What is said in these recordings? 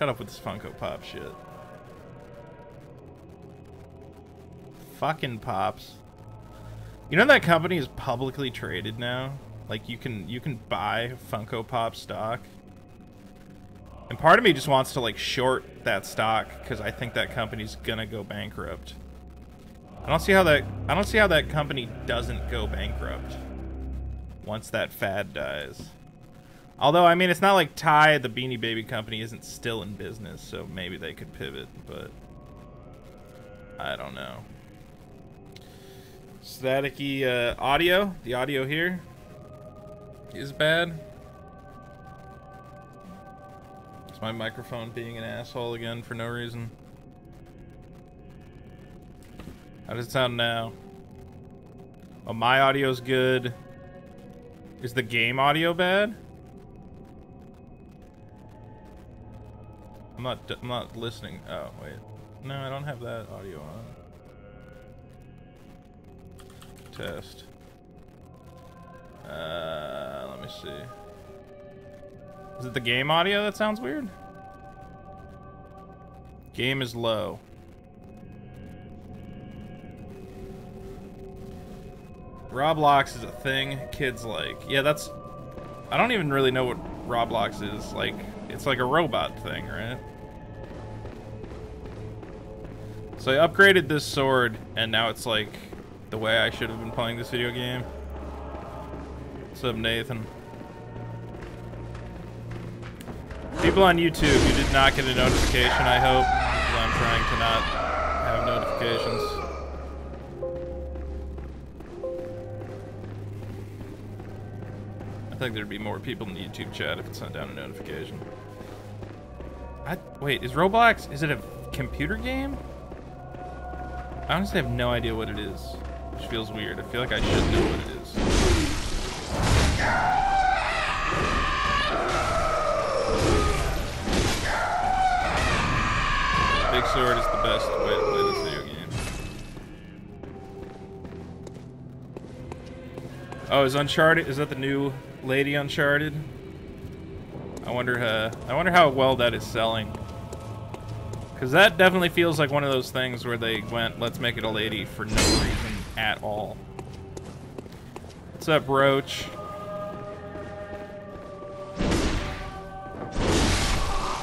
Shut up with this Funko Pop shit. Fucking Pops. You know that company is publicly traded now? Like you can buy Funko Pop stock. And part of me just wants to like short that stock because I think that company's gonna go bankrupt. I don't see how that company doesn't go bankrupt once that fad dies. Although, I mean, it's not like Ty, the Beanie Baby company, isn't still in business, so maybe they could pivot, but I don't know. Staticky audio. The audio here is bad. Is my microphone being an asshole again for no reason? How does it sound now? Oh, my audio's good. Is the game audio bad? I'm not listening. Oh, wait. No, I don't have that audio on. Test. Let me see. Is it the game audio that sounds weird? Game is low. Roblox is a thing kids like. Yeah, that's... I don't even really know what Roblox is. Like, it's like a robot thing, right? So I upgraded this sword, and now it's like the way I should have been playing this video game. What's up, Nathan? People on YouTube, you did not get a notification, I hope. Because I'm trying to not have notifications. I think there'd be more people in the YouTube chat if it sent down a notification. Wait, is Roblox, is it a computer game? I honestly have no idea what it is, which feels weird. I feel like I should know what it is. Big sword is the best way to play this video game. Oh, is Uncharted? Is that the new Lady Uncharted? I wonder how well that is selling. Because that definitely feels like one of those things where they went, let's make it a lady for no reason at all. What's up, Roach?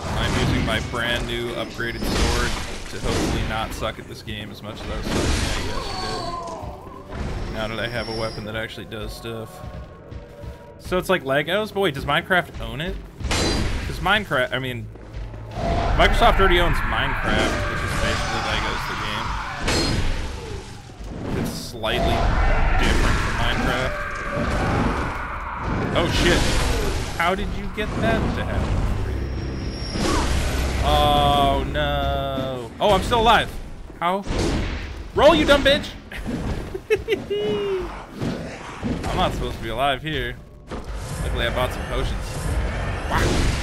I'm using my brand new upgraded sword to hopefully not suck at this game as much as I was sucking at it yesterday. Now that I have a weapon that actually does stuff. So it's like Legos? But wait, does Minecraft own it? Because Minecraft, I mean... Microsoft already owns Minecraft, which is basically Legos the game. It's slightly different from Minecraft. Oh shit. How did you get that to happen? Oh no. Oh, I'm still alive. How? Roll, you dumb bitch! I'm not supposed to be alive here. Luckily I bought some potions. Wow.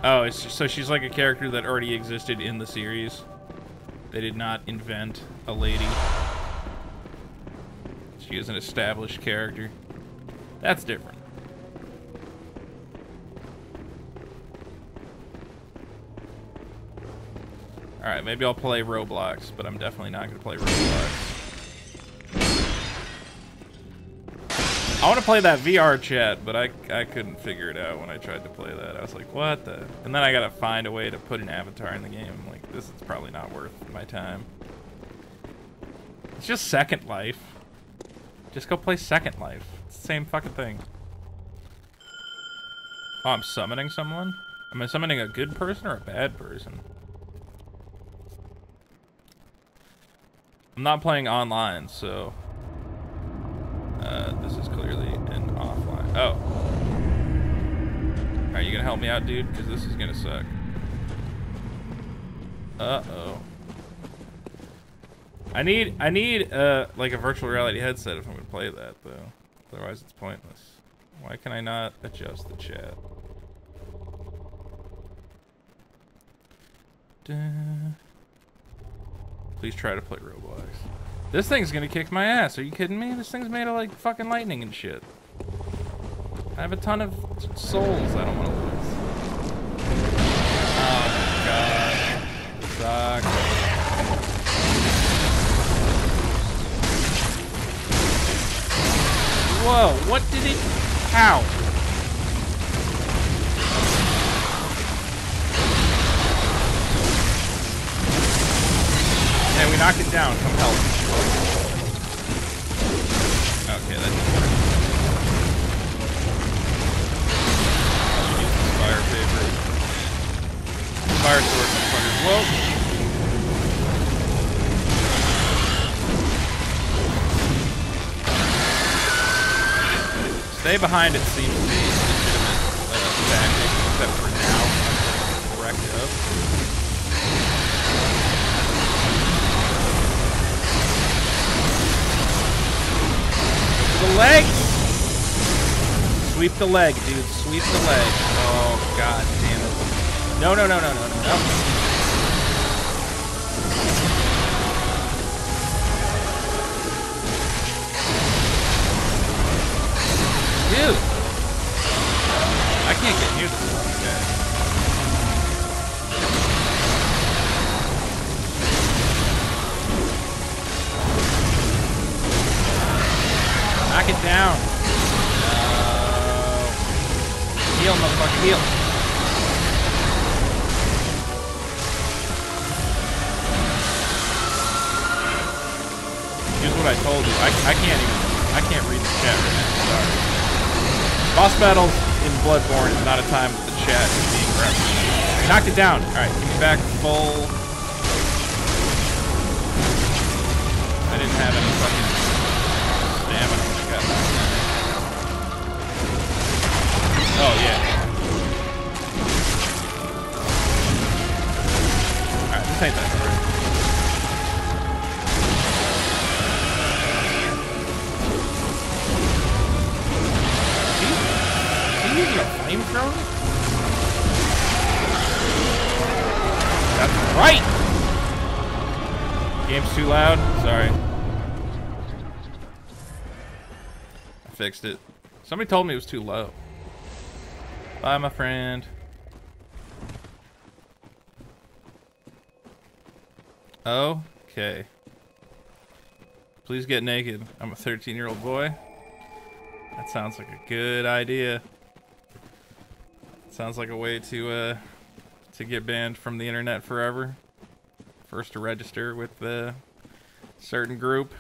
Oh, it's just, so she's like a character that already existed in the series. They did not invent a lady. She is an established character. That's different. Alright, maybe I'll play Roblox, but I'm definitely not going to play Roblox. I want to play that VR chat, but I couldn't figure it out when I tried to play that. I was like, what the? And then I gotta find a way to put an avatar in the game. I'm like, this is probably not worth my time. It's just Second Life. Just go play Second Life. It's the same fucking thing. Oh, I'm summoning someone? Am I summoning a good person or a bad person? I'm not playing online, so... this is clearly an offline. Oh. Are you gonna help me out, dude? Because this is gonna suck. Uh-oh. I need like a virtual reality headset if I'm gonna play that, though. Otherwise, it's pointless. Why can I not adjust the chat? Please try to play Roblox. This thing's gonna kick my ass. Are you kidding me? This thing's made of like fucking lightning and shit. I have a ton of souls I don't want to lose. Oh my god. Sucks. Whoa, what did it... How? Yeah, we knocked it down. Come help. Okay, that didn't work. Use this fire paper. Fire sword, motherfuckers. Whoa! Stay behind, it seems to be legitimate tactic, except for now. Wrecked up. The legs! Sweep the leg, dude. Sweep the leg. Oh, god damn it. No, no, no, no, no, no, no. Dude! I can't get near this fucking guy. Knock it down. Heal, motherfucker, heal. Here's what I told you. I can't read the chat right now. Sorry. Boss battles in Bloodborne is not a time that the chat is being referenced. Knocked it down. Alright, give me back full. I didn't have any fucking stamina when I got knocked down. Oh, yeah. Alright, this ain't that hard. Is he using a flamethrower? That's right! Game's too loud? Sorry. I fixed it. Somebody told me it was too low. Bye, my friend. Okay. Please get naked. I'm a 13-year-old boy. That sounds like a good idea. Sounds like a way to get banned from the internet forever. First to register with a certain group.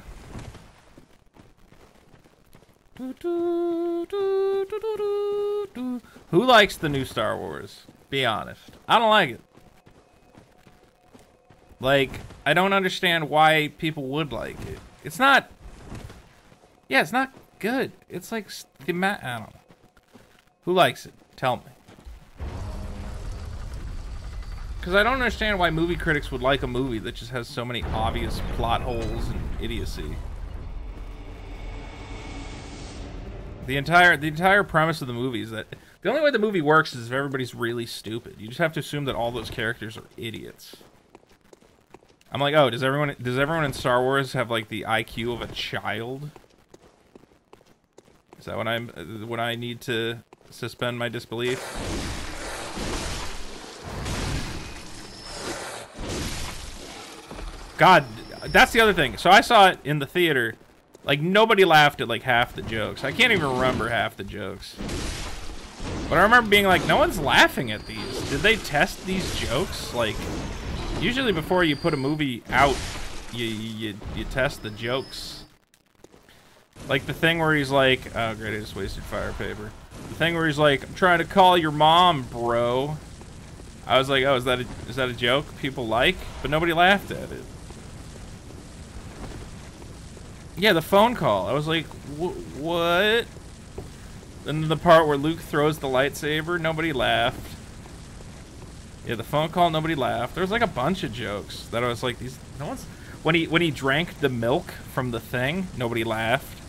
Who likes the new Star Wars? Be honest. I don't like it. Like, I don't understand why people would like it. It's not... Yeah, it's not good. It's like... I don't know. Who likes it? Tell me. Because I don't understand why movie critics would like a movie that just has so many obvious plot holes and idiocy. The entire premise of the movie is that the only way the movie works is if everybody's really stupid. You just have to assume that all those characters are idiots. I'm like, oh, does everyone in Star Wars have like the IQ of a child? Is that when I need to suspend my disbelief? God, that's the other thing. So I saw it in the theater. Like, nobody laughed at, like, half the jokes. I can't even remember half the jokes. But I remember being like, no one's laughing at these. Did they test these jokes? Like, usually before you put a movie out, you test the jokes. Like, the thing where he's like... Oh, great, I just wasted fire paper. The thing where he's like, I'm trying to call your mom, bro. I was like, oh, is that a joke people like? But nobody laughed at it. Yeah, the phone call. I was like, what? And the part where Luke throws the lightsaber, nobody laughed. Yeah, the phone call, nobody laughed. There was like a bunch of jokes that I was like, these. No one's. When he drank the milk from the thing, nobody laughed.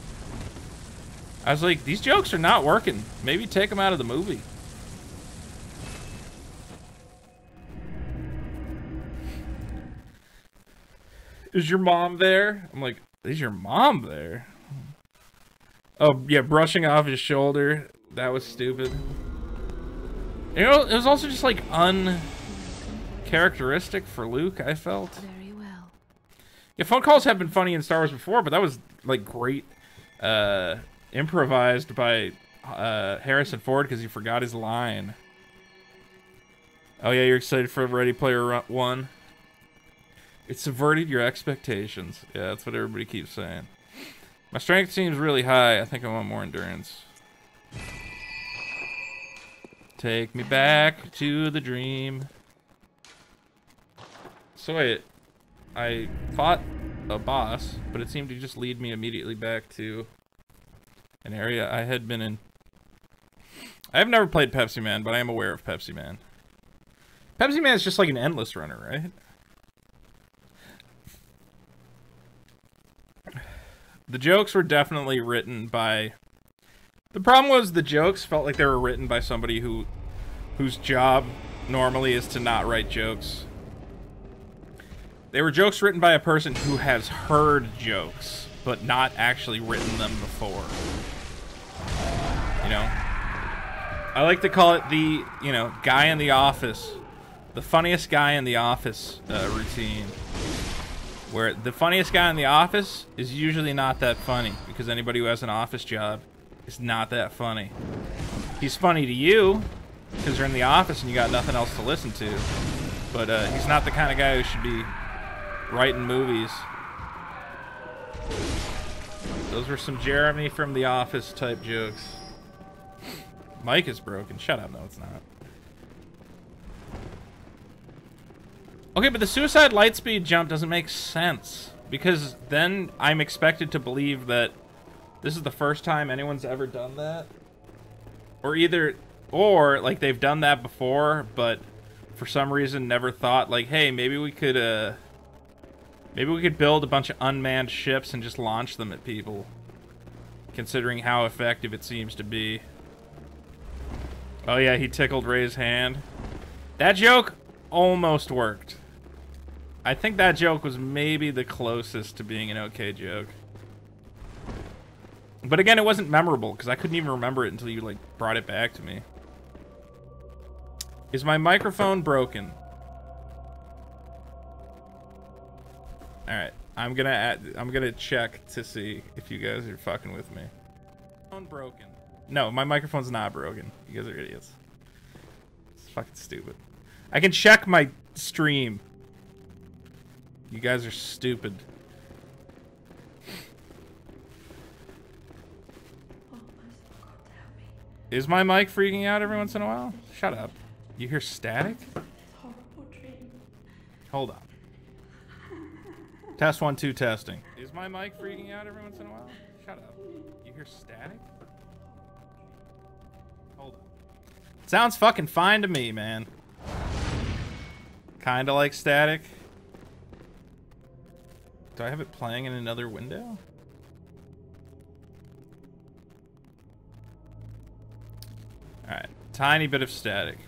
I was like, these jokes are not working. Maybe take them out of the movie. Is your mom there? I'm like, is your mom there? Oh, yeah, brushing off his shoulder. That was stupid. You know, it was also just like uncharacteristic for Luke, I felt. Very well. Yeah, phone calls have been funny in Star Wars before, but that was like great improvised by Harrison Ford because he forgot his line. Oh yeah, you're excited for Ready Player One? It subverted your expectations. Yeah, that's what everybody keeps saying. My strength seems really high. I think I want more endurance. Take me back to the dream. So wait, I fought a boss, but it seemed to just lead me immediately back to an area I had been in. I have never played Pepsi Man, but I am aware of Pepsi Man. Pepsi Man is just like an endless runner, right? The jokes were definitely written by... The problem was the jokes felt like they were written by somebody whose job normally is to not write jokes. They were jokes written by a person who has heard jokes, but not actually written them before. You know? I like to call it the, you know, guy in the office. The funniest guy in the office routine. Where the funniest guy in the office is usually not that funny, because anybody who has an office job is not that funny. He's funny to you, because you're in the office and you got nothing else to listen to. But he's not the kind of guy who should be writing movies. Those were some Jeremy from The Office type jokes. Mic is broken. Shut up. No, it's not. Okay, but the suicide lightspeed jump doesn't make sense. Because then I'm expected to believe that this is the first time anyone's ever done that. Or like they've done that before, but for some reason never thought like, hey, maybe we could build a bunch of unmanned ships and just launch them at people. Considering how effective it seems to be. Oh yeah, he tickled Ray's hand. That joke almost worked. I think that joke was maybe the closest to being an okay joke. But again, it wasn't memorable, because I couldn't even remember it until you, like, brought it back to me. Is my microphone broken? Alright, I'm gonna check to see if you guys are fucking with me. Phone broken. No, my microphone's not broken. You guys are idiots. It's fucking stupid. I can check my stream. You guys are stupid. Is my mic freaking out every once in a while? Shut up. You hear static? Hold on. Test 1 2 testing. Is my mic freaking out every once in a while? Shut up. You hear static? Hold on. Sounds fucking fine to me, man. Kinda like static. Do I have it playing in another window? Alright. Tiny bit of static.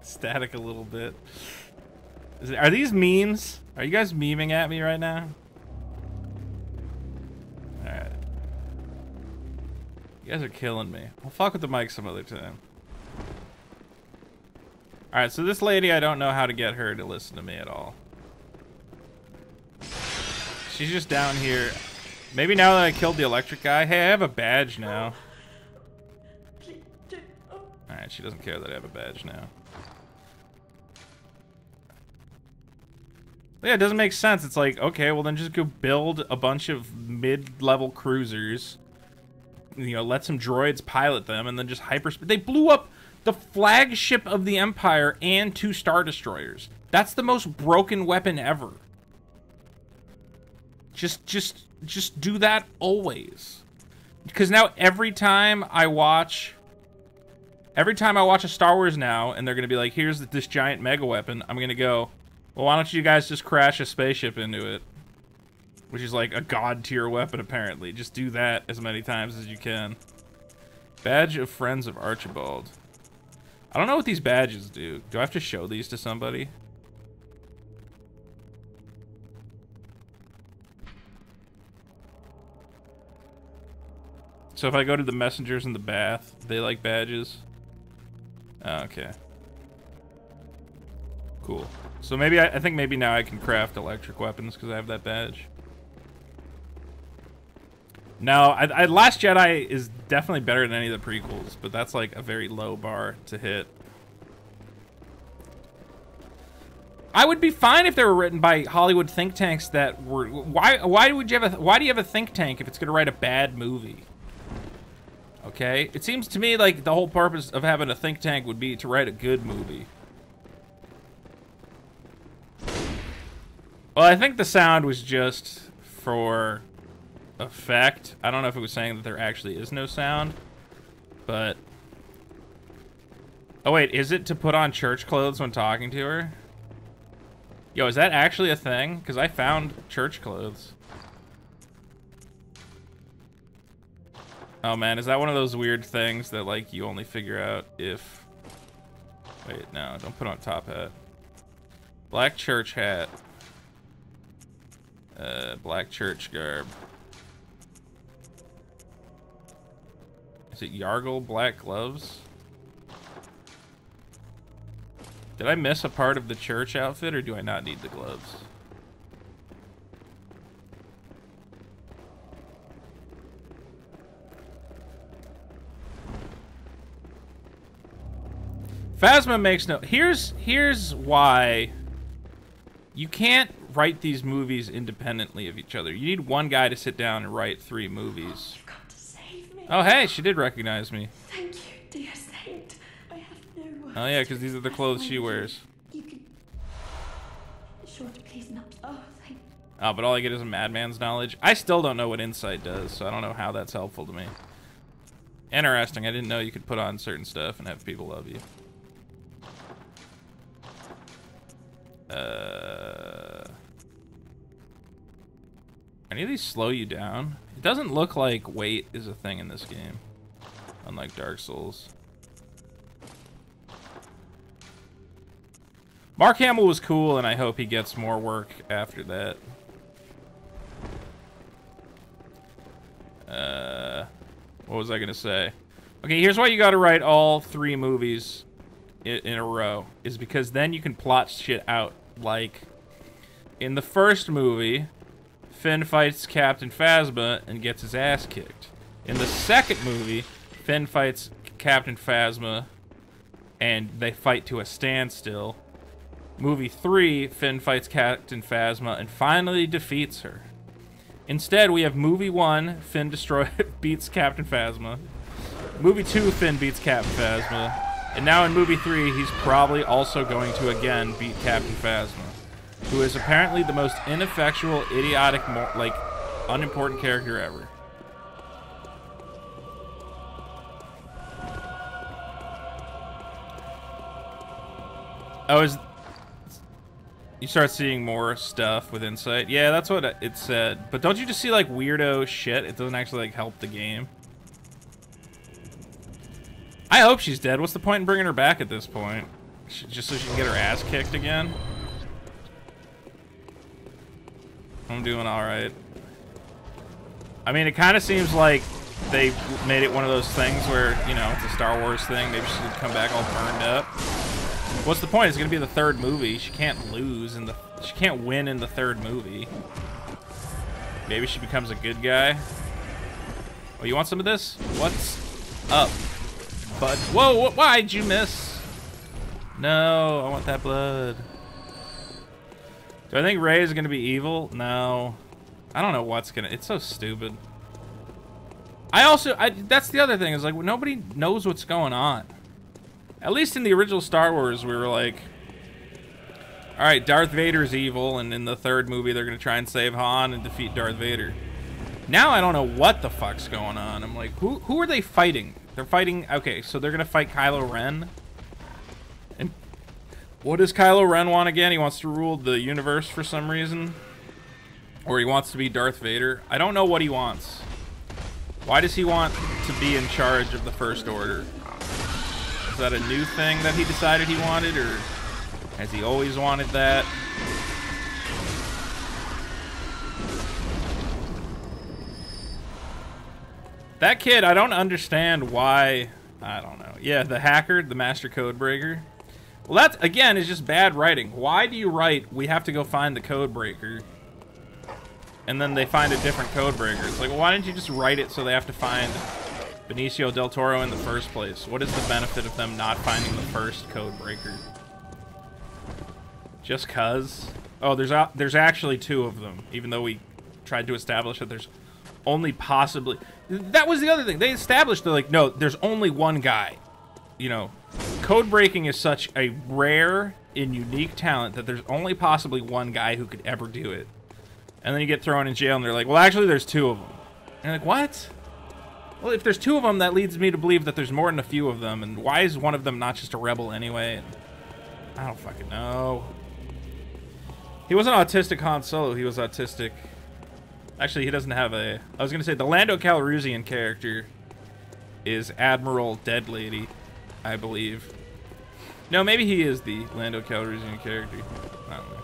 Static a little bit. Are these memes? Are you guys memeing at me right now? Alright. You guys are killing me. I'll fuck with the mic some other time. Alright, so this lady, I don't know how to get her to listen to me at all. She's just down here. Maybe now that I killed the electric guy. Hey, I have a badge now. Alright, she doesn't care that I have a badge now. Yeah, it doesn't make sense. It's like, okay, well then just go build a bunch of mid-level cruisers. You know, let some droids pilot them and then just hyperspeed. They blew up the flagship of the Empire and 2 Star Destroyers. That's the most broken weapon ever. Just do that always. Because now every time I watch a Star Wars now, and they're gonna be like, here's this giant mega weapon, I'm gonna go, well, why don't you guys just crash a spaceship into it? Which is like a god tier weapon, apparently. Just do that as many times as you can. Badge of Friends of Archibald. I don't know what these badges do. Do I have to show these to somebody? So if I go to the messengers in the bath, they like badges? Oh, okay. Cool. So maybe I think maybe now I can craft electric weapons because I have that badge. No, Last Jedi is definitely better than any of the prequels, but that's like a very low bar to hit. I would be fine if they were written by Hollywood think tanks that were. Why do you have a think tank if it's gonna write a bad movie? Okay, it seems to me like the whole purpose of having a think tank would be to write a good movie. Well, I think the sound was just for effect. I don't know if it was saying that there actually is no sound, but... Oh wait, is it to put on church clothes when talking to her? Yo, is that actually a thing? Because I found church clothes. Oh man, is that one of those weird things that like you only figure out if... Wait, no, don't put on top hat. Black church hat. Black church garb. Is it Yargle black gloves? Did I miss a part of the church outfit, or do I not need the gloves? Phasma makes no... Here's why you can't write these movies independently of each other. You need one guy to sit down and write 3 movies. You've got to save me. Oh, hey, she did recognize me. Thank you, dear saint. I have no words. Oh, yeah, because these are the clothes she wears. You can... Sure to please not. Oh, thank... Oh, but all I get is a madman's knowledge. I still don't know what insight does, so I don't know how that's helpful to me. Interesting. I didn't know you could put on certain stuff and have people love you. Any of these slow you down? It doesn't look like weight is a thing in this game, unlike Dark Souls. Mark Hamill was cool, and I hope he gets more work after that. What was I gonna say? Okay, here's why you gotta write all 3 movies in a row, is because then you can plot shit out. Like, in the first movie, Finn fights Captain Phasma and gets his ass kicked. In the second movie, Finn fights Captain Phasma and they fight to a standstill. Movie 3, Finn fights Captain Phasma and finally defeats her. Instead, we have movie 1, Finn beats Captain Phasma. Movie 2, Finn beats Captain Phasma. And now in movie 3, he's probably also going to again beat Captain Phasma, who is apparently the most ineffectual, idiotic, like, unimportant character ever. You start seeing more stuff with insight. Yeah, that's what it said. But don't you just see, like, weirdo shit? It doesn't actually, like, help the game. I hope she's dead. What's the point in bringing her back at this point? Just so she can get her ass kicked again? I'm doing alright. I mean, it kind of seems like they made it one of those things where, you know, it's a Star Wars thing. Maybe she would come back all burned up. What's the point? It's gonna be the 3rd movie. She can't lose in the... She can't win in the 3rd movie. Maybe she becomes a good guy. Oh, you want some of this? What's up? But whoa, why'd you miss? No, I want that blood. Do I think Rey is gonna be evil? No. I don't know what's gonna... It's so stupid. That's the other thing, is like, nobody knows what's going on. At least in the original Star Wars, we were like, alright, Darth Vader's evil, and in the 3rd movie, they're gonna try and save Han and defeat Darth Vader. Now I don't know what the fuck's going on. I'm like, who are they fighting? They're fighting... Okay, so they're gonna fight Kylo Ren. And what does Kylo Ren want again? He wants to rule the universe for some reason? Or he wants to be Darth Vader? I don't know what he wants. Why does he want to be in charge of the First Order? Is that a new thing that he decided he wanted, or has he always wanted that? That kid, I don't understand why. I don't know. Yeah, the hacker, the master code breaker. Well, that, again, is just bad writing. Why do you write, we have to go find the code breaker, and then they find a different code breaker? It's like, well, why didn't you just write it so they have to find Benicio del Toro in the first place? What is the benefit of them not finding the first code breaker? Just 'cause? Oh, there's actually 2 of them, even though we tried to establish that there's only possibly... That was the other thing. They established, they're like, no, there's only one guy. You know, code breaking is such a rare and unique talent that there's only possibly one guy who could ever do it. And then you get thrown in jail and they're like, well, actually, there's 2 of them. And you're like, what? Well, if there's 2 of them, that leads me to believe that there's more than a few of them. And why is one of them not just a rebel anyway? And I don't fucking know. He wasn't autistic Han Solo. He was autistic... Actually, he doesn't have a... I was going to say, the Lando Calrissian character is Admiral Dead Lady, I believe. No, maybe he is the Lando Calrissian character. I don't know.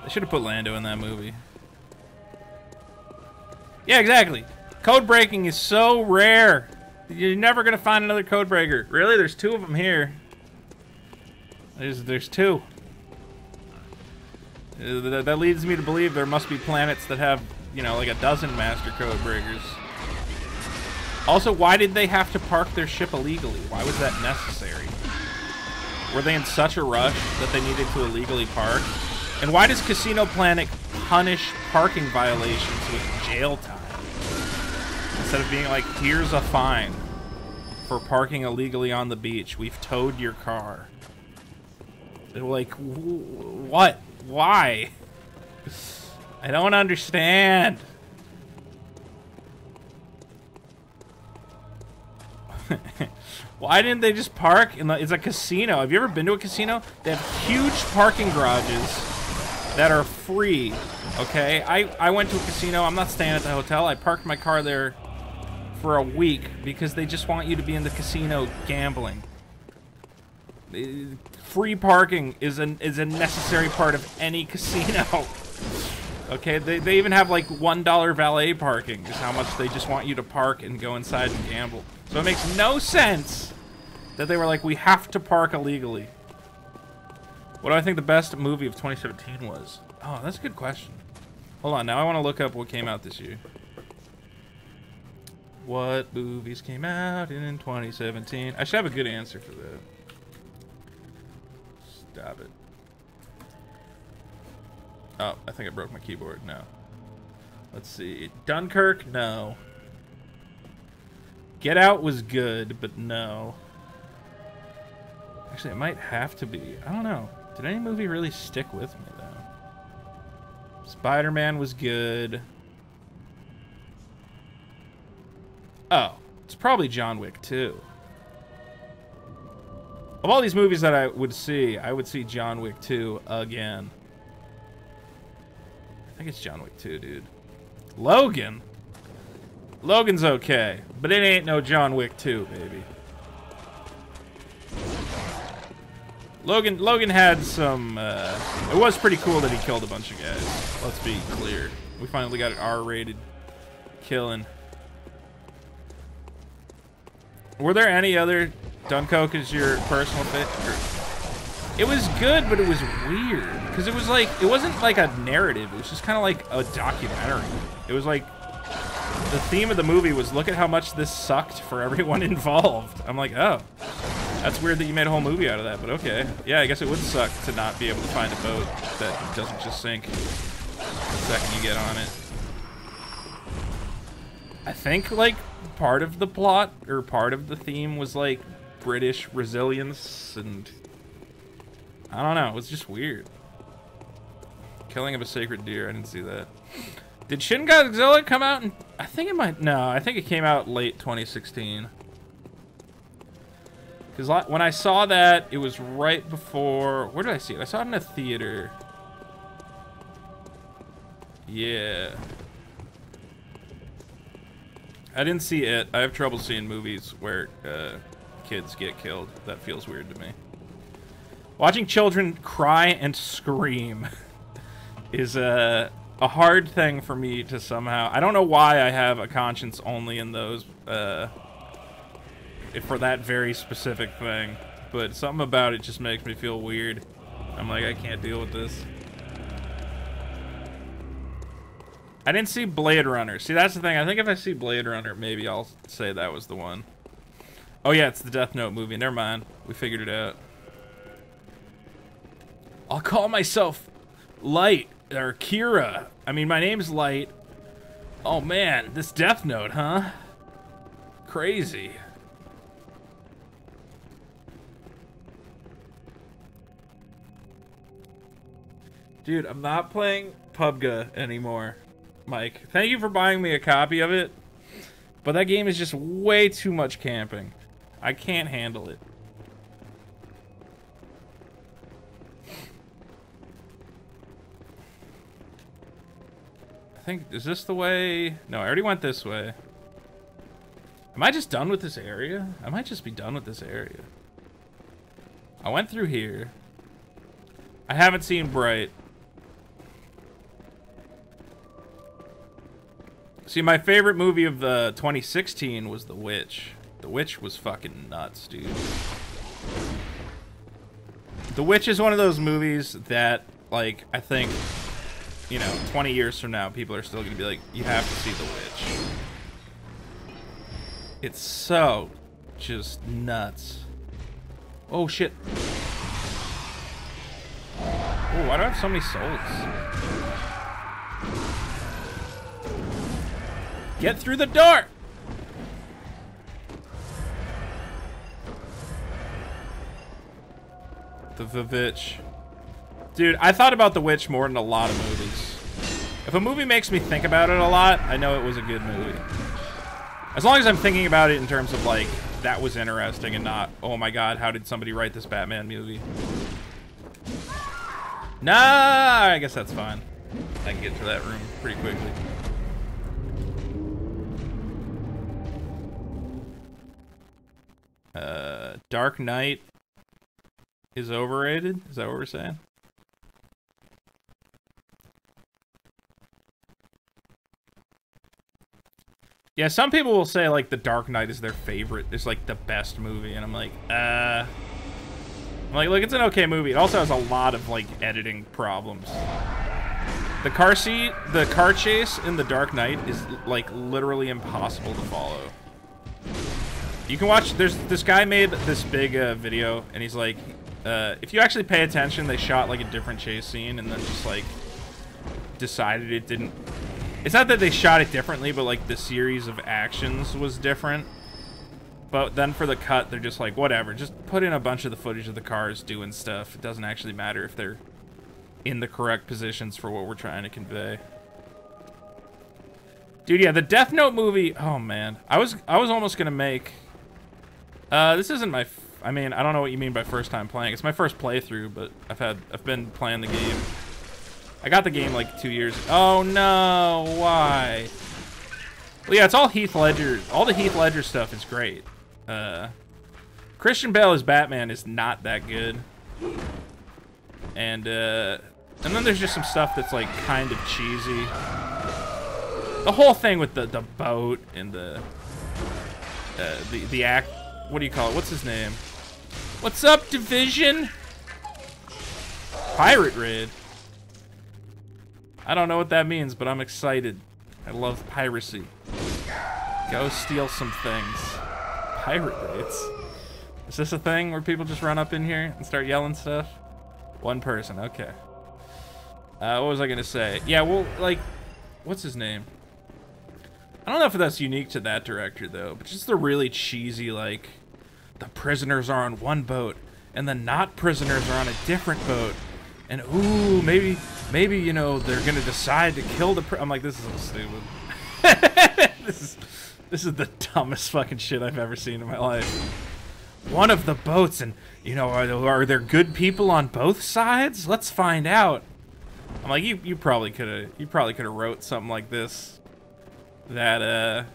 They should have put Lando in that movie. Yeah, exactly. Code breaking is so rare. You're never going to find another code breaker. Really? There's 2 of them here. There's 2. That leads me to believe there must be planets that have, you know, like a dozen master code breakers. Also, why did they have to park their ship illegally? Why was that necessary? Were they in such a rush that they needed to illegally park? And why does Casino Planet punish parking violations with jail time? Instead of being like, here's a fine for parking illegally on the beach. We've towed your car. They're like, what? Why? I don't understand. Why didn't they just park in the... It's a casino. Have you ever been to a casino? They have huge parking garages that are free, okay? I went to a casino. I'm not staying at the hotel. I parked my car there for a week because they just want you to be in the casino gambling. Free parking is a necessary part of any casino. Okay, they even have like $1 valet parking is how much they just want you to park and go inside and gamble. So it makes no sense that they were like, we have to park illegally. What do I think the best movie of 2017 was? Oh, that's a good question. Hold on, now I want to look up what came out this year. What movies came out in 2017? I should have a good answer for that. Stop it. Oh, I think I broke my keyboard. No. Let's see. Dunkirk? No. Get Out was good, but no. Actually, it might have to be. I don't know. Did any movie really stick with me, though? Spider-Man was good. Oh, it's probably John Wick 2. Of all these movies that I would see John Wick 2 again. I think it's John Wick 2, dude. Logan? Logan's okay, but it ain't no John Wick 2, baby. Logan had some, it was pretty cool that he killed a bunch of guys. Let's be clear. We finally got an R-rated killing. Were there any other... Dunkirk is your personal favorite? It was good, but it was weird. Because it was like, it wasn't like a narrative. It was just kind of like a documentary. It was like, the theme of the movie was, look at how much this sucked for everyone involved. I'm like, oh. That's weird that you made a whole movie out of that, but okay. Yeah, I guess it would suck to not be able to find a boat that doesn't just sink the second you get on it. I think, like, part of the plot, or part of the theme was, like, British resilience, and... I don't know, it was just weird. Killing of a sacred deer, I didn't see that. Did Shin Godzilla come out in... I think it might... No, I think it came out late 2016. Because when I saw that, it was right before... Where did I see it? I saw it in a theater. Yeah. I didn't see it. I have trouble seeing movies where kids get killed. That feels weird to me. Watching children cry and scream is a hard thing for me to somehow... I don't know why I have a conscience only in those, for that very specific thing. But something about it just makes me feel weird. I'm like, I can't deal with this. I didn't see Blade Runner. See, that's the thing. I think if I see Blade Runner, maybe I'll say that was the one. Oh yeah, it's the Death Note movie. Never mind. We figured it out. I'll call myself Light, or Kira. I mean, my name's Light. Oh man, this Death Note, huh? Crazy. Dude, I'm not playing PUBG anymore, Mike. Thank you for buying me a copy of it, but that game is just way too much camping. I can't handle it. I think, is this the way? No, I already went this way. Am I just done with this area? I might just be done with this area. I went through here. I haven't seen Bright. See, my favorite movie of 2016 was The Witch. The Witch was fucking nuts, dude. The Witch is one of those movies that, like, I think, you know, 20 years from now, people are still gonna be like, you have to see The Witch. It's so just nuts. Oh, shit. Oh, why do I have so many souls? Get through the door! The Witch. Dude, I thought about The Witch more than a lot of movies. If a movie makes me think about it a lot, I know it was a good movie. As long as I'm thinking about it in terms of, like, that was interesting and not, oh my god, how did somebody write this Batman movie? Nah, I guess that's fine. I can get to that room pretty quickly. Dark Knight is overrated? Is that what we're saying? Yeah, some people will say, like, The Dark Knight is their favorite. It's, like, the best movie. And I'm like, look, it's an okay movie. It also has a lot of, like, editing problems. The car chase in The Dark Knight is, like, literally impossible to follow. You can watch, there's this guy made this big video, and he's like, if you actually pay attention, they shot like a different chase scene and then just like decided it didn't. It's not that they shot it differently, but like the series of actions was different. But then for the cut, they're just like, whatever, just put in a bunch of the footage of the cars doing stuff. It doesn't actually matter if they're in the correct positions for what we're trying to convey. Dude, yeah, the Death Note movie, oh man. I was almost gonna make... this isn't my... I mean, I don't know what you mean by first time playing. It's my first playthrough, but I've been playing the game. I got the game like 2 years... Oh no, why? Well, yeah, it's all Heath Ledger. All the Heath Ledger stuff is great. Christian Bale as Batman is not that good. And then there's just some stuff that's like kind of cheesy. The whole thing with the boat and the act... What do you call it? What's his name? What's up, Division? Pirate Raid. I don't know what that means, but I'm excited. I love piracy. Go steal some things. Pirate raids. Is this a thing where people just run up in here and start yelling stuff? One person, okay. What was I gonna say? Yeah, well, like, what's his name? I don't know if that's unique to that director, though, but just the really cheesy, like, the prisoners are on one boat, and the not prisoners are on a different boat, and ooh, maybe, you know, they're gonna decide to kill the I'm like, this is so stupid. This is the dumbest fucking shit I've ever seen in my life. One of the boats, and, you know, are there good people on both sides? Let's find out. I'm like, you probably could have wrote something like this. That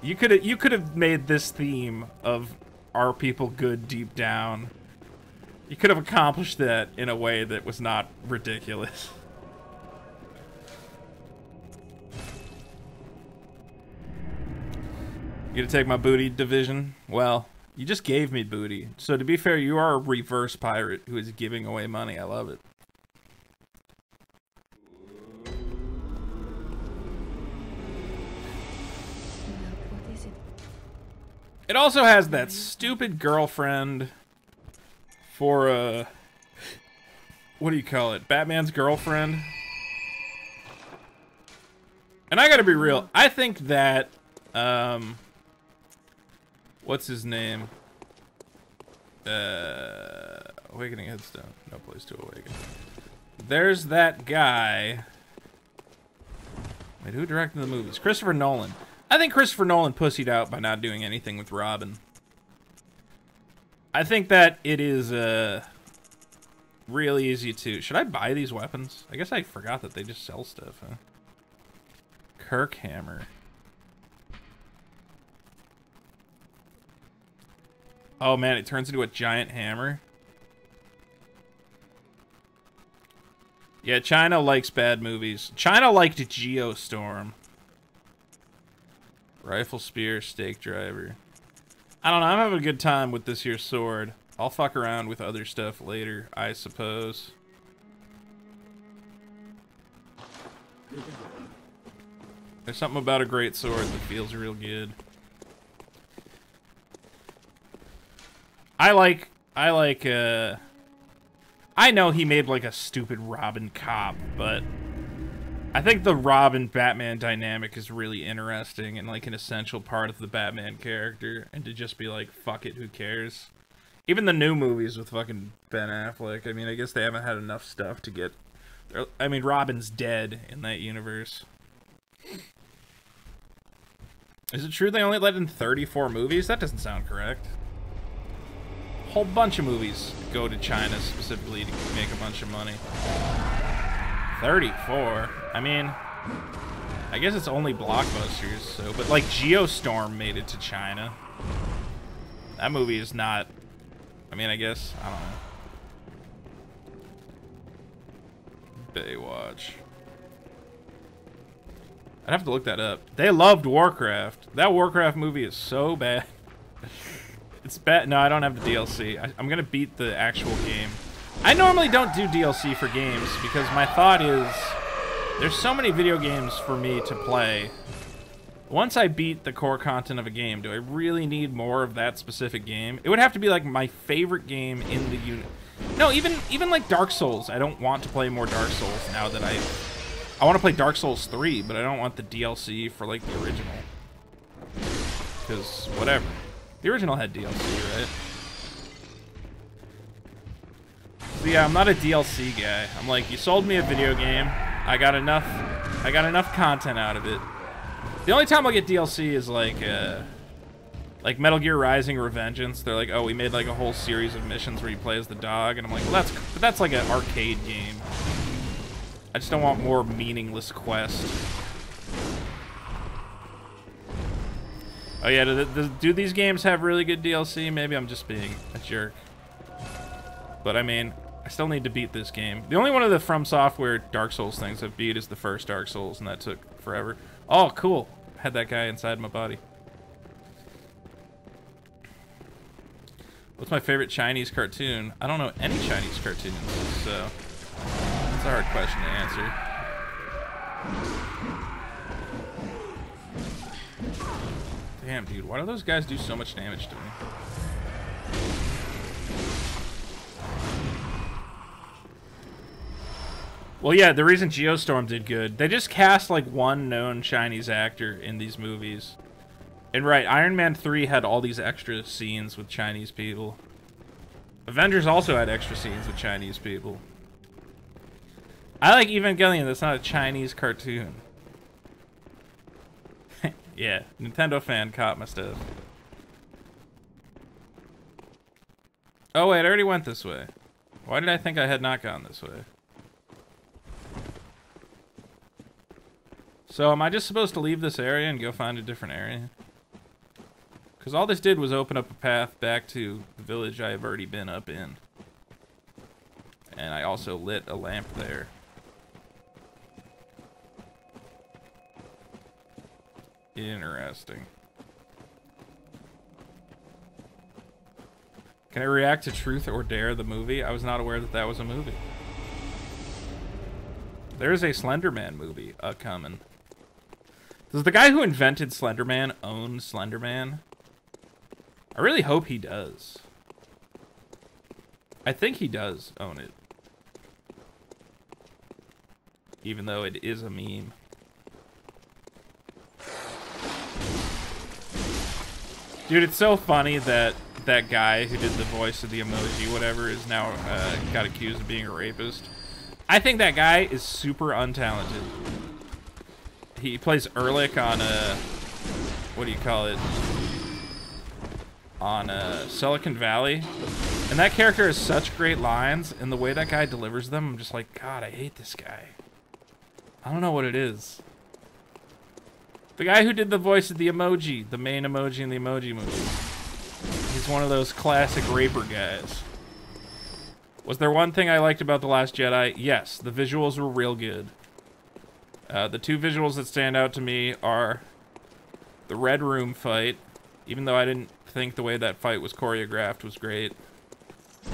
you could have made this theme of are people good deep down. You could have accomplished that in a way that was not ridiculous. You gonna take my booty division? Well, you just gave me booty. So to be fair, you are a reverse pirate who is giving away money. I love it. What is it? It also has that stupid girlfriend for, what do you call it? Batman's girlfriend. And I gotta be real, I think that, what's his name? Awakening Headstone. No place to awaken. There's that guy. Wait, who directed the movies? Christopher Nolan. I think Christopher Nolan pussied out by not doing anything with Robin. I think that it is, real easy to... Should I buy these weapons? I guess I forgot that they just sell stuff, huh? Kirk Hammer. Oh man, it turns into a giant hammer. Yeah, China likes bad movies. China liked Geostorm. Rifle spear, stake driver. I don't know, I'm having a good time with this here sword. I'll fuck around with other stuff later, I suppose. There's something about a great sword that feels real good. I know he made like a stupid Robin cop, but I think the Robin-Batman dynamic is really interesting and like an essential part of the Batman character, and to just be like, fuck it, who cares? Even the new movies with fucking Ben Affleck, I mean, I guess they haven't had enough stuff to get... I mean, Robin's dead in that universe. Is it true they only let in 34 movies? That doesn't sound correct. A whole bunch of movies go to China specifically to make a bunch of money. 34? I mean, I guess it's only blockbusters, so... But, like, Geostorm made it to China. That movie is not... I mean, I guess... I don't know. Baywatch. I'd have to look that up. They loved Warcraft. That Warcraft movie is so bad. It's bad. No, I don't have the DLC. I'm gonna beat the actual game. I normally don't do DLC for games because my thought is there's so many video games for me to play. Once I beat the core content of a game, do I really need more of that specific game? It would have to be like my favorite game in the unit. No, even like Dark Souls. I don't want to play more Dark Souls now that I want to play Dark Souls 3, but I don't want the DLC for like the original. Because whatever. The original had DLC, right? So yeah, I'm not a DLC guy. I'm like, you sold me a video game. I got enough content out of it. The only time I'll get DLC is like Metal Gear Rising Revengeance. They're like, oh, we made like a whole series of missions where you play as the dog, and I'm like, well, that's like an arcade game. I just don't want more meaningless quest. Oh yeah, do these games have really good DLC? Maybe I'm just being a jerk. But I mean, I still need to beat this game. The only one of the From Software Dark Souls things I've beat is the first Dark Souls, and that took forever. Oh, cool. Had that guy inside my body. What's my favorite Chinese cartoon? I don't know any Chinese cartoons, so that's a hard question to answer. Damn, dude, why do those guys do so much damage to me? Well, yeah, the reason Geostorm did good, they just cast like one known Chinese actor in these movies. And right, Iron Man 3 had all these extra scenes with Chinese people. Avengers also had extra scenes with Chinese people. I like Evangelion, that's not a Chinese cartoon. Yeah, Nintendo fan caught my stuff. Oh wait, I already went this way. Why did I think I had not gone this way? So am I just supposed to leave this area and go find a different area? Because all this did was open up a path back to the village I have already been up in. And I also lit a lamp there. Interesting. Can I react to Truth or Dare, the movie? I was not aware that that was a movie. There is a Slender Man movie coming. Does the guy who invented Slender Man own Slender Man? I really hope he does. I think he does own it. Even though it is a meme. Dude, it's so funny that that guy who did the voice of the emoji, whatever, is now got accused of being a rapist. I think that guy is super untalented. He plays Ehrlich on what do you call it? On Silicon Valley. And that character has such great lines, and the way that guy delivers them, I'm just like, God, I hate this guy. I don't know what it is. The guy who did the voice of the emoji, the main emoji in the Emoji Movie. He's one of those classic raper guys. Was there one thing I liked about The Last Jedi? Yes, the visuals were real good. The two visuals that stand out to me are the Red Room fight, even though I didn't think the way that fight was choreographed was great.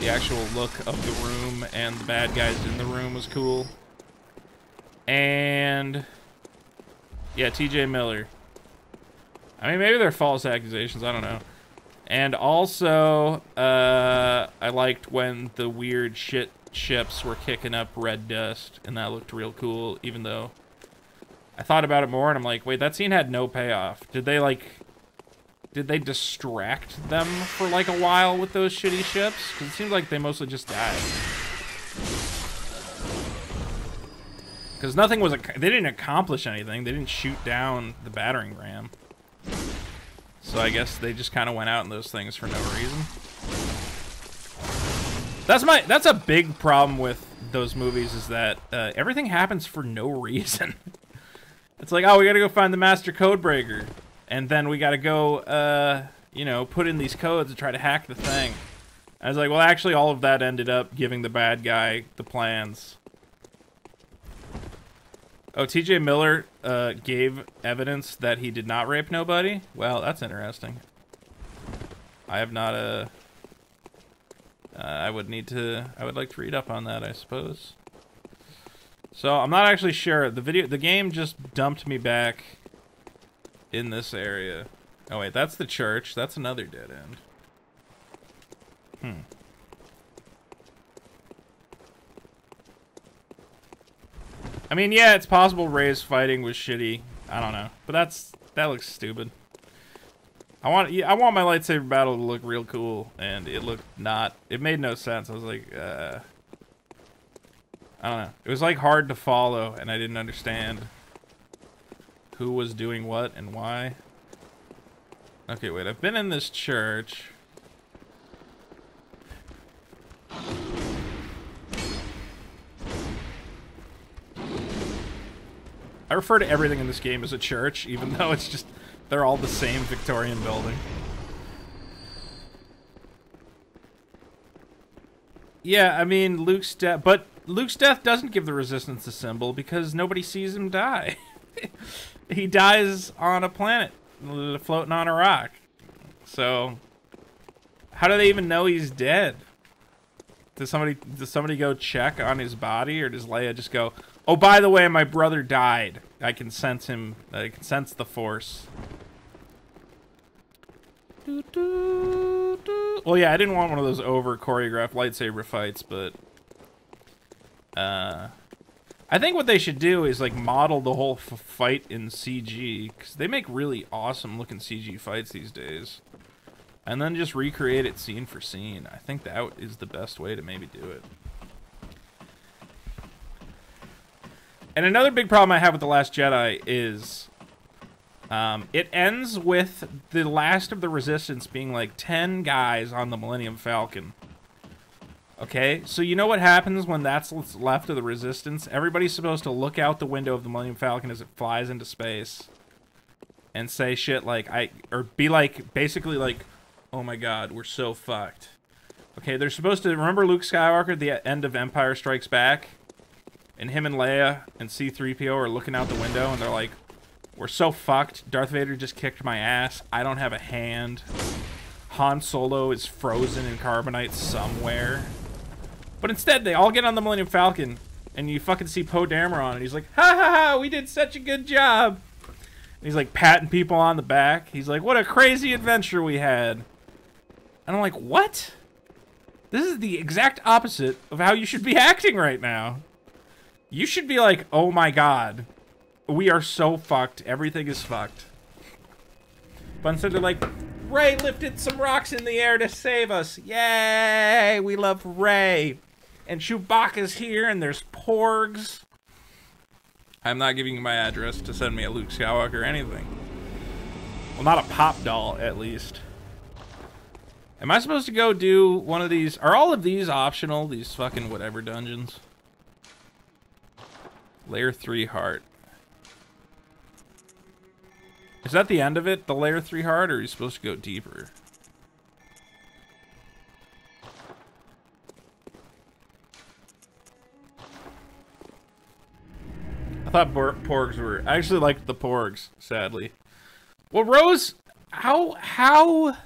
The actual look of the room and the bad guys in the room was cool. And yeah, TJ Miller. I mean, maybe they're false accusations, I don't know. And also, I liked when the weird shit ships were kicking up red dust, and that looked real cool, even though I thought about it more, and I'm like, wait, that scene had no payoff. Did they distract them for like a while with those shitty ships? Because it seems like they mostly just died. Because nothing was, they didn't accomplish anything. They didn't shoot down the battering ram. So I guess they just kind of went out in those things for no reason. That's a big problem with those movies, is that everything happens for no reason. It's like, oh, we gotta go find the master code breaker. And then we gotta go, you know, put in these codes and try to hack the thing. I was like, well, actually, all of that ended up giving the bad guy the plans. Oh, TJ Miller gave evidence that he did not rape nobody? Well, that's interesting. I have not, I would like to read up on that, I suppose. So, I'm not actually sure. The game just dumped me back in this area. Oh, wait, that's the church. That's another dead end. I mean, yeah, it's possible Rey's fighting was shitty. I don't know, but that looks stupid. I want my lightsaber battle to look real cool, and it looked not. It made no sense. I was like, I don't know. It was like hard to follow, and I didn't understand who was doing what and why. Okay, wait. I've been in this church. I refer to everything in this game as a church, even though it's just, they're all the same Victorian building. Yeah, I mean, Luke's death, but Luke's death doesn't give the Resistance a symbol because nobody sees him die. He dies on a planet, floating on a rock. So, how do they even know he's dead? Does somebody go check on his body, or does Leia just go, oh, by the way, my brother died. I can sense him. I can sense the Force. Well, yeah, I didn't want one of those over-choreographed lightsaber fights, but I think what they should do is, like, model the whole fight in CG, because they make really awesome-looking CG fights these days. And then just recreate it scene for scene. I think that is the best way to maybe do it. And another big problem I have with The Last Jedi is it ends with the last of the Resistance being like 10 guys on the Millennium Falcon. Okay, so you know what happens when that's what's left of the Resistance? Everybody's supposed to look out the window of the Millennium Falcon as it flies into space and say shit like, or be like, basically like, oh my god, we're so fucked. Okay, they're supposed to, remember Luke Skywalker at the end of Empire Strikes Back? And him and Leia and C-3PO are looking out the window and they're like, we're so fucked. Darth Vader just kicked my ass. I don't have a hand. Han Solo is frozen in carbonite somewhere. But instead, they all get on the Millennium Falcon, and you fucking see Poe Dameron, and he's like, ha ha ha, we did such a good job. And he's like patting people on the back. He's like, what a crazy adventure we had. And I'm like, what? This is the exact opposite of how you should be acting right now. You should be like, oh my god, we are so fucked. Everything is fucked. But instead they're like, Rey lifted some rocks in the air to save us. Yay! We love Rey. And Chewbacca's here, and there's porgs. I'm not giving you my address to send me a Luke Skywalker or anything. Well, not a pop doll, at least. Am I supposed to go do one of these? Are all of these optional? These fucking whatever dungeons? Layer 3 heart. Is that the end of it? The layer 3 heart? Or are you supposed to go deeper? I thought porgs were... I actually liked the porgs, sadly. Well, Rose... How...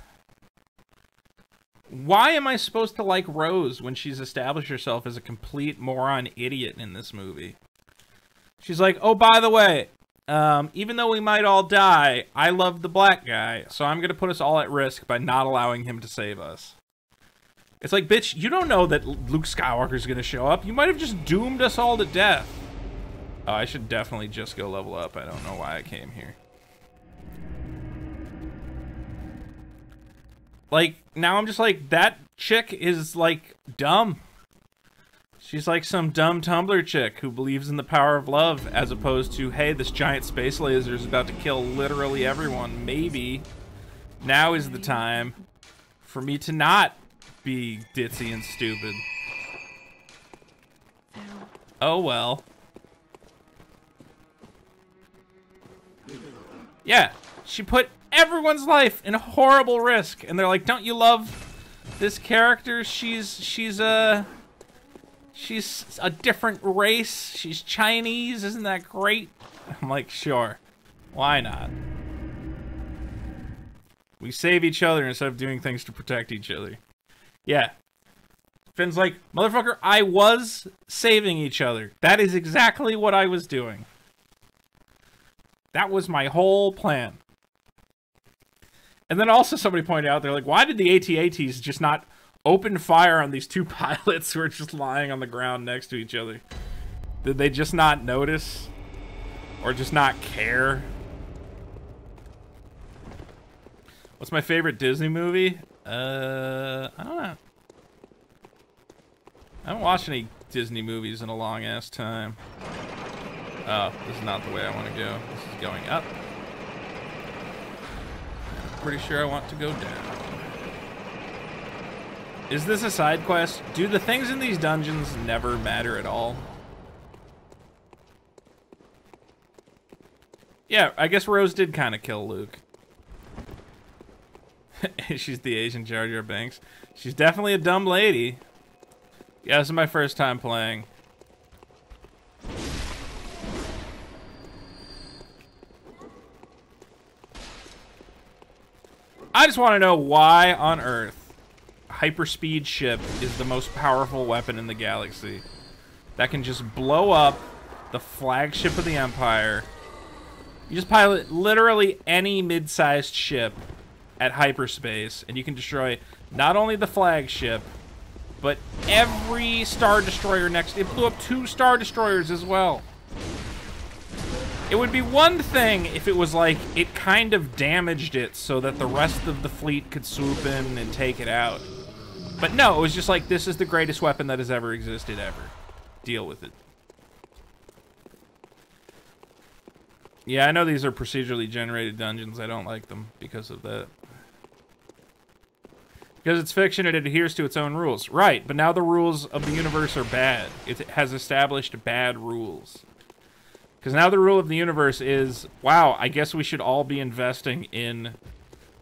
Why am I supposed to like Rose when she's established herself as a complete moron idiot in this movie? She's like, oh, by the way, even though we might all die, I love the black guy, so I'm going to put us all at risk by not allowing him to save us. It's like, bitch, you don't know that Luke Skywalker's going to show up. You might have just doomed us all to death. Oh, I should definitely just go level up. I don't know why I came here. Like, now I'm just like, that chick is, like, dumb. She's like some dumb Tumblr chick who believes in the power of love, as opposed to, hey, this giant space laser is about to kill literally everyone. Maybe now is the time for me to not be ditzy and stupid. Oh, well. Yeah, she put everyone's life in horrible risk, and they're like, don't you love this character? She's a different race. She's Chinese. Isn't that great? I'm like, sure. Why not? We save each other instead of doing things to protect each other. Yeah. Finn's like, motherfucker, I was saving each other. That is exactly what I was doing. That was my whole plan. And then also somebody pointed out, they're like, why did the AT-ATs just not open fire on these two pilots who are just lying on the ground next to each other? Did they just not notice? Or just not care? What's my favorite Disney movie? I don't know. I haven't watched any Disney movies in a long-ass time. Oh, this is not the way I want to go. This is going up. I'm pretty sure I want to go down. Is this a side quest? Do the things in these dungeons never matter at all? Yeah, I guess Rose did kind of kill Luke. She's the Asian Jar Jar Binks. She's definitely a dumb lady. Yeah, this is my first time playing. I just want to know why on Earth hyperspeed ship is the most powerful weapon in the galaxy that can just blow up the flagship of the Empire. You just pilot literally any mid-sized ship at hyperspace, and you can destroy not only the flagship, but every Star Destroyer next. It blew up 2 Star Destroyers as well. It would be one thing if it was like, it kind of damaged it so that the rest of the fleet could swoop in and take it out. But no, it was just like, this is the greatest weapon that has ever existed ever. Deal with it. Yeah, I know these are procedurally generated dungeons. I don't like them because of that. Because it's fiction, it adheres to its own rules. Right, but now the rules of the universe are bad. It has established bad rules. Because now the rule of the universe is, wow, I guess we should all be investing in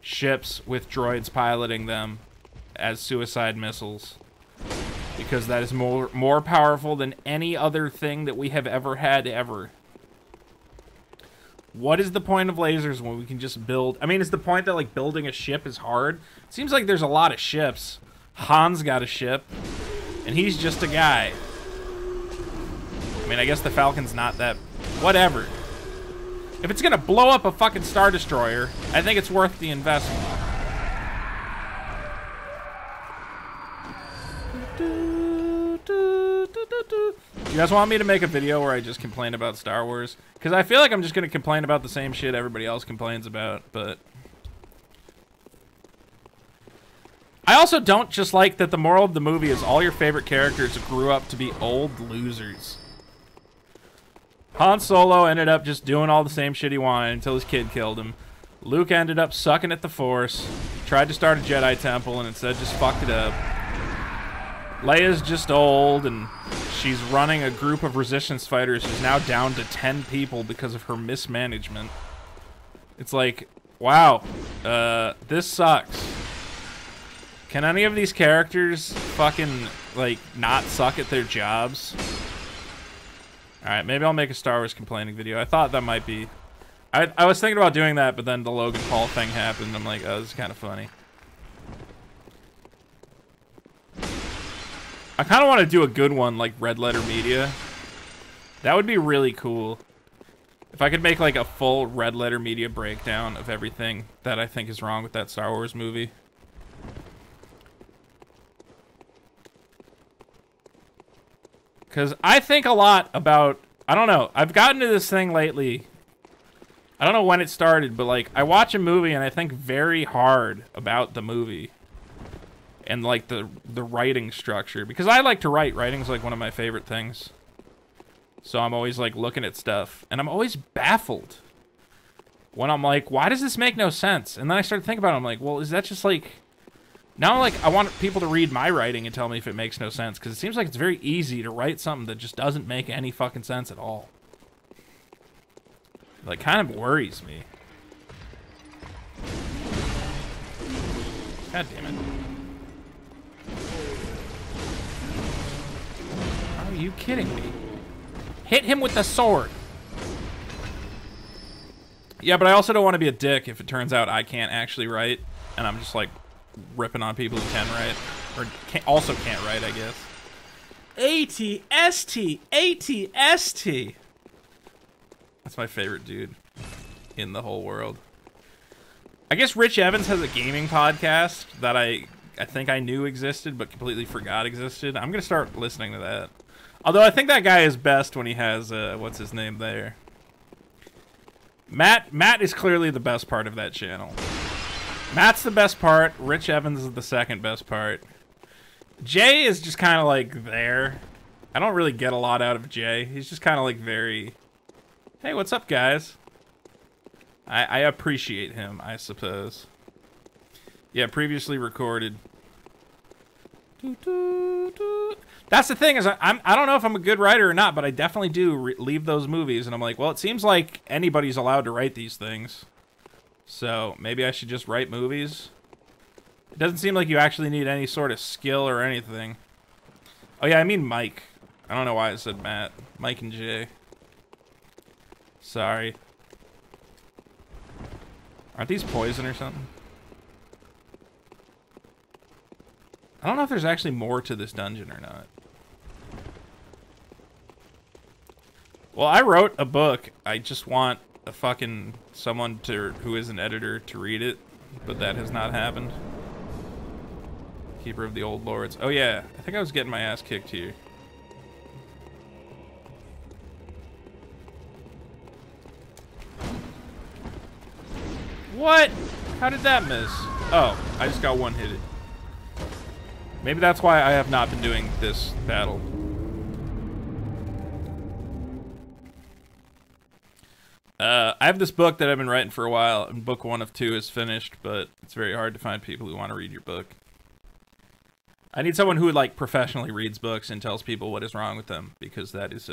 ships with droids piloting them as suicide missiles. Because that is more powerful than any other thing that we have ever had ever. What is the point of lasers when we can just build... I mean, is the point that, like, building a ship is hard? It seems like there's a lot of ships. Han's got a ship, and he's just a guy. I mean, I guess the Falcon's not that... Whatever. If it's gonna blow up a fucking Star Destroyer, I think it's worth the investment. You guys want me to make a video where I just complain about Star Wars? Because I feel like I'm just gonna complain about the same shit everybody else complains about, but... I also don't just like that the moral of the movie is all your favorite characters grew up to be old losers. Han Solo ended up just doing all the same shit he wanted until his kid killed him. Luke ended up sucking at the Force, tried to start a Jedi temple, and instead just fucked it up. Leia's just old, and she's running a group of resistance fighters who's now down to 10 people because of her mismanagement. It's like, wow, this sucks. Can any of these characters fucking, like, not suck at their jobs? Alright, maybe I'll make a Star Wars complaining video. I thought that might be... I was thinking about doing that, but then the Logan Paul thing happened. I'm like, oh, this is kind of funny. I kind of want to do a good one, like Red Letter Media. That would be really cool. If I could make, like, a full Red Letter Media breakdown of everything that I think is wrong with that Star Wars movie. Because I think a lot about... I don't know. I've gotten to this thing lately. I don't know when it started, but, like, I watch a movie and I think very hard about the movie. And, like, the writing structure. Because I like to write. Writing's, like, one of my favorite things. So I'm always, like, looking at stuff. And I'm always baffled. When I'm like, why does this make no sense? And then I start thinking about it. I'm like, well, is that just, like... Now, like, I want people to read my writing and tell me if it makes no sense, because it seems like it's very easy to write something that just doesn't make any fucking sense at all. Like, kind of worries me. God damn it. Are you kidding me? Hit him with the sword! Yeah, but I also don't want to be a dick if it turns out I can't actually write, and I'm just, like... ripping on people who can write, or also can't write, I guess. ATST, ATST. That's my favorite dude in the whole world. I guess Rich Evans has a gaming podcast that I think I knew existed, but completely forgot existed. I'm gonna start listening to that. Although I think that guy is best when he has what's his name there. Matt is clearly the best part of that channel. Matt's the best part. Rich Evans is the second best part. Jay is just kind of like there. I don't really get a lot out of Jay. He's just kind of like very... Hey, what's up, guys? I appreciate him, I suppose. Yeah, previously recorded. That's the thing, is I don't know if I'm a good writer or not, but I definitely do leave those movies, and I'm like, well, it seems like anybody's allowed to write these things. So, maybe I should just write movies? It doesn't seem like you actually need any sort of skill or anything. Oh yeah, I mean Mike. I don't know why I said Matt. Mike and Jay. Sorry. Aren't these poison or something? I don't know if there's actually more to this dungeon or not. Well, I wrote a book. I just want a fucking someone who is an editor to read it, but that has not happened. Keeper of the Old Lords. Oh yeah, I think I was getting my ass kicked here. What? How did that miss? Oh, I just got one-hitted. Maybe that's why I have not been doing this battle. I have this book that I've been writing for a while, and book 1 of 2 is finished, but it's very hard to find people who want to read your book. I need someone who, like, professionally reads books and tells people what is wrong with them, because that is,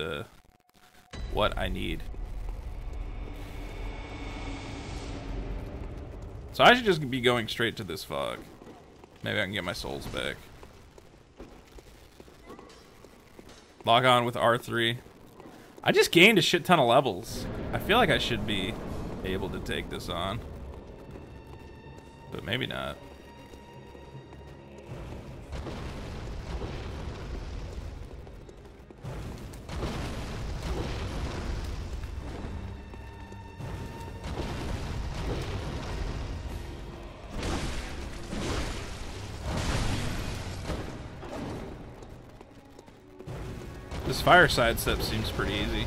what I need. So I should just be going straight to this fog. Maybe I can get my souls back. Log on with R3. I just gained a shit ton of levels. I feel like I should be able to take this on. But maybe not. This fire sidestep seems pretty easy.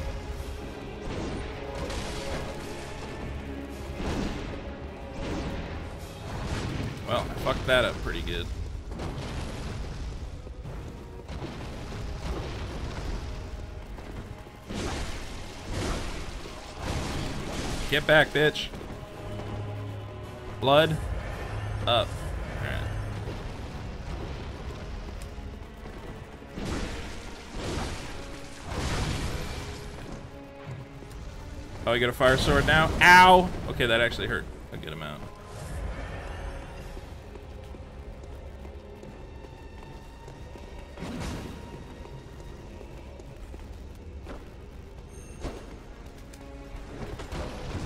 Well, I fucked that up pretty good. Get back, bitch. Blood up. Alright. Oh, you got a fire sword now? Ow! Okay, that actually hurt a good amount.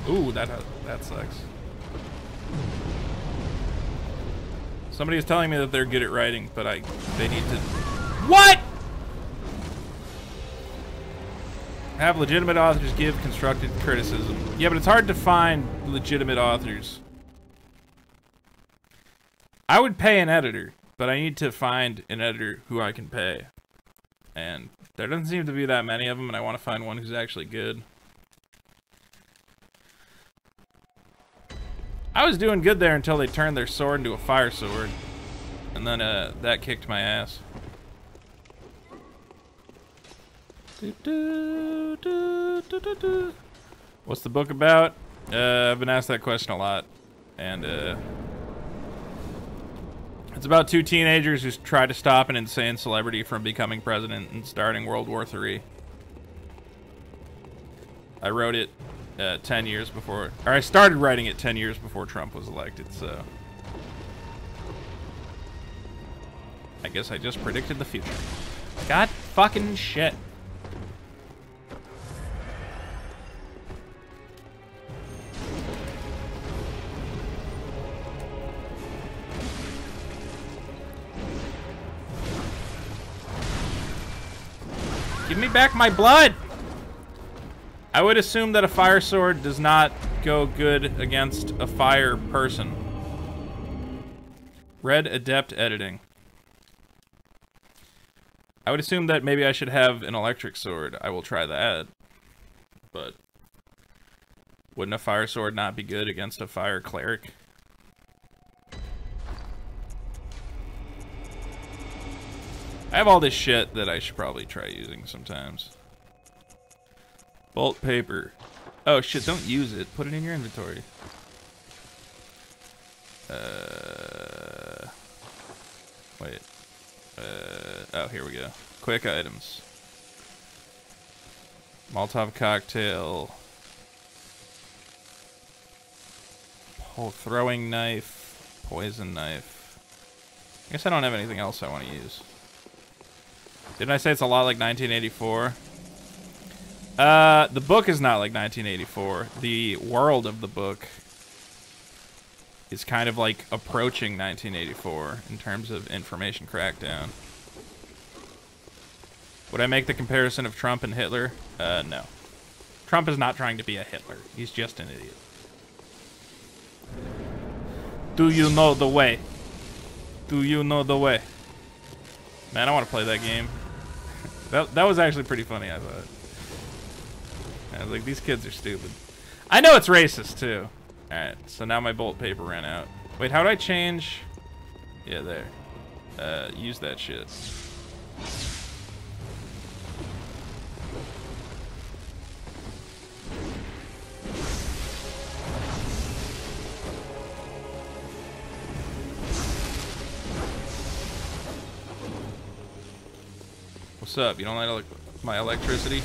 Ooh, that sucks. Somebody is telling me that they're good at writing, but they need to... What?! Have legitimate authors give constructive criticism. Yeah, but it's hard to find legitimate authors. I would pay an editor, but I need to find an editor who I can pay. And there doesn't seem to be that many of them, and I want to find one who's actually good. I was doing good there until they turned their sword into a fire sword. And then that kicked my ass. What's the book about? I've been asked that question a lot. And it's about two teenagers who try to stop an insane celebrity from becoming president and starting World War III. I wrote it 10 years before, or I started writing it 10 years before Trump was elected, so I guess I just predicted the future. God fucking shit. Give me back my blood! I would assume that a fire sword does not go good against a fire person. Red Adept Editing. I would assume that maybe I should have an electric sword. I will try that. But wouldn't a fire sword not be good against a fire cleric? I have all this shit that I should probably try using sometimes. Bolt paper. Oh shit, don't use it. Put it in your inventory. Wait. Oh, here we go. Quick items. Molotov cocktail. Throwing knife. Poison knife. I guess I don't have anything else I want to use. Didn't I say it's a lot like 1984? The book is not like 1984. The world of the book is kind of like approaching 1984 in terms of information crackdown. Would I make the comparison of Trump and Hitler? No. Trump is not trying to be a Hitler. He's just an idiot. Do you know the way? Do you know the way? Man, I want to play that game. That was actually pretty funny, I thought. I was like, these kids are stupid. I know it's racist, too. Alright, so now my bolt paper ran out. Wait, how do I change? Yeah, there. Use that shit. What's up? You don't like my electricity?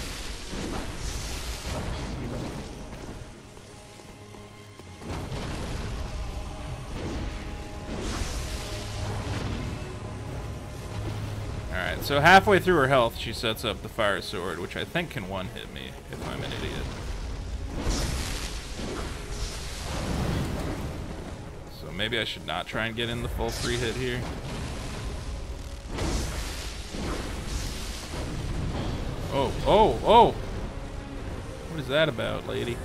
Alright, so halfway through her health, she sets up the fire sword, which I think can one-hit me if I'm an idiot. maybe I should not try and get in the full 3-hit here. Oh, oh, oh! What is that about, lady?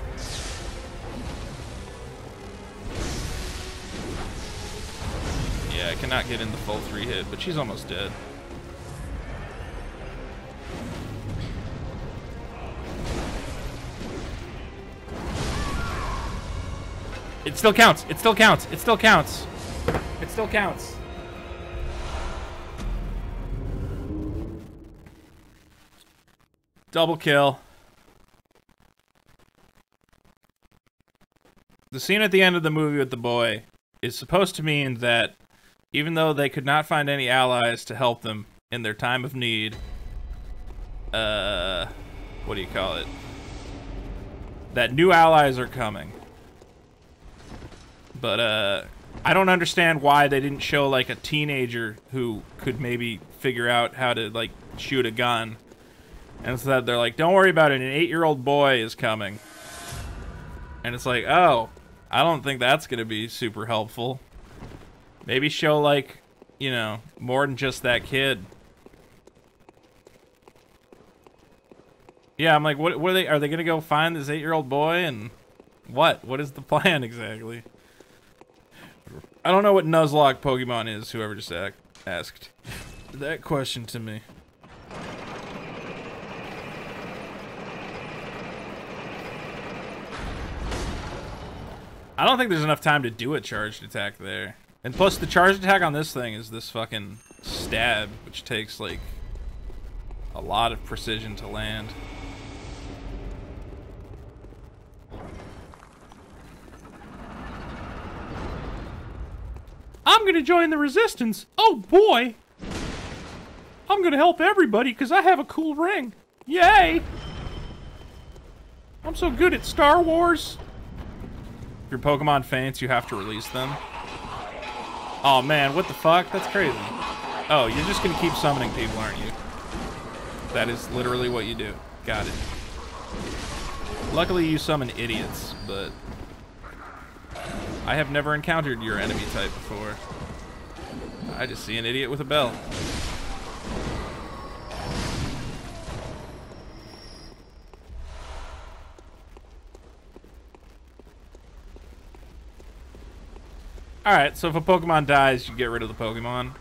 Yeah, I cannot get in the full 3-hit, but she's almost dead. It still counts. It still counts. It still counts. It still counts. Double kill. The scene at the end of the movie with the boy is supposed to mean that even though they could not find any allies to help them in their time of need, what do you call it? That new allies are coming. But, I don't understand why they didn't show, like, a teenager who could maybe figure out how to, like, shoot a gun. And instead they're like, don't worry about it, an 8-year-old boy is coming. And it's like, oh, I don't think that's gonna be super helpful. Maybe show, like, you know, more than just that kid. Yeah, I'm like, what are they gonna go find this 8-year-old boy and what? What is the plan exactly? I don't know what Nuzlocke Pokemon is, whoever just asked that question to me. I don't think there's enough time to do a charged attack there. And plus, the charged attack on this thing is this fucking stab, which takes, like, a lot of precision to land. I'm gonna join the resistance. Oh boy! I'm gonna help everybody because I have a cool ring. Yay! I'm so good at Star Wars. If your Pokemon faints, you have to release them. Oh man, what the fuck? That's crazy. Oh, you're just gonna keep summoning people, aren't you? That is literally what you do. Got it. Luckily you summon idiots, but I have never encountered your enemy type before. I just see an idiot with a bell. Alright, so if a Pokemon dies, you get rid of the Pokemon.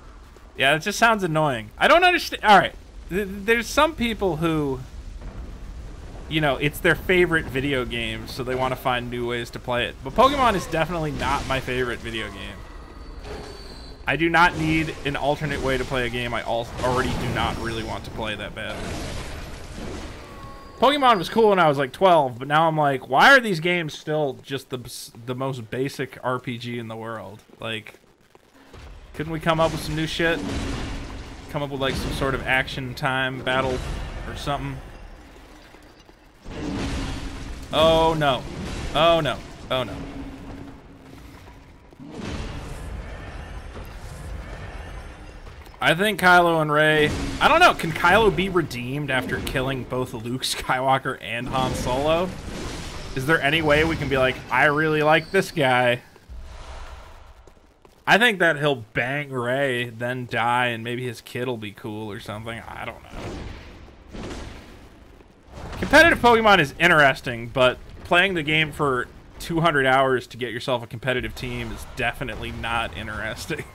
Yeah, that just sounds annoying. I don't understand. Alright, there's some people who, you know, it's their favorite video game, so they want to find new ways to play it. But Pokemon is definitely not my favorite video game. I do not need an alternate way to play a game I already do not really want to play that badly. Pokemon was cool when I was like 12, but now I'm like, why are these games still just the most basic RPG in the world? Like, couldn't we come up with some new shit? Come up with like some sort of action time battle or something? Oh no. Oh no. Oh no. I think Kylo and Rey... I don't know, can Kylo be redeemed after killing both Luke Skywalker and Han Solo? Is there any way we can be like, I really like this guy? I think that he'll bang Rey, then die, and maybe his kid will be cool or something. I don't know. Competitive Pokemon is interesting, but playing the game for 200 hours to get yourself a competitive team is definitely not interesting.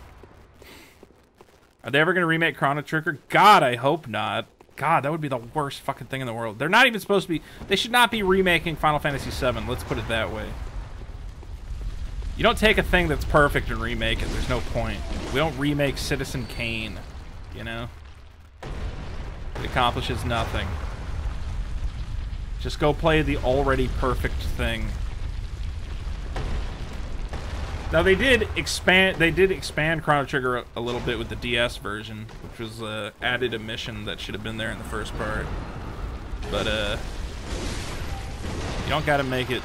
Are they ever going to remake Chrono Trigger? God, I hope not. God, that would be the worst fucking thing in the world. They're not even supposed to be... They should not be remaking Final Fantasy VII. Let's put it that way. You don't take a thing that's perfect and remake it. There's no point. We don't remake Citizen Kane, you know? It accomplishes nothing. Just go play the already perfect thing. Now they did expand Chrono Trigger a little bit with the DS version, which was added a mission that should have been there in the first part. But you don't gotta make it.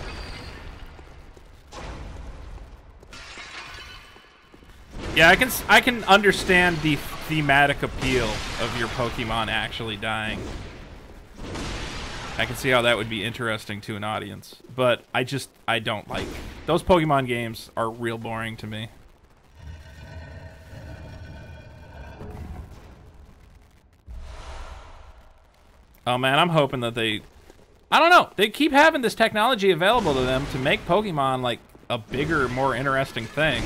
Yeah, I can understand the thematic appeal of your Pokemon actually dying. I can see how that would be interesting to an audience, but I don't like... Those Pokemon games are real boring to me. Oh man, I'm hoping that they... I don't know. They keep having this technology available to them to make Pokemon like a bigger, more interesting thing.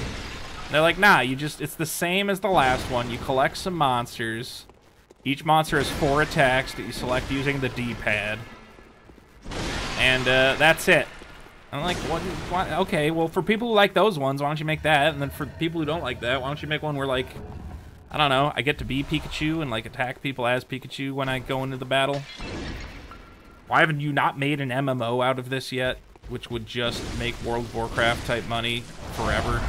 They're like, nah, it's the same as the last one. You collect some monsters. Each monster has 4 attacks that you select using the D-pad. And that's it. I'm like, what? Okay, well, for people who like those ones, why don't you make that? And then for people who don't like that, why don't you make one where, like, I don't know, I get to be Pikachu and, like, attack people as Pikachu when I go into the battle? Why haven't you not made an MMO out of this yet? Which would just make World of Warcraft type money forever.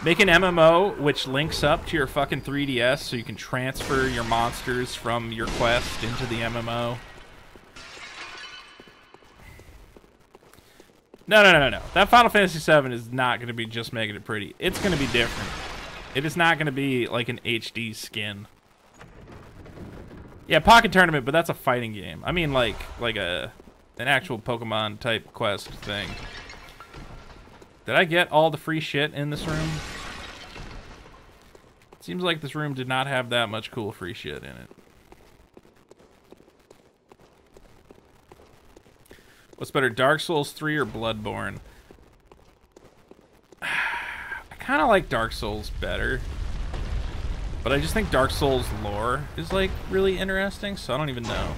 Make an MMO which links up to your fucking 3DS so you can transfer your monsters from your quest into the MMO. No. That Final Fantasy VII is not going to be just making it pretty. It's going to be different. It is not going to be like an HD skin. Yeah, Pocket Tournament, but that's a fighting game. I mean, like an actual Pokemon type quest thing. Did I get all the free shit in this room? Seems like this room did not have that much cool free shit in it. What's better, Dark Souls 3 or Bloodborne? I kind of like Dark Souls better. But I just think Dark Souls lore is, like, really interesting, so I don't even know.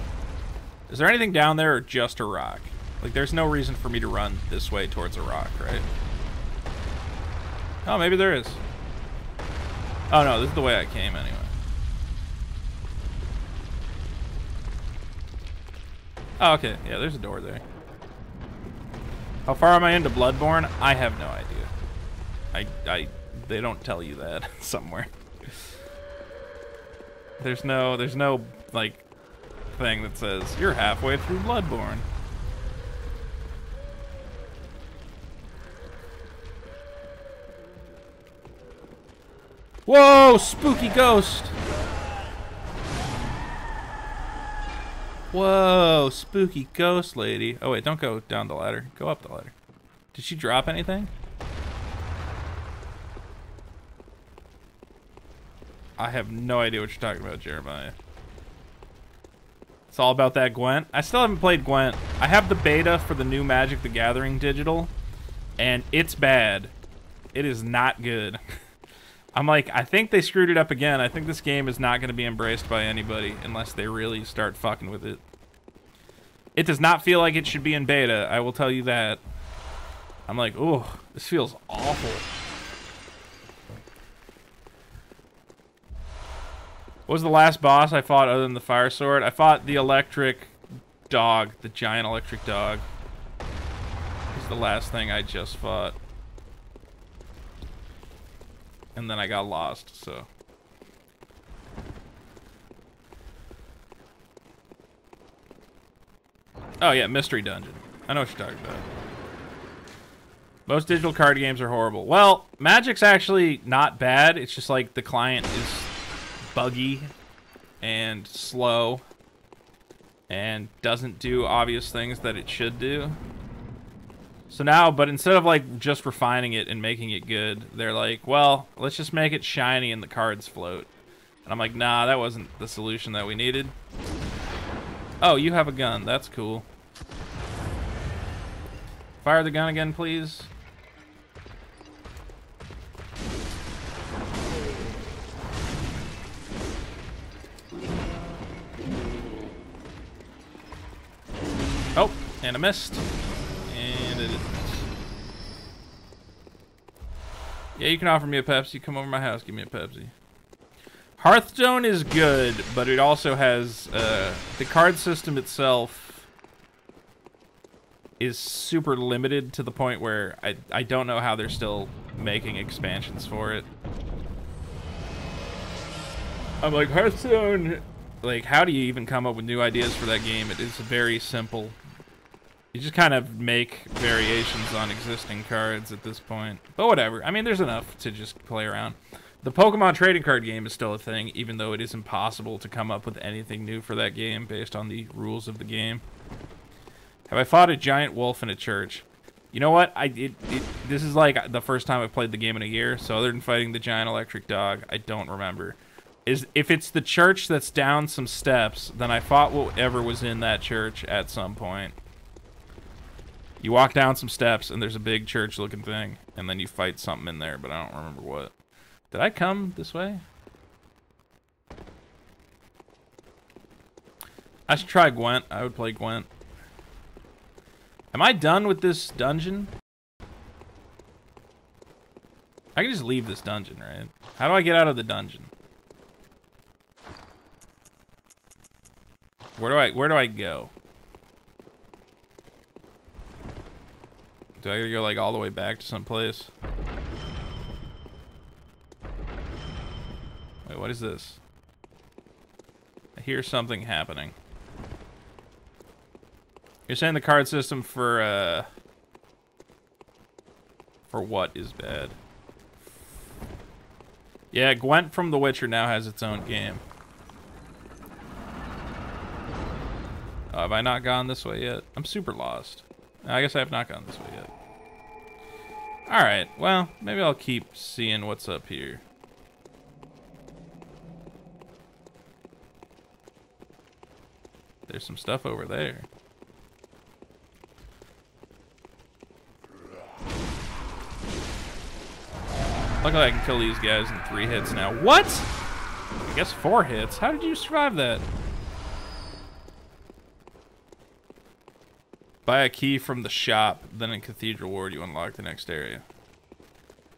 Is there anything down there or just a rock? Like, there's no reason for me to run this way towards a rock, right? Oh, maybe there is. Oh, no, this is the way I came anyway. Oh, okay. Yeah, there's a door there. How far am I into Bloodborne? I have no idea. They don't tell you that somewhere. There's no, like, thing that says, you're halfway through Bloodborne. Whoa, spooky ghost. Whoa, spooky ghost lady. Oh, wait, don't go down the ladder. Go up the ladder. Did she drop anything? I have no idea what you're talking about, Jeremiah. It's all about that Gwent. I still haven't played Gwent. I have the beta for the new Magic the Gathering digital, and it's bad. It is not good. I'm like, I think they screwed it up again. I think this game is not going to be embraced by anybody unless they really start fucking with it. It does not feel like it should be in beta, I will tell you that. I'm like, ooh, this feels awful. What was the last boss I fought other than the fire sword? I fought the electric dog, the giant electric dog. This is the last thing I just fought. And then I got lost, so. Oh yeah, Mystery Dungeon. I know what you're talking about. Most digital card games are horrible. Well, Magic's actually not bad. It's just like the client is buggy and slow and doesn't do obvious things that it should do. So now, but instead of like just refining it and making it good, they're like, well, let's just make it shiny and the cards float. And I'm like, nah, that wasn't the solution that we needed. Oh, you have a gun. That's cool. Fire the gun again, please. Oh, and I missed. And it isn't. Yeah, you can offer me a Pepsi. Come over to my house, give me a Pepsi. Hearthstone is good, but it also has the card system itself is super limited to the point where I don't know how they're still making expansions for it. I'm like, Hearthstone, like, how do you even come up with new ideas for that game? It is very simple. You just kind of make variations on existing cards at this point. But whatever. I mean, there's enough to just play around. The Pokemon trading card game is still a thing, even though it is impossible to come up with anything new for that game based on the rules of the game. Have I fought a giant wolf in a church? You know what? This is like the first time I've played the game in a year, so other than fighting the giant electric dog, I don't remember. is if it's the church that's down some steps, then I fought whatever was in that church at some point. You walk down some steps, and there's a big church-looking thing, and then you fight something in there, but I don't remember what. Did I come this way? I should try Gwent. I would play Gwent. Am I done with this dungeon? I can just leave this dungeon, right? How do I get out of the dungeon? Where do I go? Do I gotta go like all the way back to some place? Wait, what is this? I hear something happening. You're saying the card system for what is bad? Yeah, Gwent from The Witcher now has its own game. Oh, have I not gone this way yet? I'm super lost. I guess I have not gone this way yet. Alright, well, maybe I'll keep seeing what's up here. There's some stuff over there. Luckily I can kill these guys in 3 hits now. What? I guess 4 hits. How did you survive that? Buy a key from the shop, then in Cathedral Ward you unlock the next area.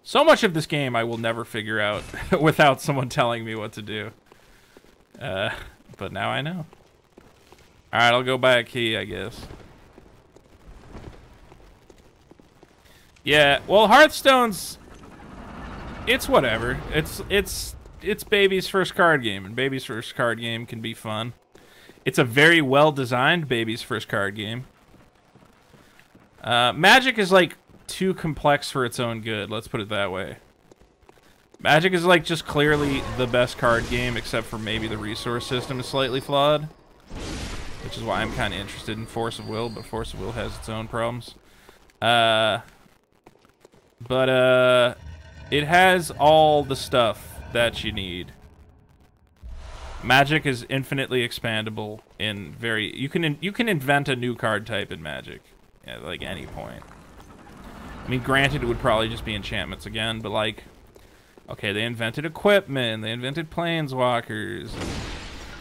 So much of this game I will never figure out without someone telling me what to do. But now I know. Alright, I'll go buy a key, I guess. Yeah, well, Hearthstone's... It's whatever. It's Baby's first card game, and Baby's first card game can be fun. It's a very well-designed Baby's first card game. Magic is, like, too complex for its own good, let's put it that way. Magic is, like, just clearly the best card game, except for maybe the resource system is slightly flawed. Which is why I'm kind of interested in Force of Will, but Force of Will has its own problems. It has all the stuff that you need. Magic is infinitely expandable in very... You can invent a new card type in Magic at, like, any point. I mean, granted, it would probably just be enchantments again, but, like... Okay, they invented equipment, they invented planeswalkers, and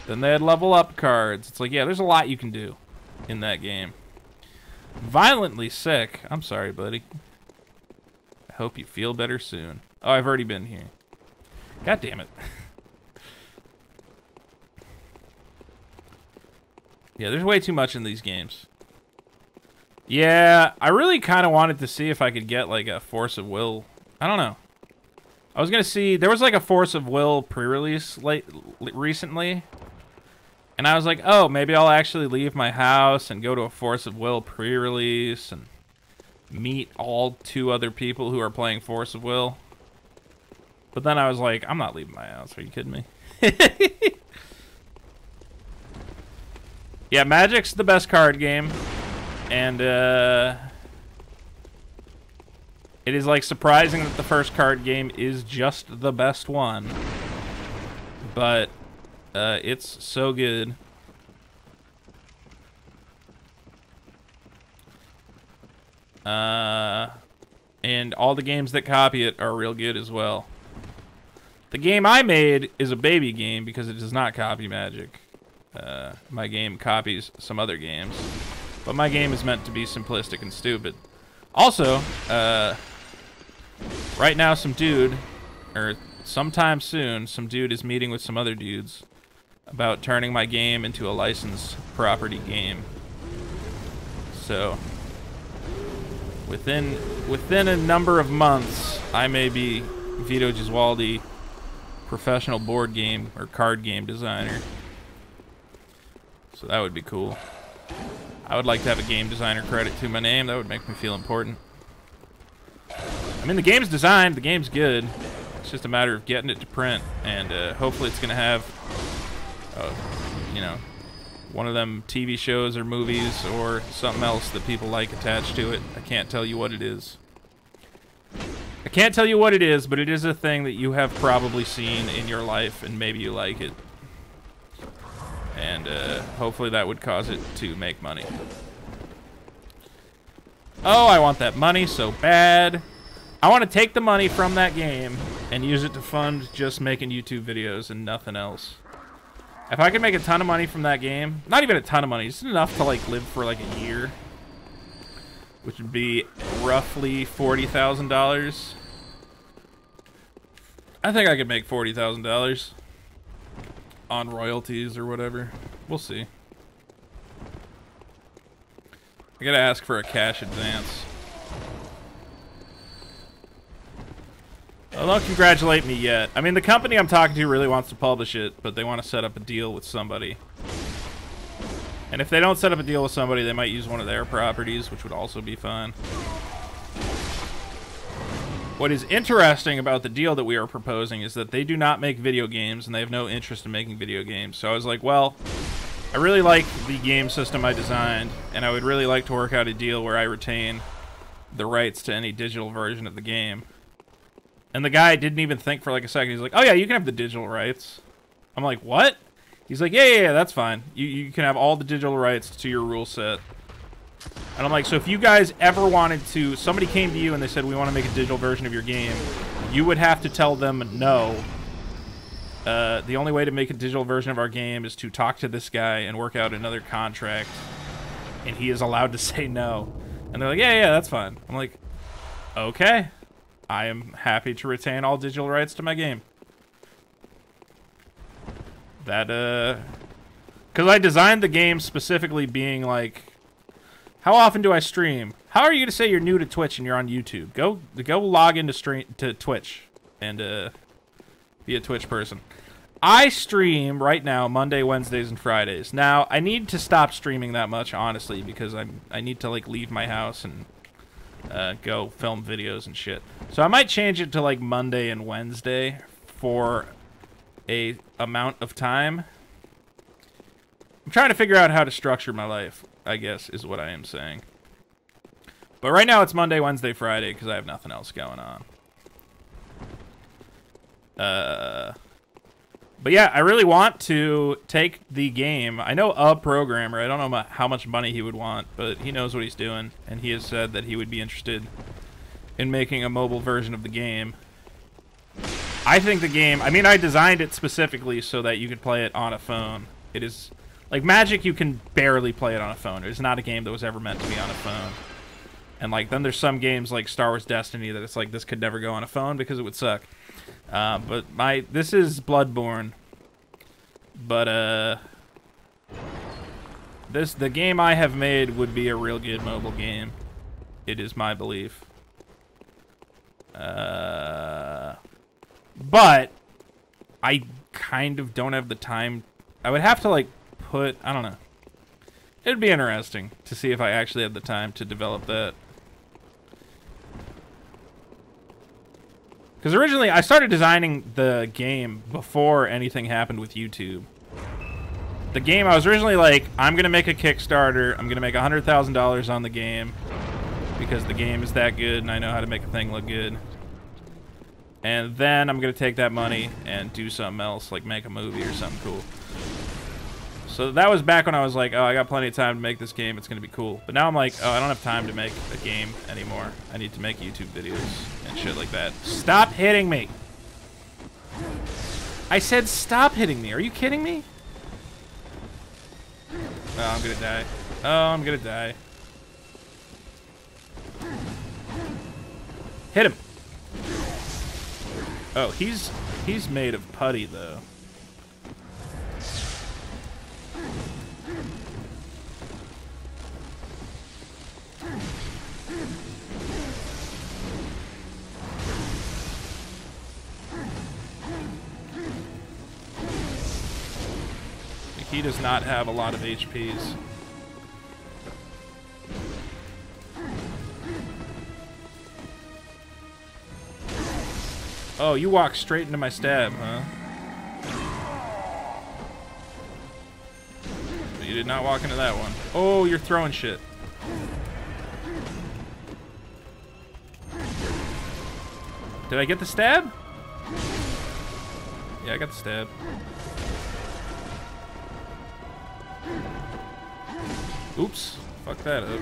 then they had level up cards. It's like, yeah, there's a lot you can do in that game. Violently sick. I'm sorry, buddy. I hope you feel better soon. Oh, I've already been here. God damn it. Yeah, there's way too much in these games. Yeah, I really kind of wanted to see if I could get, like, a Force of Will. I don't know. I was gonna see... There was, like, a Force of Will pre-release recently. And I was like, oh, maybe I'll actually leave my house and go to a Force of Will pre-release and meet all 2 other people who are playing Force of Will. But then I was like, I'm not leaving my house. Are you kidding me? Yeah, Magic's the best card game. And, it is, like, surprising that the first card game is just the best one. But, it's so good. And all the games that copy it are real good as well. The game I made is a baby game because it does not copy Magic. My game copies some other games. But my game is meant to be simplistic and stupid. Also, right now some dude, or sometime soon, some dude is meeting with some other dudes about turning my game into a licensed property game. So, within a number of months, I may be Vito Gesualdi, professional board game or card game designer. So that would be cool. I would like to have a game designer credit to my name. That would make me feel important. I mean, the game's designed, the game's good. It's just a matter of getting it to print, and hopefully it's gonna have, you know, one of them TV shows or movies or something else that people like attached to it. I can't tell you what it is. I can't tell you what it is, but it is a thing that you have probably seen in your life, and maybe you like it. And hopefully that would cause it to make money. Oh, I want that money so bad. I want to take the money from that game and use it to fund just making YouTube videos and nothing else. If I could make a ton of money from that game, not even a ton of money, just enough to like live for like a year, which would be roughly $40,000. I think I could make $40,000 on royalties or whatever. We'll see. I gotta ask for a cash advance. Well, don't congratulate me yet. I mean, the company I'm talking to really wants to publish it, but they want to set up a deal with somebody. And if they don't set up a deal with somebody, they might use one of their properties, which would also be fine. What is interesting about the deal that we are proposing is that they do not make video games, and they have no interest in making video games. So I was like, well, I really like the game system I designed, and I would really like to work out a deal where I retain the rights to any digital version of the game. And the guy didn't even think for like a second. He's like, oh yeah, you can have the digital rights. I'm like, what? He's like, yeah, that's fine. You can have all the digital rights to your rule set. And I'm like, so if you guys ever wanted to, somebody came to you and they said, we want to make a digital version of your game, you would have to tell them no. The only way to make a digital version of our game is to talk to this guy and work out another contract. And he is allowed to say no. And they're like, yeah, that's fine. I'm like, okay. I am happy to retain all digital rights to my game. That, because I designed the game specifically being like, how often do I stream? How are you going to say you're new to Twitch and you're on YouTube? Go log into to Twitch and be a Twitch person. I stream right now Monday, Wednesdays, and Fridays. Now, I need to stop streaming that much, honestly, because I need to like leave my house and go film videos and shit. So I might change it to like Monday and Wednesday for a amount of time. I'm trying to figure out how to structure my life, I guess, is what I am saying. But right now it's Monday, Wednesday, Friday, because I have nothing else going on. But yeah, I really want to take the game. I know a programmer. I don't know how much money he would want, but he knows what he's doing, and he has said that he would be interested in making a mobile version of the game. I think the game, I mean, I designed it specifically so that you could play it on a phone. It is, like Magic, you can barely play it on a phone. It is not a game that was ever meant to be on a phone. And like, then there's some games like Star Wars Destiny that it's like, this could never go on a phone because it would suck. But this is Bloodborne. But, the game I have made would be a real good mobile game. It is my belief. But I kind of don't have the time. I would have to like I don't know. It'd be interesting to see if I actually have the time to develop that. Because originally I started designing the game before anything happened with YouTube. The game, I was originally like, I'm going to make a Kickstarter. I'm going to make $100,000 on the game. Because the game is that good and I know how to make a thing look good. And then I'm going to take that money and do something else, like make a movie or something cool. So that was back when I was like, oh, I got plenty of time to make this game. It's going to be cool. But now I'm like, oh, I don't have time to make a game anymore. I need to make YouTube videos and shit like that. Stop hitting me. I said stop hitting me. Are you kidding me? Oh, I'm going to die. Oh, I'm going to die. Hit him. Oh, he's made of putty, though. He does not have a lot of HPs. Oh, you walk straight into my stab, huh? But you did not walk into that one. Oh, you're throwing shit. Did I get the stab? Yeah, I got the stab. Oops. Fuck that up.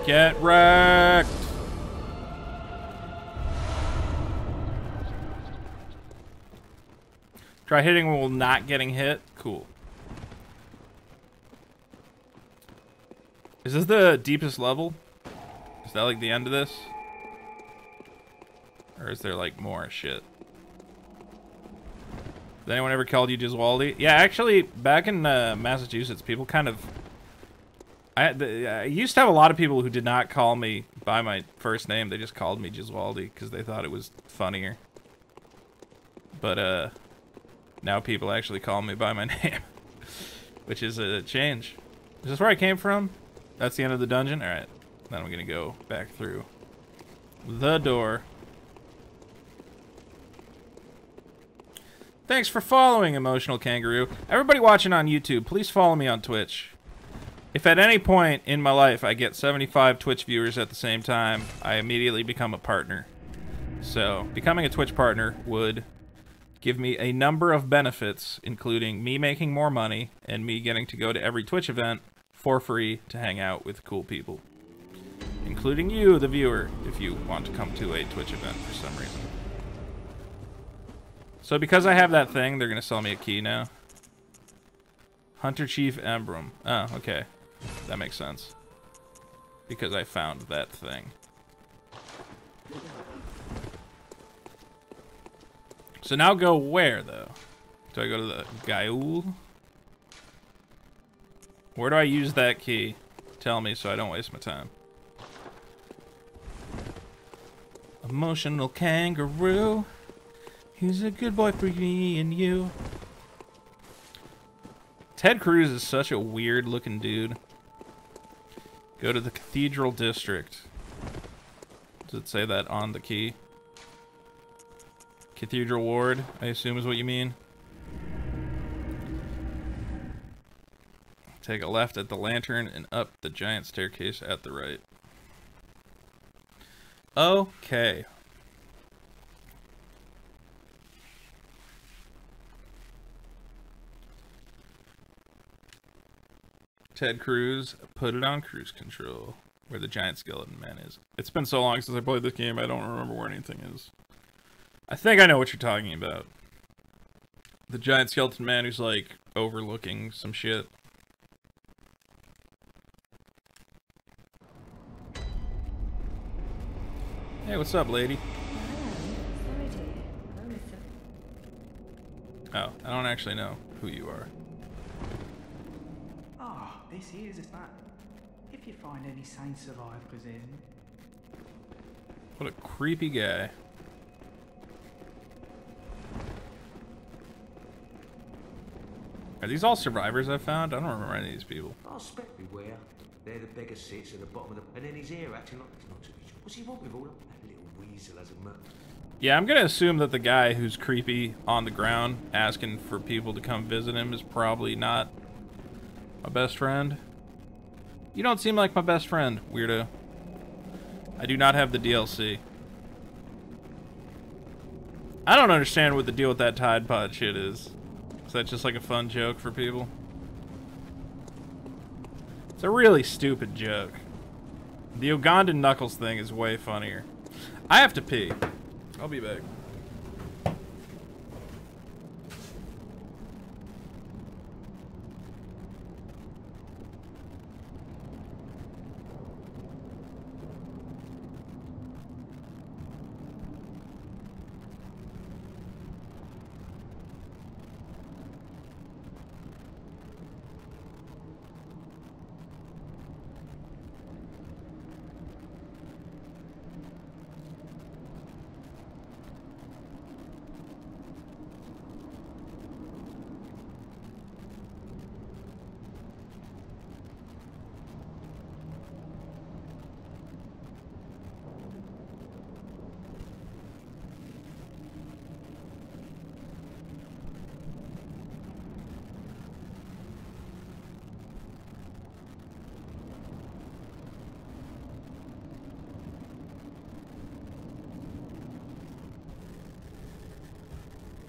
Get wrecked! Try hitting while not getting hit. Cool. Is this the deepest level? Is that like the end of this? Or is there like more shit? Has anyone ever called you Giswaldi? Yeah, actually, back in Massachusetts, people kind of... I used to have a lot of people who did not call me by my first name. They just called me Giswaldi because they thought it was funnier. But, now people actually call me by my name. Which is a change. Is this where I came from? That's the end of the dungeon? Alright. Then I'm gonna go back through the door. Thanks for following, Emotional Kangaroo. Everybody watching on YouTube, please follow me on Twitch. If at any point in my life I get 75 Twitch viewers at the same time, I immediately become a partner. So, becoming a Twitch partner would give me a number of benefits, including me making more money and me getting to go to every Twitch event for free to hang out with cool people. Including you, the viewer, if you want to come to a Twitch event for some reason. So because I have that thing, they're going to sell me a key now. Hunter Chief Emblem. Oh, okay. That makes sense. Because I found that thing. So now go where, though? Do I go to the Gaul? Where do I use that key? Tell me so I don't waste my time. Emotional Kangaroo. He's a good boy for me and you. Ted Cruz is such a weird looking dude. Go to the Cathedral District. Does it say that on the key? Cathedral Ward, I assume is what you mean. Take a left at the lantern and up the giant staircase at the right. Okay. Ted Cruz, put it on cruise control, where the giant skeleton man is. It's been so long since I played this game, I don't remember where anything is. I think I know what you're talking about. The giant skeleton man who's like overlooking some shit. Hey, what's up, lady? Oh, I don't actually know who you are. Ah, this is that. If you find any sane survivors in. What a creepy guy. Are these all survivors I found? I don't remember any of these people. I expect beware. There the beggar sits at the bottom of the... And then he's here acting like he's not too... What's he want with all that? That little weasel has a murder. Yeah, I'm gonna assume that the guy who's creepy on the ground asking for people to come visit him is probably not my best friend. You don't seem like my best friend, weirdo. I do not have the DLC. I don't understand what the deal with that Tide Pod shit is. Is that just like a fun joke for people? It's a really stupid joke. The Ugandan Knuckles thing is way funnier. I have to pee. I'll be back.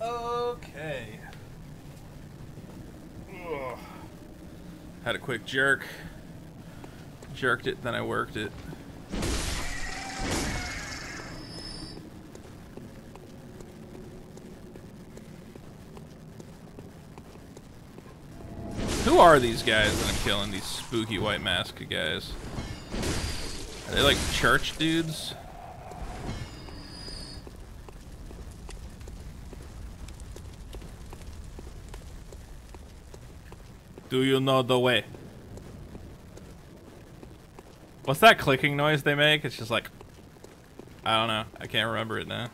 Okay. Ugh. Had a quick jerk. Jerked it, then I worked it. Who are these guys that I'm killing? These spooky white masked guys? Are they like church dudes? Do you know the way? What's that clicking noise they make? It's just like, I don't know. I can't remember it now.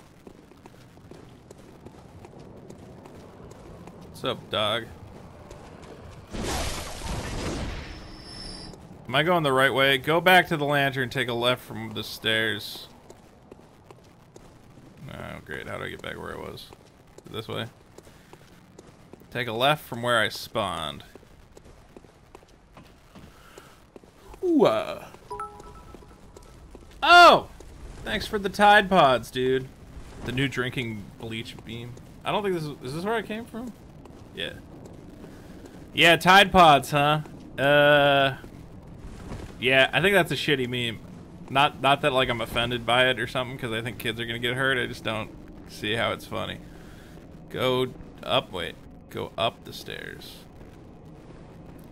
What's up, dog? Am I going the right way? Go back to the lantern, take a left from the stairs. Oh, great. How do I get back where I was? This way? Take a left from where I spawned. Ooh. Oh! Thanks for the Tide Pods, dude. The new drinking bleach beam. I don't think this is this where I came from? Yeah. Yeah, Tide Pods, huh? Yeah, I think that's a shitty meme. Not that like I'm offended by it or something, because I think kids are gonna get hurt. I just don't see how it's funny. Go up, wait. Go up the stairs.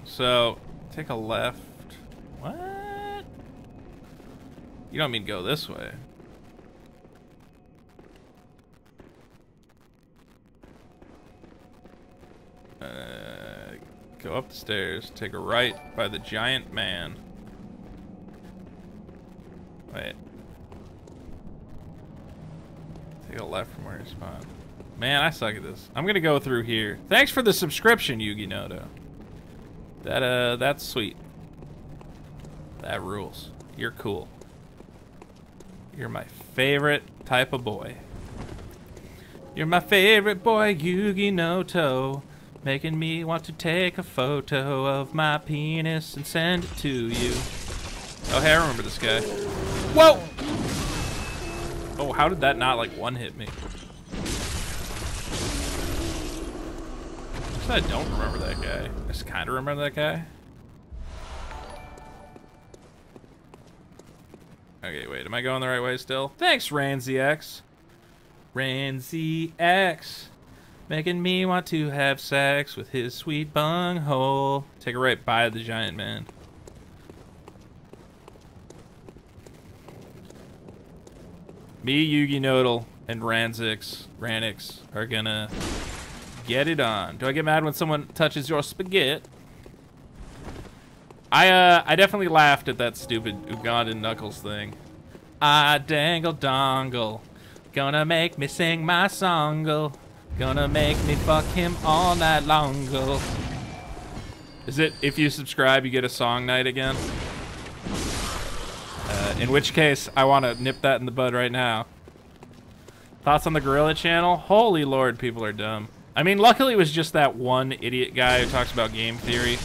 So, take a left. What? You don't mean go this way. Go up the stairs. Take a right by the giant man. Wait. Take a left from where you spawned. Man, I suck at this. I'm gonna go through here. Thanks for the subscription, Yugi Noto. That's sweet. That rules. You're cool. You're my favorite type of boy. You're my favorite boy, Yugi Noto. Making me want to take a photo of my penis and send it to you. Oh, hey, I remember this guy. Whoa! Oh, how did that not, like, one-hit me? I don't remember that guy. I just kind of remember that guy. Okay, wait. Am I going the right way still? Thanks, RanzyX. RanzyX. Making me want to have sex with his sweet bunghole. Take a right by the giant man. Me, Yugi Noodle, and Ranix are gonna get it on. Do I get mad when someone touches your spaghetti? I definitely laughed at that stupid Ugandan Knuckles thing. I dangle dongle, gonna make me sing my songle, gonna make me fuck him all night longo. Is it if you subscribe you get a song night again? In which case, I want to nip that in the bud right now. Thoughts on the Gorilla channel? Holy Lord, people are dumb. I mean, luckily it was just that one idiot guy who talks about game theory.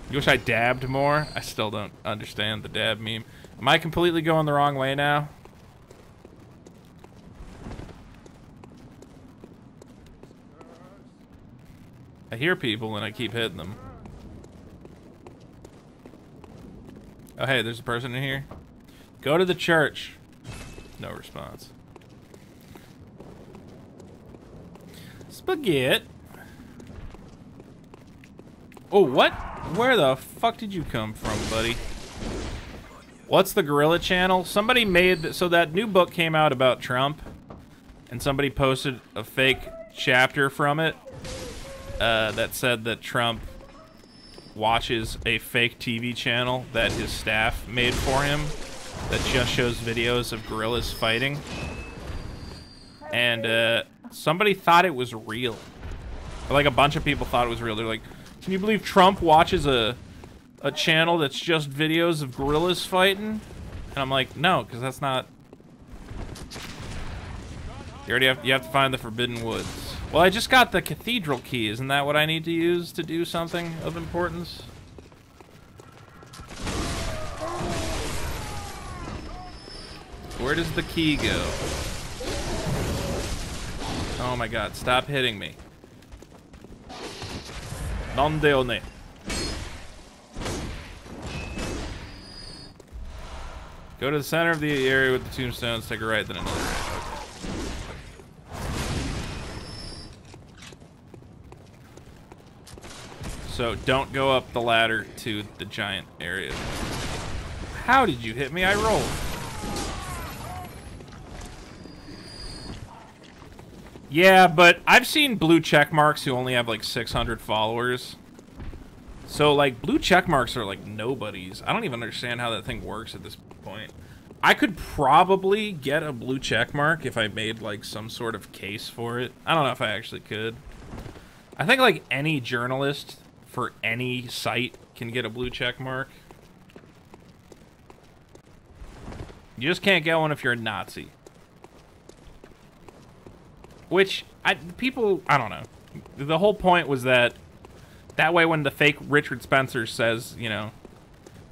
You wish I dabbed more? I still don't understand the dab meme. Am I completely going the wrong way now? I hear people and I keep hitting them. Oh, hey, there's a person in here. Go to the church. No response. Spaghetti. Oh, what? Where the fuck did you come from, buddy? What's the Gorilla channel? Somebody made... So that new book came out about Trump. And somebody posted a fake chapter from it. That said that Trump watches a fake TV channel that his staff made for him that just shows videos of gorillas fighting. And somebody thought it was real. Like a bunch of people thought it was real. They're like, can you believe Trump watches a channel that's just videos of gorillas fighting? And I'm like, no, because that's not... You have to find the Forbidden Woods. Well, I just got the cathedral key. Isn't that what I need to use to do something of importance? Where does the key go? Oh my god, stop hitting me. Donde one? Go to the center of the area with the tombstones, take a right, then another right. Okay. So don't go up the ladder to the giant area. How did you hit me? I rolled. Yeah, but I've seen blue check marks who only have like 600 followers. So like blue check marks are like nobodies. I don't even understand how that thing works at this point. I could probably get a blue check mark if I made like some sort of case for it. I don't know if I actually could. I think like any journalist for any site can get a blue check mark. You just can't get one if you're a Nazi. Which, I don't know. The whole point was that way when the fake Richard Spencer says, you know,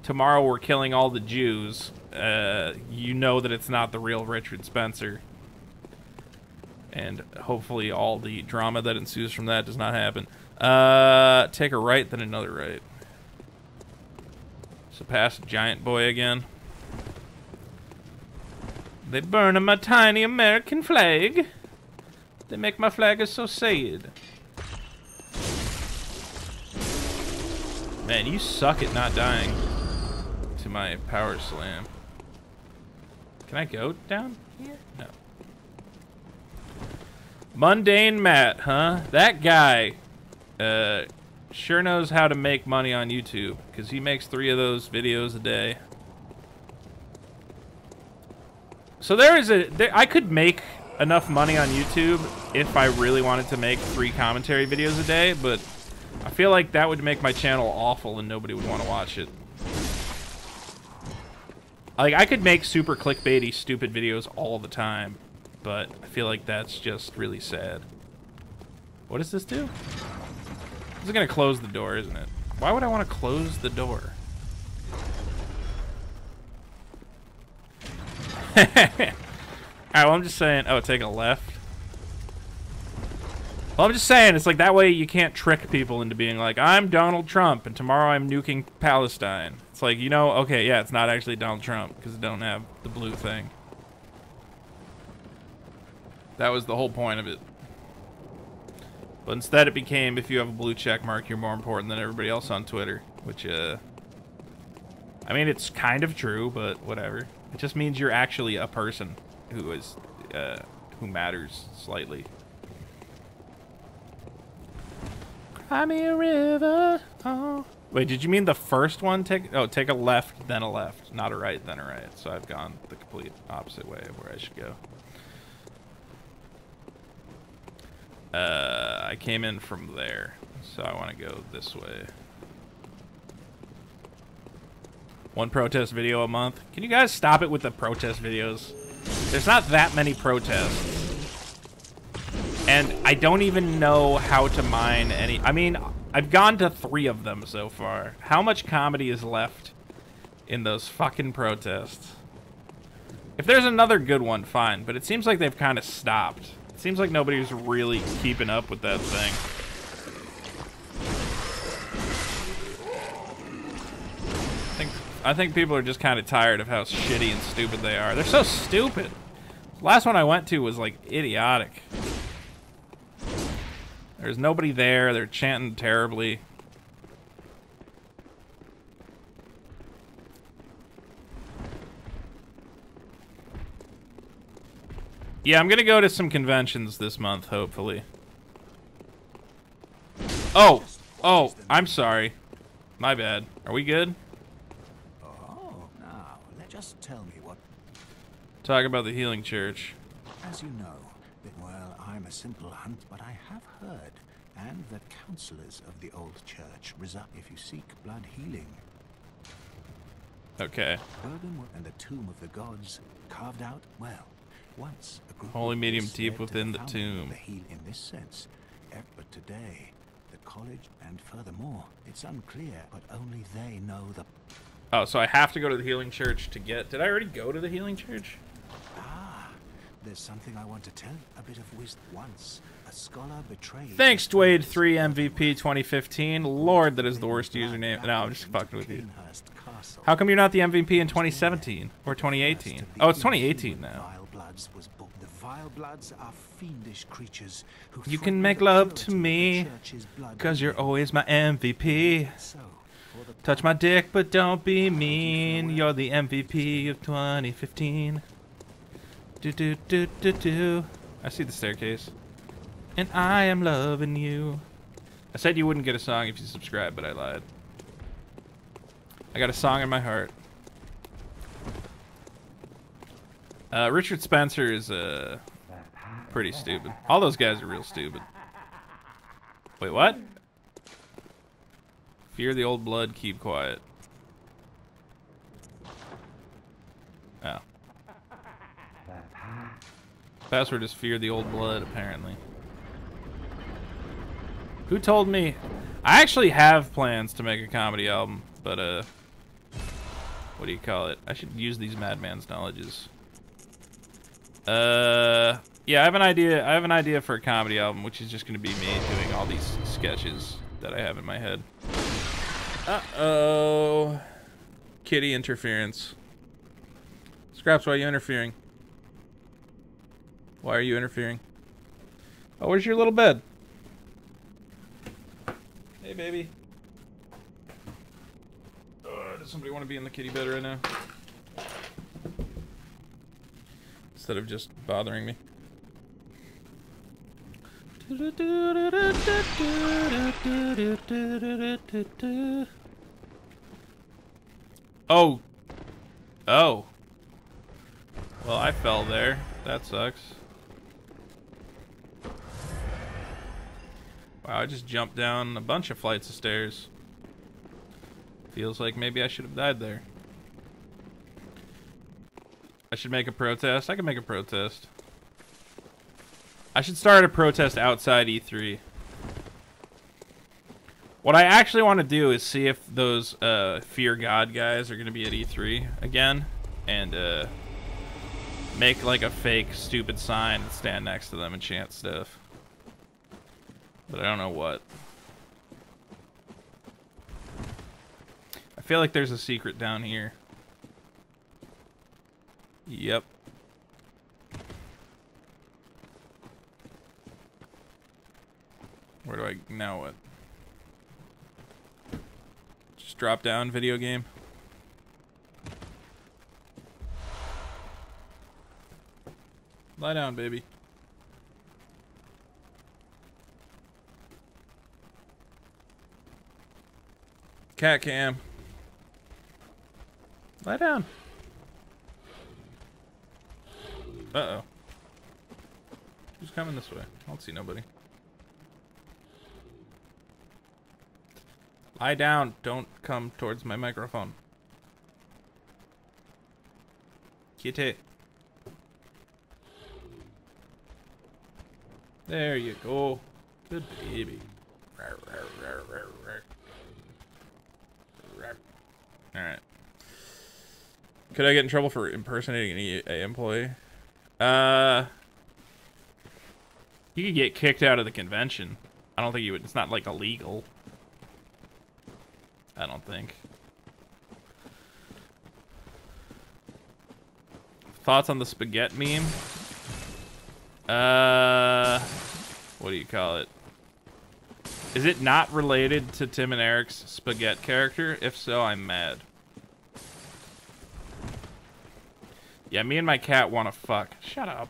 tomorrow we're killing all the Jews, you know that it's not the real Richard Spencer. And hopefully all the drama that ensues from that does not happen. Take a right, then another right. So past Giant Boy again. They burn my tiny American flag. They make my flag so sad. Man, you suck at not dying to my power slam. Can I go down here? No. Mundane Matt, huh? That guy sure knows how to make money on YouTube, because he makes 3 of those videos a day. So I could make enough money on YouTube if I really wanted to make 3 commentary videos a day, but I feel like that would make my channel awful and nobody would want to watch it. Like, I could make super clickbaity, stupid videos all the time, but I feel like that's just really sad. What does this do? This is gonna close the door, isn't it? Why would I want to close the door? Alright, well, I'm just saying... Oh, take a left. Well, I'm just saying, it's like that way you can't trick people into being like, I'm Donald Trump, and tomorrow I'm nuking Palestine. It's like, you know, okay, yeah, it's not actually Donald Trump, because it don't have the blue thing. That was the whole point of it. But instead it became, if you have a blue check mark, you're more important than everybody else on Twitter. Which, I mean, it's kind of true, but whatever. It just means you're actually a person who is, who matters slightly. Cry me a river. Oh. Wait, did you mean the first one? Take a left, then a left. Not a right, then a right. So I've gone the complete opposite way of where I should go. I came in from there, so I want to go this way. 1 protest video a month. Can you guys stop it with the protest videos? There's not that many protests. And I don't even know how to mine any... I mean, I've gone to 3 of them so far. How much comedy is left in those fucking protests? If there's another good one, fine. But it seems like they've kind of stopped. It seems like nobody's really keeping up with that thing. I think people are just kind of tired of how shitty and stupid they are. They're so stupid. The last one I went to was like idiotic. There's nobody there. They're chanting terribly. Yeah, I'm gonna go to some conventions this month, hopefully. Oh, I'm sorry. My bad. Are we good? Oh, now, just tell me what... Talk about the Healing Church. As you know, well, I'm a simple hunt, but I have heard, and that counselors of the old church reside if you seek blood healing. Okay. Bergen and the tomb of the gods carved out, well, once a group Holy of medium priests deep led within the founding of tomb. the heal in this sense. But today, the college, and furthermore, it's unclear, but only they know the... Oh, so I have to go to the Healing Church to get... Did I already go to the Healing Church? Ah, There's something I want to tell. A bit of wisdom. Once, a scholar betrayed... Thanks, Dwade3 MVP 2015. Lord, that is the worst username. No, I'm just fucking with you. How come you're not the MVP in 2017 or 2018? Oh, it's 2018 now. The vile bloods are fiendish creatures who You can make love to me, cause you're always my MVP. Touch my dick, but don't be mean. You're the MVP of 2015. Do do do do do. I see the staircase. And I am loving you. I said you wouldn't get a song if you subscribed, but I lied. I got a song in my heart. Richard Spencer is pretty stupid. All those guys are real stupid. Wait, what? Fear the old blood, keep quiet. Oh. Password is fear the old blood, apparently. Who told me? I actually have plans to make a comedy album, but what do you call it? I should use these madman's knowledges. Yeah, I have an idea. I have an idea for a comedy album, which is just going to be me doing all these sketches that I have in my head. Uh-oh. Kitty interference. Scraps, why are you interfering? Why are you interfering? Oh, where's your little bed? Hey, baby. Does somebody want to be in the kitty bed right now? Instead of just bothering me. Oh. Oh. Well, I fell there. That sucks. Wow, I just jumped down a bunch of flights of stairs. Feels like maybe I should have died there. I should make a protest. I can make a protest. I should start a protest outside E3. What I actually want to do is see if those Fear God guys are going to be at E3 again. And make like a fake stupid sign and stand next to them and chant stuff. But I don't know what. I feel like there's a secret down here. Yep. Where do I... now what? Just drop down, video game. Lie down, baby. Cat cam. Lie down. Uh-oh. Who's coming this way? I don't see nobody. Lie down. Don't come towards my microphone. Kitty. There you go. Good baby. Alright. Could I get in trouble for impersonating an EA employee? You could get kicked out of the convention. I don't think you would. It's not like illegal. I don't think. Thoughts on the spaghetti meme? What do you call it? Is it not related to Tim and Eric's spaghetti character? If so, I'm mad. Yeah, me and my cat want to fuck. Shut up.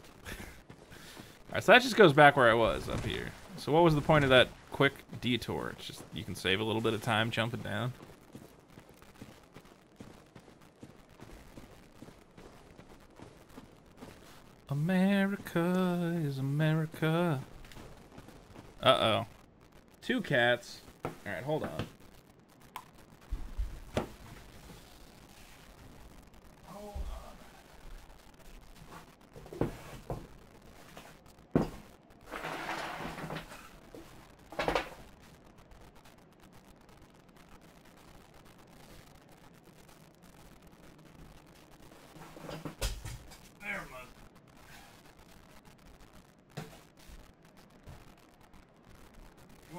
Alright, so that just goes back where I was, up here. So what was the point of that quick detour? It's just, you can save a little bit of time jumping down. America is America. Uh-oh. 2 cats. Alright, hold on.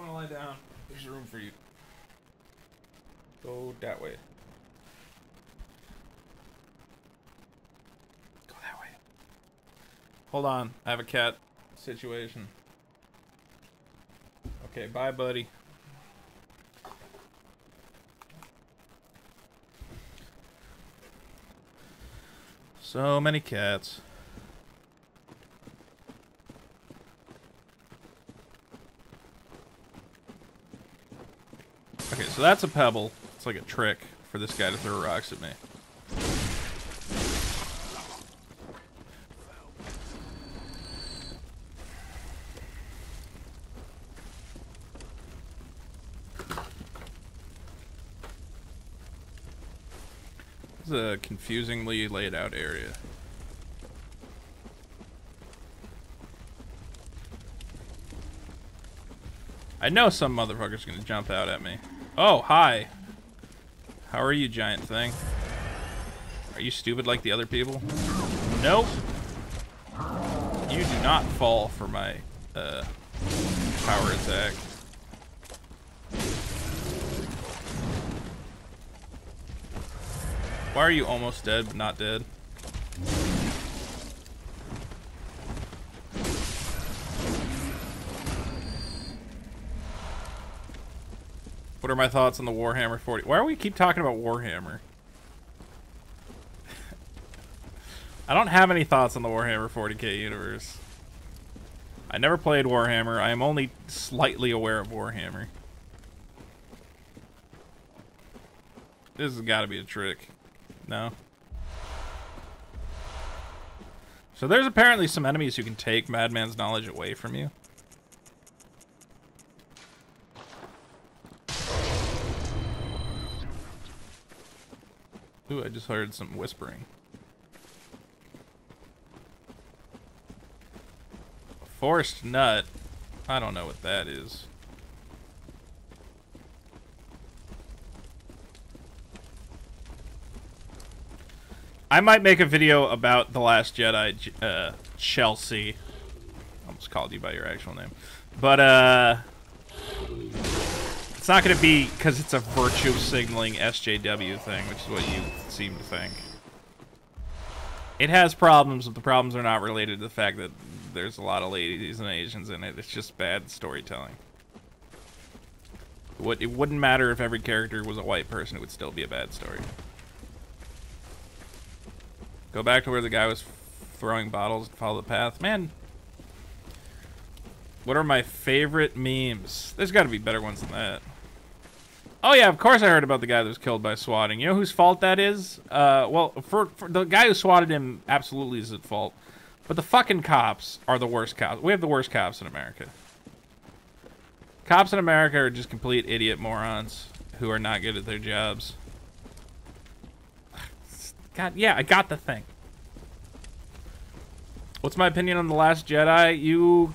want to lie down, there's room for you. Go that way. Go that way. Hold on, I have a cat situation. Okay, bye, buddy. So many cats. Okay, so that's a pebble. It's like a trick for this guy to throw rocks at me. This is a confusingly laid out area. I know some motherfucker's gonna jump out at me. Oh, hi. How are you, giant thing? Are you stupid like the other people? Nope. You do not fall for my power attack. Why are you almost dead but not dead? What are my thoughts on the Warhammer 40? Why do we keep talking about Warhammer? I don't have any thoughts on the Warhammer 40k universe. I never played Warhammer. I am only slightly aware of Warhammer. This has got to be a trick. No? So there's apparently some enemies who can take Madman's knowledge away from you. Ooh, I just heard some whispering. A forced nut? I don't know what that is. I might make a video about The Last Jedi, Chelsea. I almost called you by your actual name. But, it's not going to be because it's a virtue signaling SJW thing, which is what you seem to think. It has problems, but the problems are not related to the fact that there's a lot of ladies and Asians in it. It's just bad storytelling. It wouldn't matter if every character was a white person, it would still be a bad story. Go back to where the guy was throwing bottles and follow the path. Man, what are my favorite memes? There's got to be better ones than that. Oh yeah, of course I heard about the guy that was killed by swatting. You know whose fault that is? Well, for the guy who swatted him absolutely is at fault. But the fucking cops are the worst cops. We have the worst cops in America. Cops in America are just complete idiot morons who are not good at their jobs. God, yeah, I got the thing. What's my opinion on The Last Jedi? You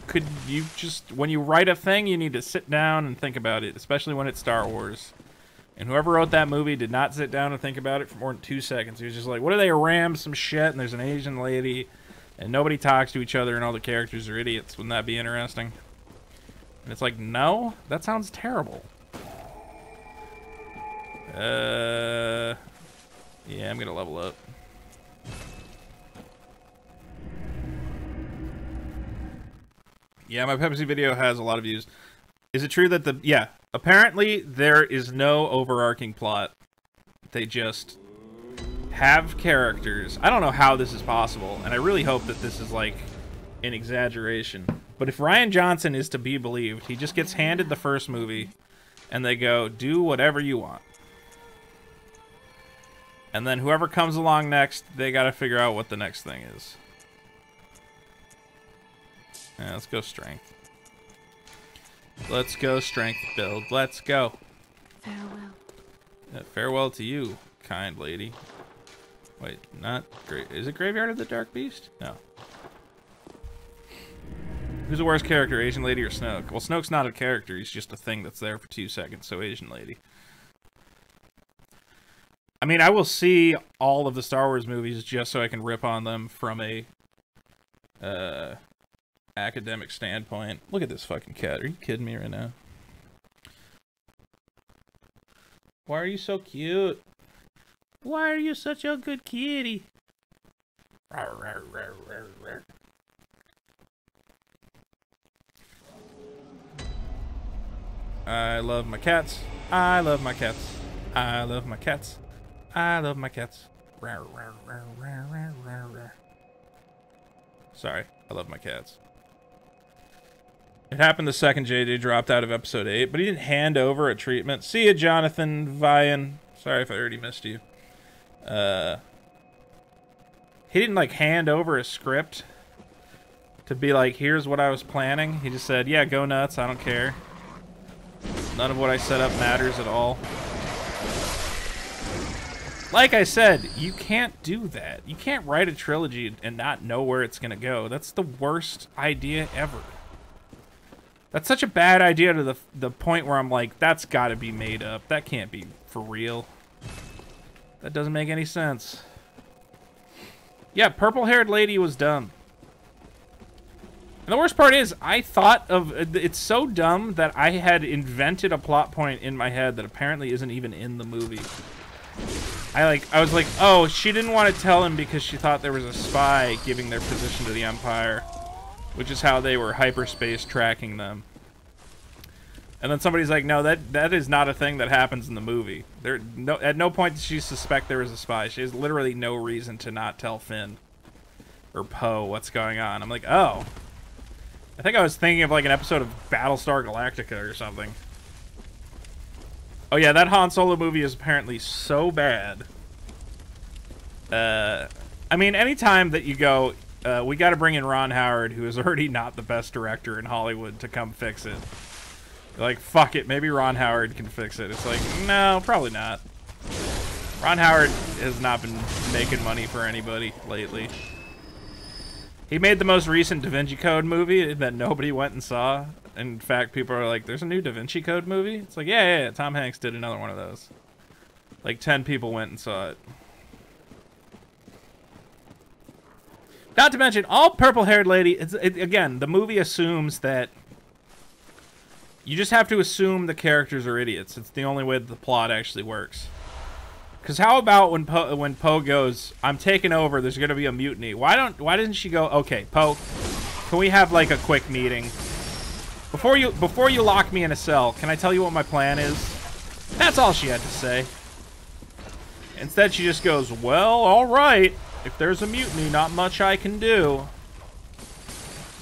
just, when you write a thing, you need to sit down and think about it, especially when it's Star Wars. And whoever wrote that movie did not sit down and think about it for more than 2 seconds. He was just like, what are they, ram some shit, and there's an Asian lady, and nobody talks to each other, and all the characters are idiots. Wouldn't that be interesting? And it's like, no, that sounds terrible. Yeah, I'm gonna level up. Yeah, my Pepsi video has a lot of views. Is it true that yeah, apparently there is no overarching plot. They just have characters. I don't know how this is possible, and I really hope that this is like an exaggeration. But if Rian Johnson is to be believed, he just gets handed the first movie, and they go, do whatever you want. And then whoever comes along next, they gotta figure out what the next thing is. Yeah, let's go strength. Let's go strength build. Let's go. Farewell. Yeah, farewell to you, kind lady. Wait, not great. Is it Graveyard of the Dark Beast? No. Who's the worst character, Asian lady or Snoke? Well, Snoke's not a character. He's just a thing that's there for 2 seconds, so Asian lady. I mean, I will see all of the Star Wars movies just so I can rip on them from a academic standpoint. Look at this fucking cat. Are you kidding me right now? Why are you so cute? Why are you such a good kitty? I love my cats. I love my cats. I love my cats. I love my cats. Sorry, I love my cats. It happened the second JJ dropped out of episode 8, but he didn't hand over a treatment. See ya, Jonathan Vian. Sorry if I already missed you. He didn't, like, hand over a script to be like, here's what I was planning. He just said, yeah, go nuts, I don't care. None of what I set up matters at all. Like I said, you can't do that. You can't write a trilogy and not know where it's gonna go. That's the worst idea ever. That's such a bad idea to the point where I'm like, that's gotta be made up. That can't be for real. That doesn't make any sense. Yeah, purple-haired lady was dumb. And the worst part is, I thought of... It's so dumb that I had invented a plot point in my head that apparently isn't even in the movie. I was like, oh, she didn't want to tell him because she thought there was a spy giving their position to the Empire. Which is how they were hyperspace tracking them. And then somebody's like, no, that is not a thing that happens in the movie. At no point does she suspect there was a spy. She has literally no reason to not tell Finn or Poe what's going on. I'm like, oh. I think I was thinking of like an episode of Battlestar Galactica or something. Oh yeah, that Han Solo movie is apparently so bad. I mean, anytime that you go, we got to bring in Ron Howard, who is already not the best director in Hollywood, to come fix it. You're like, fuck it, maybe Ron Howard can fix it. It's like, no, probably not. Ron Howard has not been making money for anybody lately. He made the most recent Da Vinci Code movie that nobody went and saw. In fact, people are like, there's a new Da Vinci Code movie? It's like, yeah, Tom Hanks did another one of those. Like, 10 people went and saw it. Not to mention, all purple-haired lady... again, the movie assumes that... You just have to assume the characters are idiots. It's the only way that the plot actually works. Because how about when Poe goes, I'm taking over, there's going to be a mutiny. Why didn't she go, okay, Poe, can we have like a quick meeting? Before you lock me in a cell, can I tell you what my plan is? That's all she had to say. Instead, she just goes, well, all right. If there's a mutiny, not much I can do.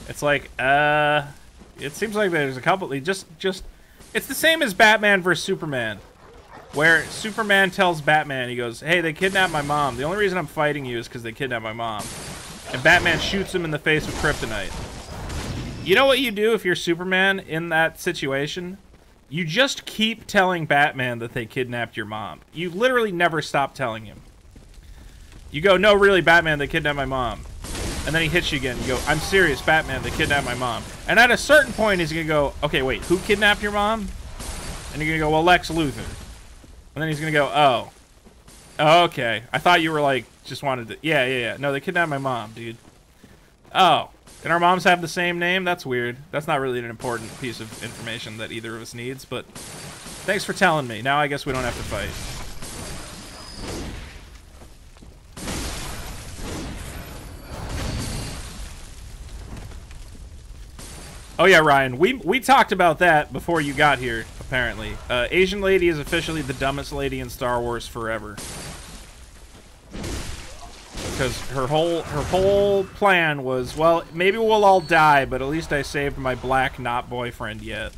It's like, it seems like there's a couple, it's the same as Batman vs. Superman. Where Superman tells Batman, he goes, hey, they kidnapped my mom. The only reason I'm fighting you is because they kidnapped my mom. And Batman shoots him in the face with kryptonite. You know what you do if you're Superman in that situation? You just keep telling Batman that they kidnapped your mom. You literally never stop telling him. You go, no, really, Batman, they kidnapped my mom. And then he hits you again. You go, I'm serious, Batman, they kidnapped my mom. And at a certain point, he's going to go, okay, wait, who kidnapped your mom? And you're going to go, well, Lex Luthor. And then he's going to go, oh. Oh, okay. I thought you were like, just wanted to... Yeah. No, they kidnapped my mom, dude. Oh. And our moms have the same name? That's weird. That's not really an important piece of information that either of us needs, but... Thanks for telling me. Now I guess we don't have to fight. Oh yeah, Ryan, we talked about that before you got here, apparently. Asian lady is officially the dumbest lady in Star Wars forever. Because her whole plan was, well, maybe we'll all die, but at least I saved my black not boyfriend yet.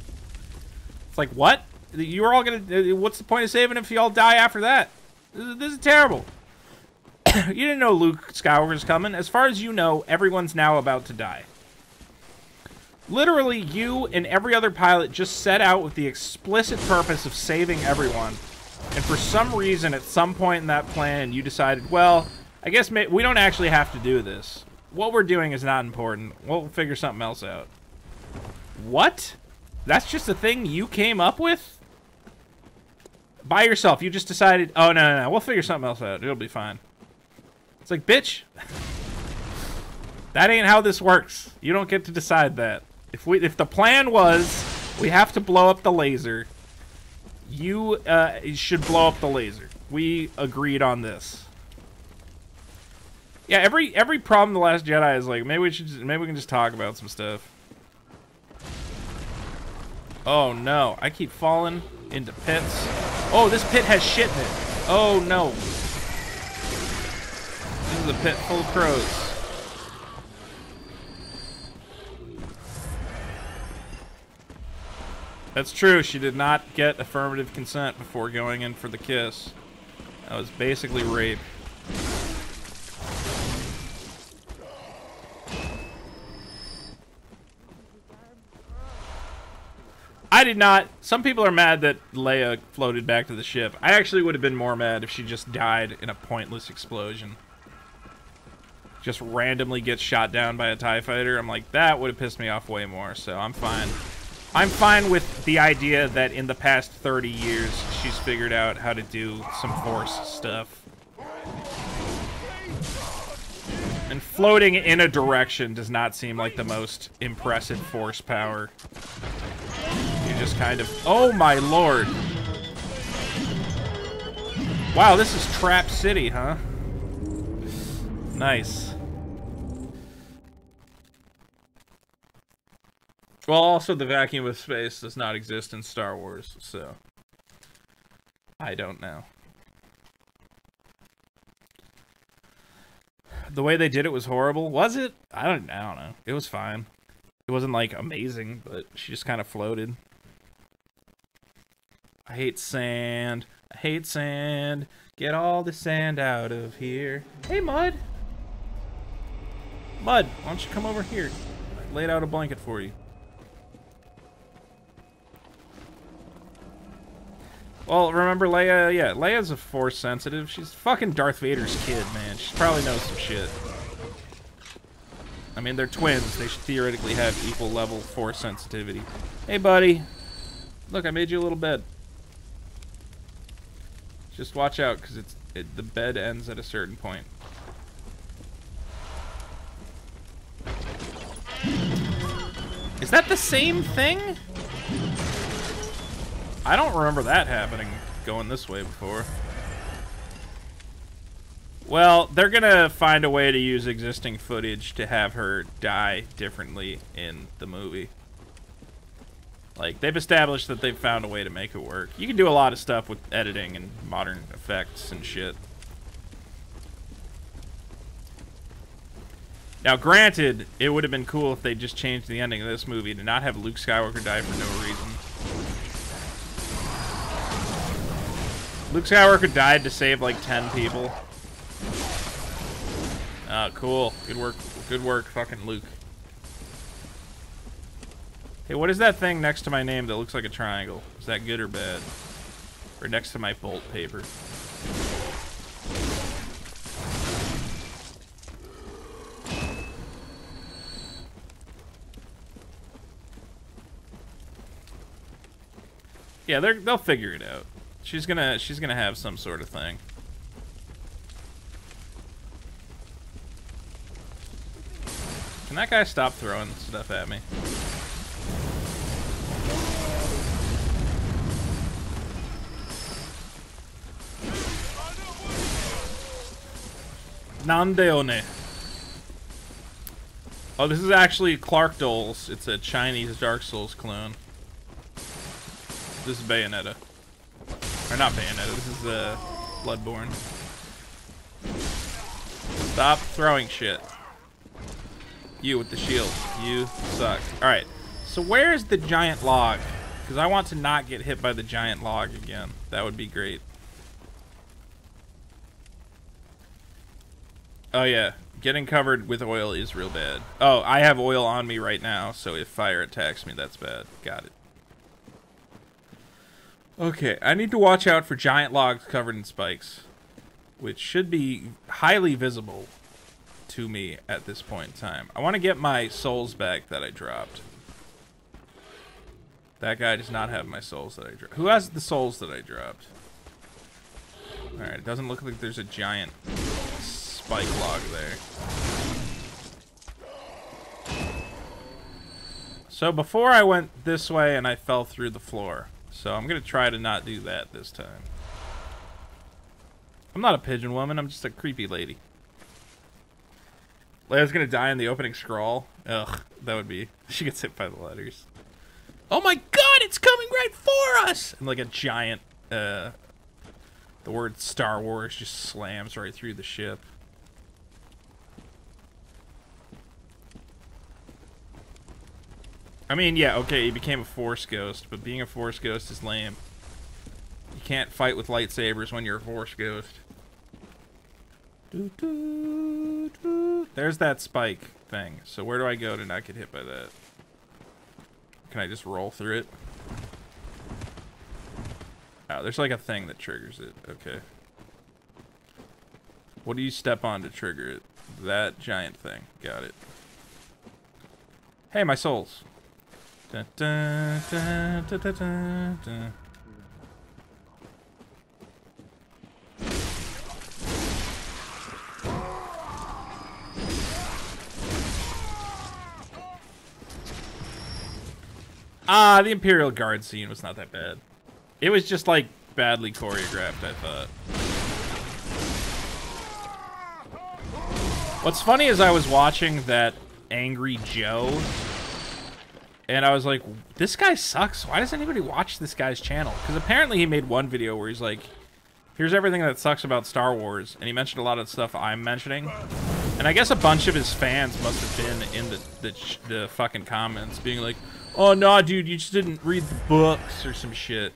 It's like, what? You were all gonna... What's the point of saving if you all die after that? This is terrible. You didn't know Luke Skywalker's coming. As far as you know, everyone's now about to die. Literally, you and every other pilot just set out with the explicit purpose of saving everyone. And for some reason, at some point in that plan, you decided, well, I guess we don't actually have to do this. What we're doing is not important. We'll figure something else out. What? That's just a thing you came up with? By yourself, you just decided, oh, no, we'll figure something else out. It'll be fine. It's like, bitch. That ain't how this works. You don't get to decide that. If the plan was we have to blow up the laser, You should blow up the laser. We agreed on this. Yeah, every problem in The Last Jedi is like, maybe we can just talk about some stuff. Oh no, I keep falling into pits. Oh, this pit has shit in it. Oh no. This is a pit full of crows. That's true, she did not get affirmative consent before going in for the kiss. That was basically rape. I did not. Some people are mad that Leia floated back to the ship. I actually would have been more mad if she just died in a pointless explosion. Just randomly gets shot down by a TIE fighter. I'm like, that would have pissed me off way more, so I'm fine. I'm fine with the idea that in the past 30 years, she's figured out how to do some Force stuff. And floating in a direction does not seem like the most impressive Force power. You just kind of... Oh my lord! Wow, this is Trap City, huh? Nice. Well, also the vacuum of space does not exist in Star Wars, so... I don't know. The way they did it was horrible. Was it? I don't know. It was fine. It wasn't, like, amazing, but she just kind of floated. I hate sand. I hate sand. Get all the sand out of here. Hey, Mud! Mud, why don't you come over here? I laid out a blanket for you. Well, remember Leia? Yeah, Leia's a Force sensitive. She's fucking Darth Vader's kid, man. She probably knows some shit. I mean, they're twins. They should theoretically have equal level Force sensitivity. Hey, buddy. Look, I made you a little bed. Just watch out, because the bed ends at a certain point. Is that the same thing? I don't remember that happening going this way before. Well, they're gonna find a way to use existing footage to have her die differently in the movie. Like, they've established that they've found a way to make it work. You can do a lot of stuff with editing and modern effects and shit. Now, granted, it would have been cool if they just changed the ending of this movie to not have Luke Skywalker die for no reason. Luke Skywalker died to save like 10 people. Oh, cool. Good work, fucking Luke. Hey, what is that thing next to my name that looks like a triangle? Is that good or bad? Or next to my bolt paper? Yeah, they'll figure it out. She's gonna have some sort of thing. Can that guy stop throwing stuff at me? Nandeone. Oh, this is actually Clark Dole's. It's a Chinese Dark Souls clone. This is Bayonetta. Or not Bayonetta, this is Bloodborne. Stop throwing shit. You with the shield. You suck. Alright, so where's the giant log? Because I want to not get hit by the giant log again. That would be great. Oh yeah, getting covered with oil is real bad. Oh, I have oil on me right now, so if fire attacks me, that's bad. Got it. Okay, I need to watch out for giant logs covered in spikes, which should be highly visible to me at this point in time. I want to get my souls back that I dropped. That guy does not have my souls that I dropped. Who has the souls that I dropped? Alright, it doesn't look like there's a giant spike log there. So before I went this way and I fell through the floor. So I'm gonna try to not do that this time. I'm not a pigeon woman, I'm just a creepy lady. Leia's gonna die in the opening scroll. Ugh, that would be... She gets hit by the letters. Oh my god, it's coming right for us! And like a giant, the word Star Wars just slams right through the ship. I mean, yeah, okay, he became a Force Ghost, but being a Force Ghost is lame. You can't fight with lightsabers when you're a Force Ghost. Doo, doo, doo. There's that spike thing. So where do I go to not get hit by that? Can I just roll through it? Oh, there's like a thing that triggers it. Okay. What do you step on to trigger it? That giant thing. Got it. Hey, my souls. Dun, dun, dun, dun, dun, dun, dun. Ah, the Imperial Guard scene was not that bad. It was just, like, badly choreographed, I thought. What's funny is I was watching that Angry Joe, and I was like, this guy sucks. Why does anybody watch this guy's channel? Because apparently he made one video where he's like, here's everything that sucks about Star Wars, and he mentioned a lot of the stuff I'm mentioning. And I guess a bunch of his fans must have been in the fucking comments being like, oh, nah, dude, you just didn't read the books or some shit.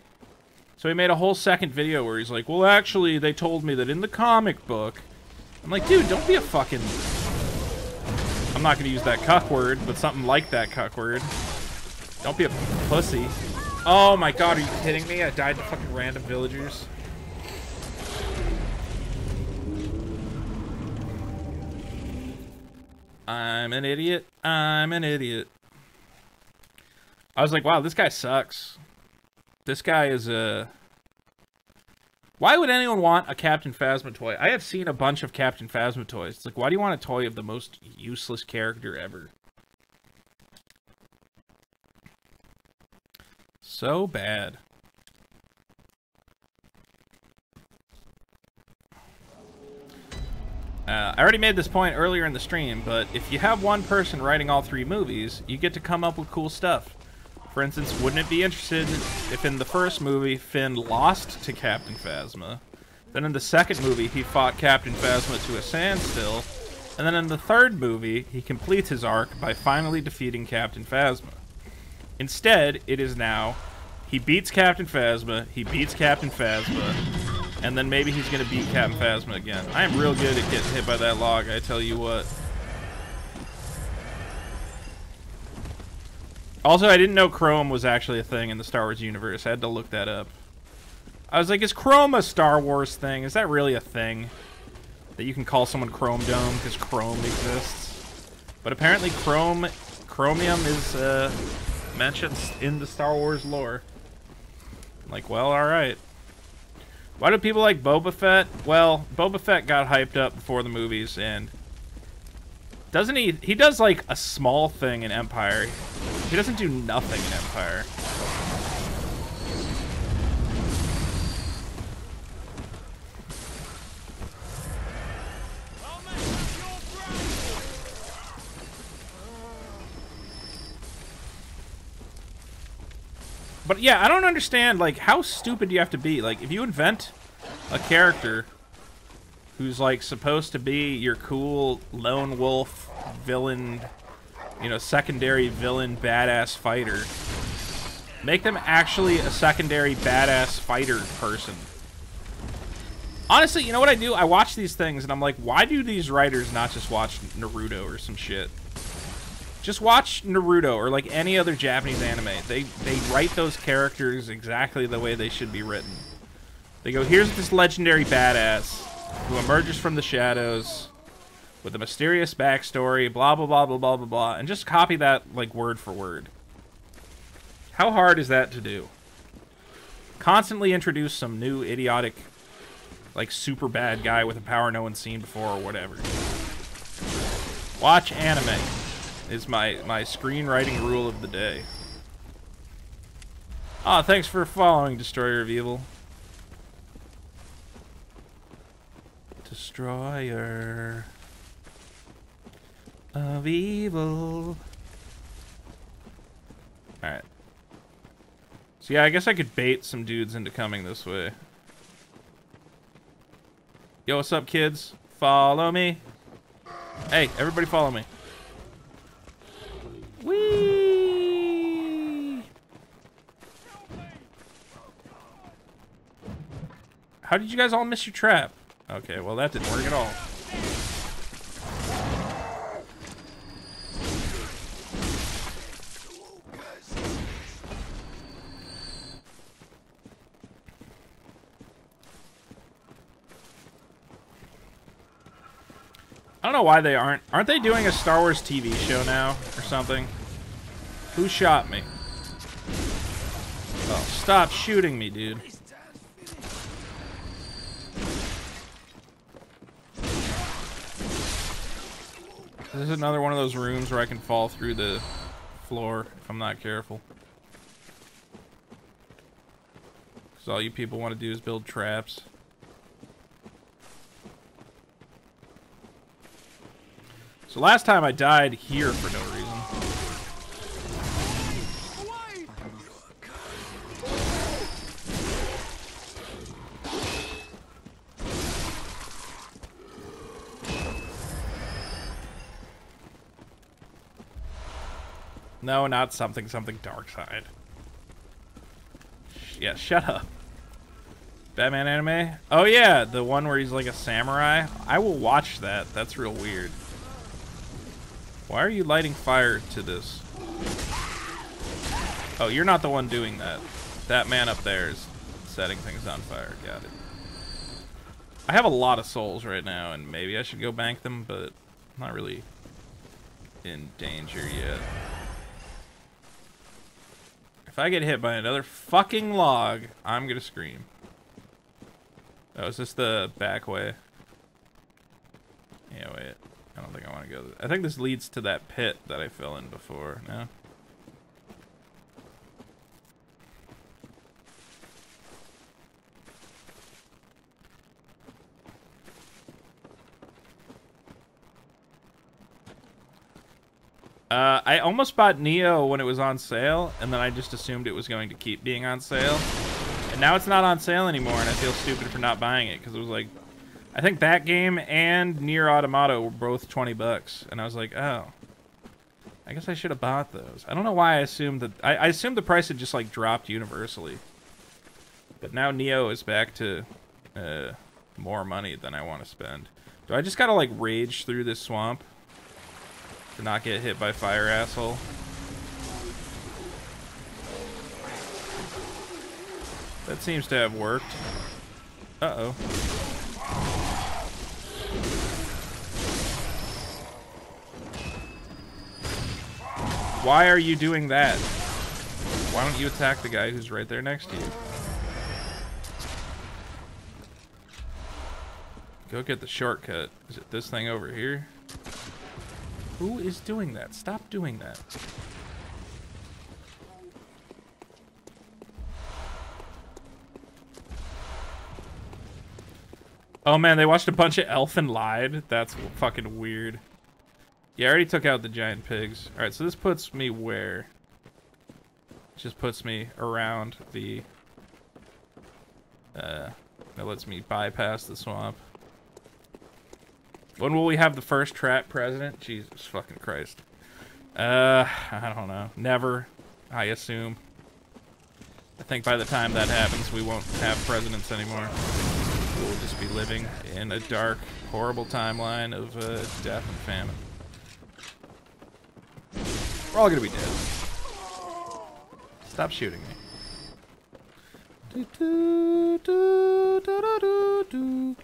So he made a whole second video where he's like, well, actually, they told me that in the comic book. I'm like, dude, don't be a fucking... I'm not going to use that cuck word, but something like that cuck word. Don't be a pussy. Oh my god, are you kidding me? I died to fucking random villagers. I'm an idiot. I'm an idiot. I was like, wow, this guy sucks. This guy is a... Why would anyone want a Captain Phasma toy? I have seen a bunch of Captain Phasma toys. It's like, why do you want a toy of the most useless character ever? So bad. I already made this point earlier in the stream, but if you have one person writing all 3 movies, you get to come up with cool stuff. For instance, wouldn't it be interesting if in the first movie, Finn lost to Captain Phasma, then in the second movie, he fought Captain Phasma to a standstill, and then in the third movie, he completes his arc by finally defeating Captain Phasma. Instead, it is now, he beats Captain Phasma, and then maybe he's going to beat Captain Phasma again. I am real good at getting hit by that log, I tell you what. Also, I didn't know Chrome was actually a thing in the Star Wars universe. I had to look that up. I was like, is Chrome a Star Wars thing? Is that really a thing? That you can call someone Chrome Dome because Chrome exists? But apparently Chromium is mentioned in the Star Wars lore. I'm like, well, alright. Why do people like Boba Fett? Well, Boba Fett got hyped up before the movies, and... Doesn't he? He does, like, a small thing in Empire. He doesn't do nothing in Empire. But, yeah, I don't understand, like, how stupid do you have to be? Like, if you invent a character who's, like, supposed to be your cool lone wolf villain, you know, secondary villain badass fighter, make them actually a secondary badass fighter person. Honestly, you know what I do? I watch these things and I'm like, why do these writers not just watch Naruto or some shit? Just watch Naruto or like any other Japanese anime. They write those characters exactly the way they should be written. They go, here's this legendary badass who emerges from the shadows with a mysterious backstory, blah, blah, blah, blah, blah, blah, blah, and just copy that, like, word for word. How hard is that to do? Constantly introduce some new idiotic, like, super bad guy with a power no one's seen before or whatever. Watch anime is my screenwriting rule of the day. Aw, thanks for following, Destroyer of Evil. Destroyer of Evil. Alright. So yeah, I guess I could bait some dudes into coming this way. Yo, what's up, kids? Follow me. Hey, everybody follow me. Whee! How did you guys all miss your trap? Okay, well that didn't work at all. I don't know why they aren't. Aren't they doing a Star Wars TV show now or something? Who shot me? Oh, stop shooting me, dude. This is another one of those rooms where I can fall through the floor if I'm not careful. Because all you people want to do is build traps. So last time I died here for no reason. No, not something dark side. Yeah, shut up. Batman anime? Oh yeah, the one where he's like a samurai. I will watch that. That's real weird. Why are you lighting fire to this? Oh, you're not the one doing that. That man up there is setting things on fire. Got it. I have a lot of souls right now, and maybe I should go bank them, but I'm not really in danger yet. If I get hit by another fucking log, I'm gonna scream. Oh, is this the back way? Yeah, wait. I don't think I want to go. I think this leads to that pit that I fell in before. No? I almost bought Neo when it was on sale, and then I just assumed it was going to keep being on sale. And now it's not on sale anymore, and I feel stupid for not buying it, because it was like, I think that game and Nier Automata were both 20 bucks, and I was like, oh, I guess I should have bought those. I don't know why I assumed that. I assumed the price had just like dropped universally, but now Neo is back to more money than I want to spend. Do I just gotta like rage through this swamp to not get hit by fire, asshole? That seems to have worked. Uh-oh. Why are you doing that? Why don't you attack the guy who's right there next to you? Go get the shortcut. Is it this thing over here? Who is doing that? Stop doing that. Oh man, they watched a bunch of Elf and lied? That's fucking weird. Yeah, I already took out the giant pigs. Alright, so this puts me where? It just puts me around the... that lets me bypass the swamp. When will we have the first trap president? Jesus fucking Christ. I don't know. Never, I assume. I think by the time that happens, we won't have presidents anymore. We'll just be living in a dark, horrible timeline of death and famine. We're all gonna be dead. Stop shooting me. Do, do, do, do, do, do.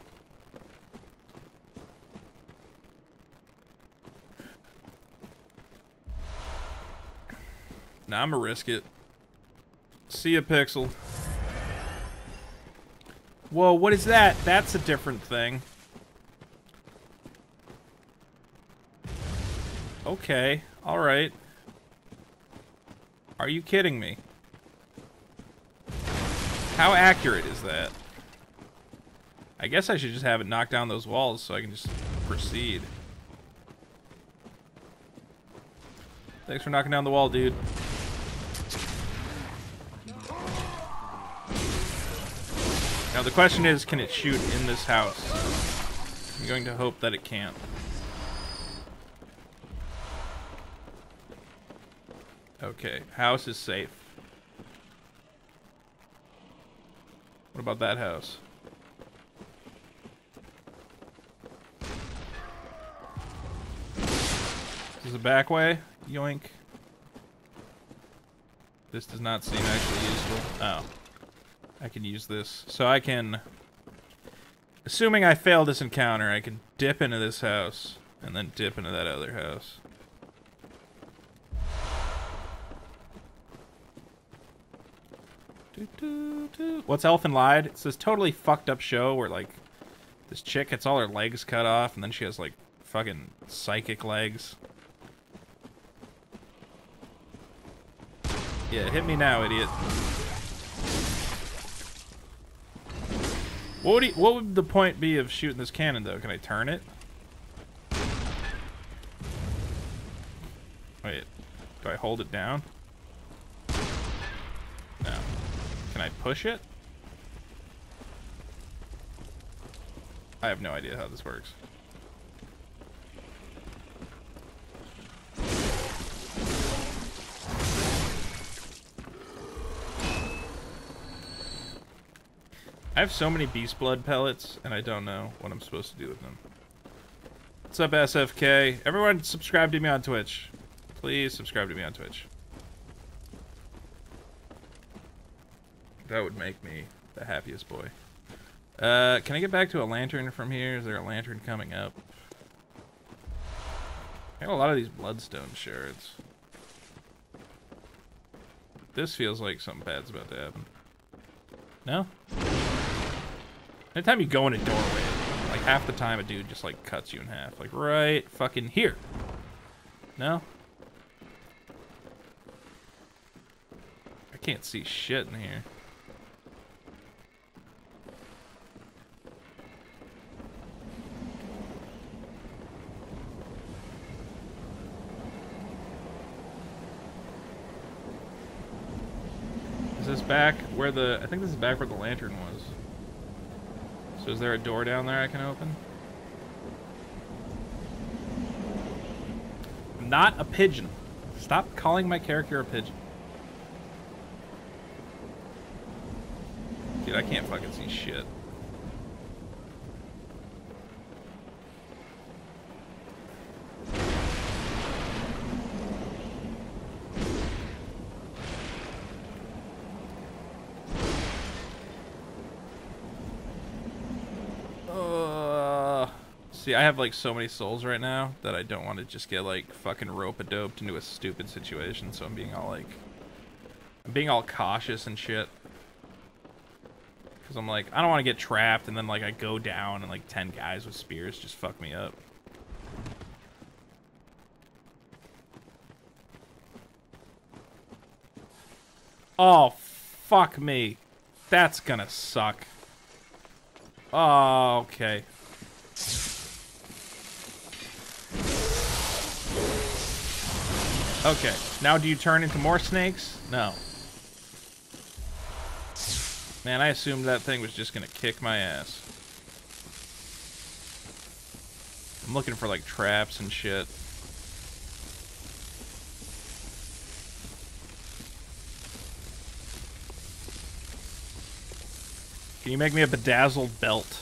Nah, I'm gonna risk it. See ya, Pixel. Whoa, what is that? That's a different thing. Okay, alright. Are you kidding me? How accurate is that? I guess I should just have it knock down those walls so I can just proceed. Thanks for knocking down the wall, dude. Now the question is, can it shoot in this house? I'm going to hope that it can't. Okay, house is safe. What about that house? This is a back way? Yoink. This does not seem actually useful. Oh. I can use this. So I can... Assuming I fail this encounter, I can dip into this house and then dip into that other house. What's Elfin Lied? It's this totally fucked up show where, like, this chick gets all her legs cut off and then she has, like, fucking psychic legs. Yeah, hit me now, idiot. What would the point be of shooting this cannon, though? Can I turn it? Wait, do I hold it down? No. Can I push it? I have no idea how this works. I have so many beast blood pellets, and I don't know what I'm supposed to do with them. What's up, SFK? Everyone subscribe to me on Twitch. Please subscribe to me on Twitch. That would make me the happiest boy. Can I get back to a lantern from here? Is there a lantern coming up? I got a lot of these bloodstone shards. This feels like something bad's about to happen. No? Anytime you go in a doorway, like half the time a dude just like cuts you in half. Like right fucking here. No? I can't see shit in here. Is this back where the... I think this is back where the lantern was. So is there a door down there I can open? I'm not a pigeon. Stop calling my character a pigeon. Dude, I can't fucking see shit. See, I have like so many souls right now that I don't want to just get like fucking rope-a-doped into a stupid situation, so I'm being all cautious and shit. Cause I'm like, I don't want to get trapped and then like I go down and like 10 guys with spears just fuck me up. Oh, fuck me. That's gonna suck. Oh, okay. Okay, now do you turn into more snakes? No. Man, I assumed that thing was just gonna kick my ass. I'm looking for like traps and shit. Can you make me a bedazzled belt?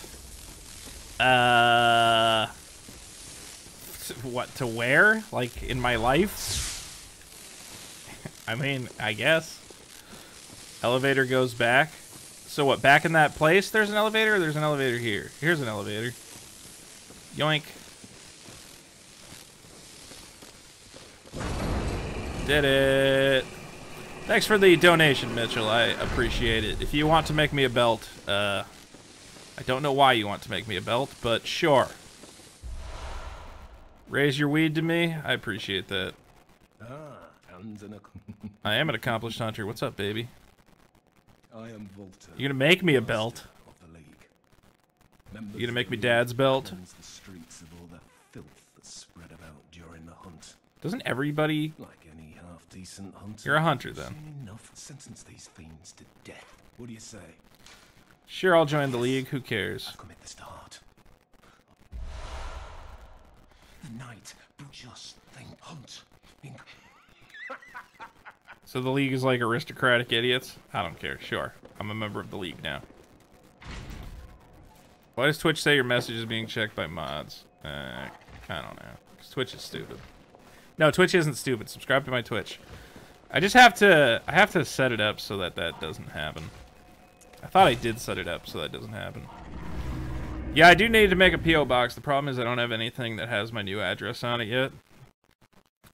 What, to wear? Like, in my life? I mean, I guess. Elevator goes back. So what, back in that place there's an elevator? Or there's an elevator here? Here's an elevator. Yoink. Did it. Thanks for the donation, Mitchell. I appreciate it. If you want to make me a belt, I don't know why you want to make me a belt, but sure. Raise your weed to me. I appreciate that. I am an accomplished hunter. What's up, baby? I am Volta. You gonna make me a belt? Of the League. You gonna make me Dad's belt? The streets of all the filth that spread about during the hunt. Doesn't everybody? Like any half-decent hunter. You're a hunter then. Seen enough. Sentence these fiends to death. What do you say? Sure, I'll join the League. Who cares? I've commit this to heart. The night, but just think hunt. So the League is like aristocratic idiots? I don't care. Sure. I'm a member of the League now. Why does Twitch say your message is being checked by mods? I don't know. 'Cause Twitch is stupid. No, Twitch isn't stupid. Subscribe to my Twitch. I just have to set it up so that that doesn't happen. I thought I did set it up so that doesn't happen. Yeah, I do need to make a P.O. box. The problem is I don't have anything that has my new address on it yet.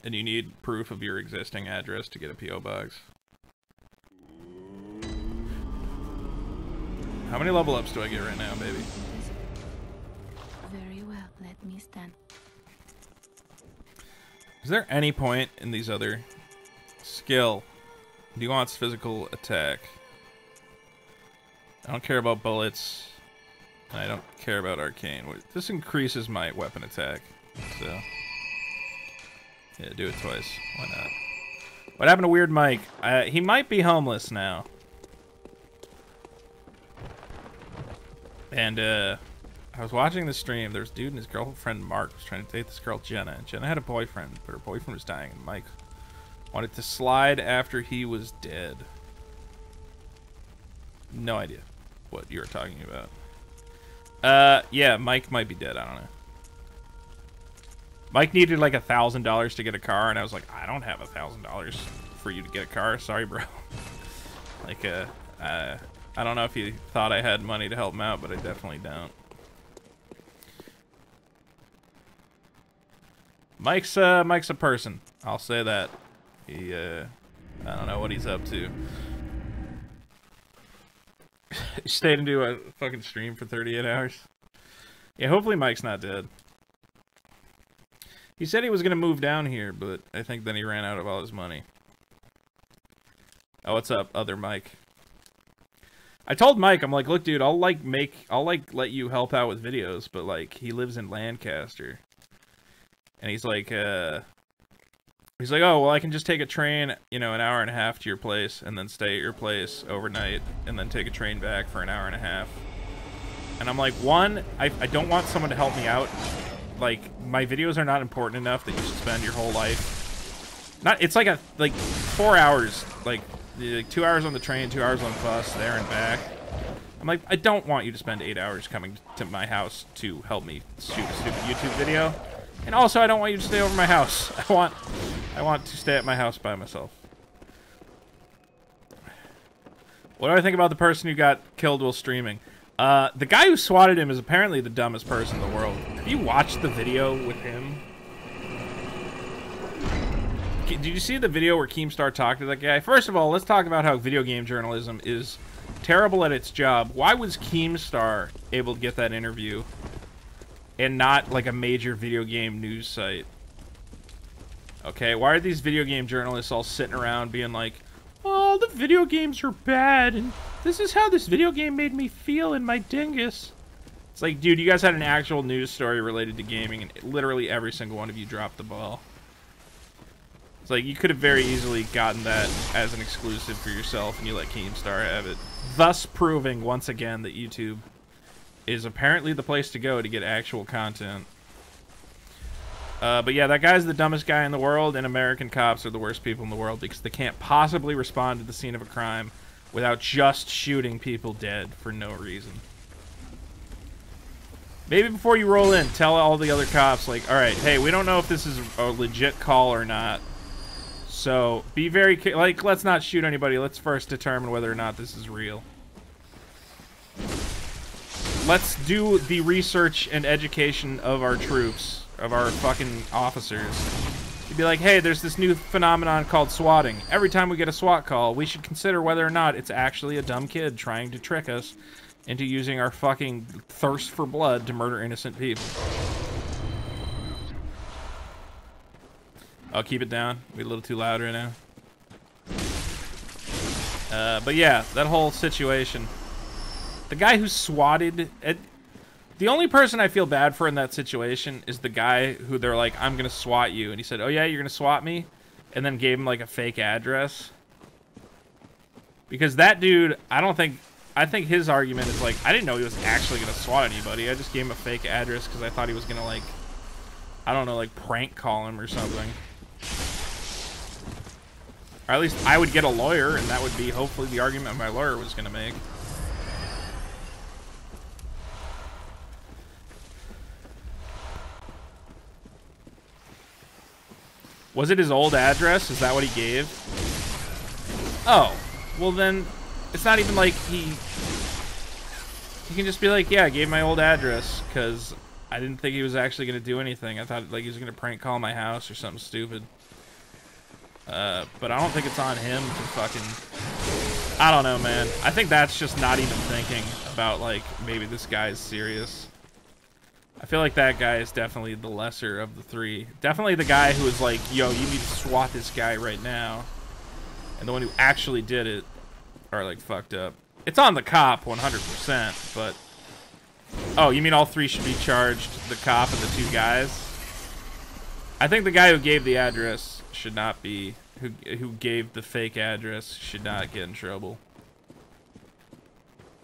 And you need proof of your existing address to get a P.O. box. How many level ups do I get right now, baby? Very well, let me stand. Is there any point in these other skill? Nuanced physical attack. I don't care about bullets. I don't care about arcane. This increases my weapon attack. So yeah, do it twice. Why not? What happened to Weird Mike? He might be homeless now. And I was watching the stream. There was a dude and his girlfriend Mark was trying to date this girl Jenna. And Jenna had a boyfriend, but her boyfriend was dying. And Mike wanted to slide after he was dead. No idea what you were talking about. Yeah, Mike might be dead. I don't know. Mike needed like $1,000 to get a car, and I was like, I don't have $1,000 for you to get a car. Sorry, bro. Like, I don't know if he thought I had money to help him out, but I definitely don't. Mike's a person. I'll say that. He, I don't know what he's up to. He stayed and do a fucking stream for 38 hours. Yeah, hopefully Mike's not dead. He said he was gonna move down here, but I think then he ran out of all his money. Oh, what's up, other Mike? I told Mike, I'm like, look, dude, I'll let you help out with videos, but like, he lives in Lancaster. And he's like, oh, well, I can just take a train, you know, an hour and a half to your place, and then stay at your place overnight, and then take a train back for an hour and a half. And I'm like, one, I don't want someone to help me out. Like, my videos are not important enough that you should spend your whole life. It's like 4 hours, like 2 hours on the train, 2 hours on the bus, there and back. I'm like, I don't want you to spend 8 hours coming to my house to help me shoot a stupid YouTube video. And also, I don't want you to stay over my house. I want to stay at my house by myself. What do I think about the person who got killed while streaming? The guy who swatted him is apparently the dumbest person in the world. Have you watched the video with him? Did you see the video where Keemstar talked to that guy? First of all, let's talk about how video game journalism is terrible at its job. Why was Keemstar able to get that interview and not like a major video game news site? Okay, why are these video game journalists all sitting around being like, oh, the video games are bad, and this is how this video game made me feel in my dingus. It's like, dude, you guys had an actual news story related to gaming, and literally every single one of you dropped the ball. It's like, you could have very easily gotten that as an exclusive for yourself, and you let Keemstar have it. Thus proving, once again, that YouTube is apparently the place to go to get actual content. But yeah, that guy's the dumbest guy in the world, and American cops are the worst people in the world because they can't possibly respond to the scene of a crime without just shooting people dead for no reason. Maybe before you roll in, tell all the other cops, like, alright, hey, we don't know if this is a legit call or not. So, be very, like, let's not shoot anybody. Let's first determine whether or not this is real. Let's do the research and education of our troops. Of our fucking officers. You'd be like, hey, there's this new phenomenon called swatting. Every time we get a SWAT call, we should consider whether or not it's actually a dumb kid trying to trick us into using our fucking thirst for blood to murder innocent people. I'll keep it down. We're a little too loud right now. But yeah, that whole situation. The guy who swatted... The only person I feel bad for in that situation is the guy who they're like, I'm going to swat you. And he said, oh yeah, you're going to swat me? And then gave him like a fake address. Because that dude, I think his argument is like, I didn't know he was actually going to swat anybody. I just gave him a fake address because I thought he was going to like, I don't know, like prank call him or something. Or at least I would get a lawyer, and that would be hopefully the argument my lawyer was going to make. Was it his old address? Is that what he gave? Oh, well then, it's not even like he can just be like, yeah, I gave my old address because I didn't think he was actually going to do anything. I thought like he was going to prank call my house or something stupid. But I don't think it's on him to fucking... I don't know, man. I think that's just not even thinking about, like, maybe this guy's serious. I feel like that guy is definitely the lesser of the three. Definitely the guy who is like, yo, you need to swat this guy right now. And the one who actually did it are, like, fucked up. It's on the cop, 100%, but... Oh, you mean all three should be charged? The cop and the two guys? I think the guy who gave the address should not be... Who gave the fake address should not get in trouble.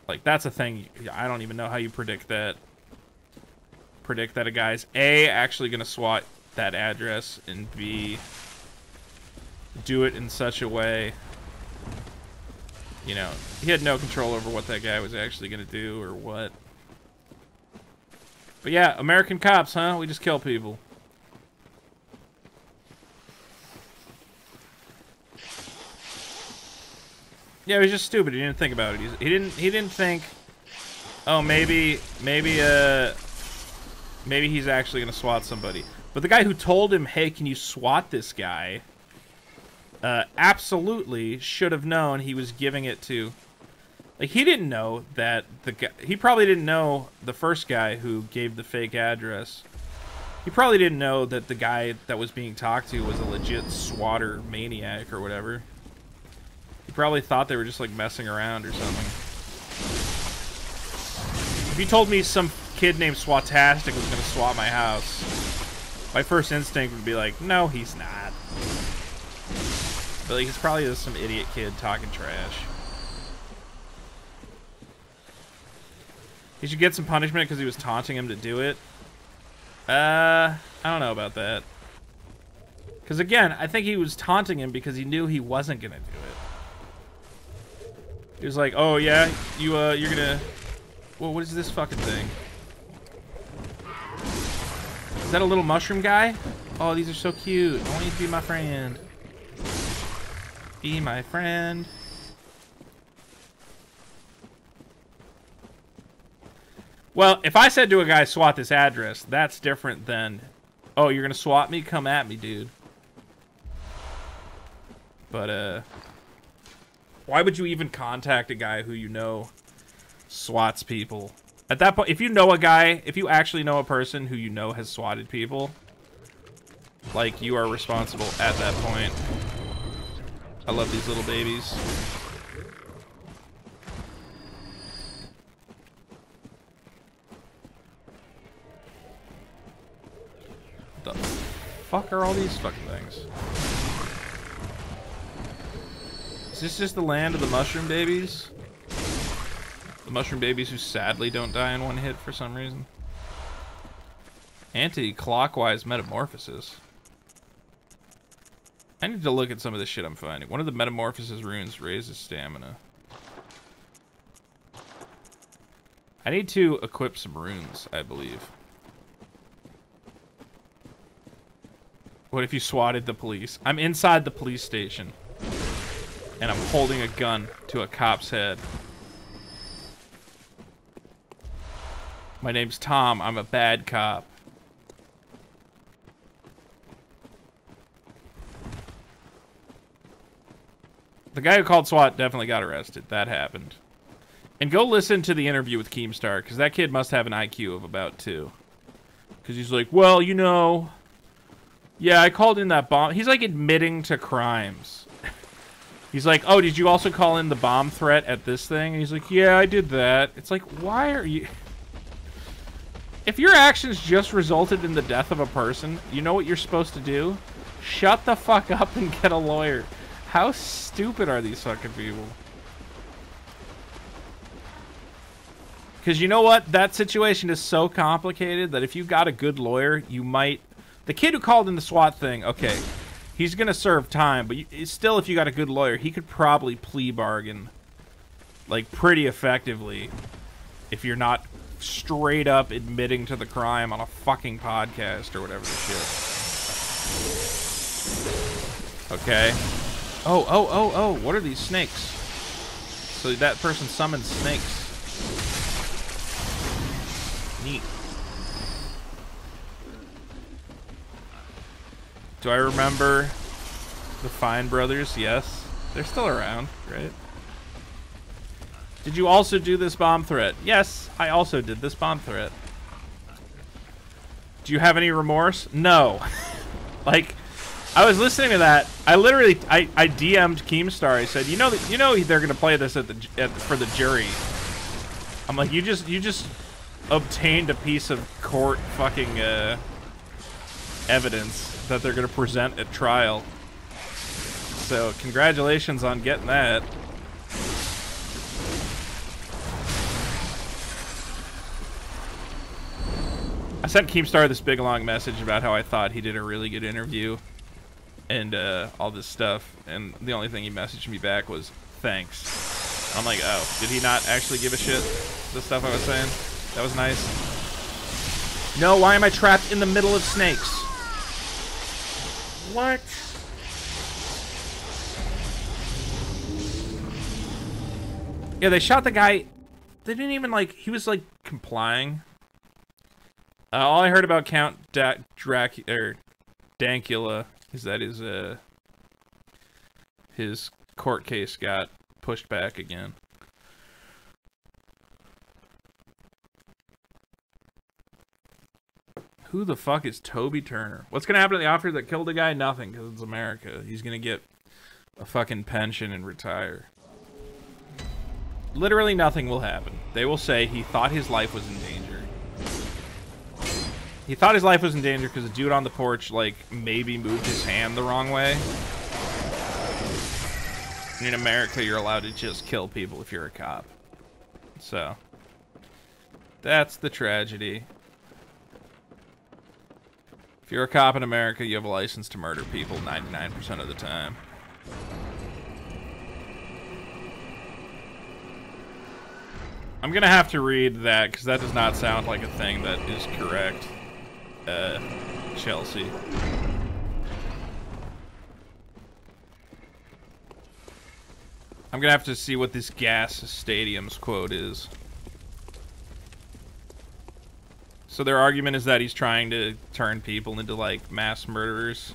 Like, that's a thing. I don't even know how you predict that. Predict that a guy's A, actually gonna swat that address, and B, do it in such a way, you know, he had no control over what that guy was actually gonna do or what. But yeah, American cops, huh? We just kill people. Yeah, he was just stupid. He didn't think about it. He didn't think, oh, maybe he's actually gonna swat somebody. But the guy who told him, hey, can you swat this guy, absolutely should have known he was giving it to... Like, he didn't know that the guy... He probably didn't know the first guy who gave the fake address. He probably didn't know that the guy that was being talked to was a legit swatter maniac or whatever. He probably thought they were just, like, messing around or something. If you told me some kid named Swatastic was going to swat my house, my first instinct would be like, no, he's not. But like, he's probably just some idiot kid talking trash. He should get some punishment because he was taunting him to do it. I don't know about that. Because again, I think he was taunting him because he knew he wasn't going to do it. He was like, oh yeah, you're going to... Well, what is this fucking thing? Is that a little mushroom guy? Oh, these are so cute. I want you to be my friend. Be my friend. Well, if I said to a guy, swat this address, that's different than, oh, you're going to swat me? Come at me, dude. But, why would you even contact a guy who you know swats people? At that point, if you know a guy, if you actually know a person who you know has swatted people, like, you are responsible at that point. I love these little babies. What the fuck are all these fucking things? Is this just the land of the mushroom babies? The mushroom babies who sadly don't die in one hit for some reason. Anti-clockwise metamorphosis. I need to look at some of the shit I'm finding. One of the metamorphosis runes raises stamina. I need to equip some runes, I believe. What if you swatted the police? I'm inside the police station. And I'm holding a gun to a cop's head. My name's Tom. I'm a bad cop. The guy who called SWAT definitely got arrested. That happened. And go listen to the interview with Keemstar, because that kid must have an IQ of about 2. Because he's like, well, you know, yeah, I called in that bomb. He's like admitting to crimes. He's like, oh, did you also call in the bomb threat at this thing? And he's like, yeah, I did that. It's like, why are you... If your actions just resulted in the death of a person, you know what you're supposed to do? Shut the fuck up and get a lawyer. How stupid are these fucking people? Because you know what? That situation is so complicated that if you got a good lawyer, you might... The kid who called in the SWAT thing, okay, he's going to serve time, but still, if you got a good lawyer, he could probably plea bargain, like, pretty effectively if you're not straight up admitting to the crime on a fucking podcast or whatever the shit. Okay. Oh, what are these snakes? So that person summoned snakes. Neat. Do I remember the Fine Brothers? Yes. They're still around, right? Did you also do this bomb threat? Yes, I also did this bomb threat. Do you have any remorse? No. Like, I was listening to that. I literally, I DM'd Keemstar. I said, you know they're gonna play this for the jury. I'm like, you just obtained a piece of court fucking evidence that they're gonna present at trial. So congratulations on getting that. I sent Keemstar this big long message about how I thought he did a really good interview and all this stuff, and the only thing he messaged me back was thanks. I'm like, oh, did he not actually give a shit? The stuff I was saying? That was nice. No, why am I trapped in the middle of snakes? What? Yeah, they shot the guy. They didn't even, like, he was, like, complying. All I heard about Count Dankula is that his court case got pushed back again. Who the fuck is Toby Turner? What's gonna happen to the officer that killed a guy? Nothing, because it's America. He's gonna get a fucking pension and retire. Literally nothing will happen. They will say he thought his life was in danger. He thought his life was in danger because the dude on the porch, like, maybe moved his hand the wrong way. In America, you're allowed to just kill people if you're a cop. So, that's the tragedy. If you're a cop in America, you have a license to murder people 99% of the time. I'm gonna have to read that, because that does not sound like a thing that is correct. Chelsea. I'm gonna have to see what this gas stadium's quote is. So their argument is that he's trying to turn people into, like, mass murderers.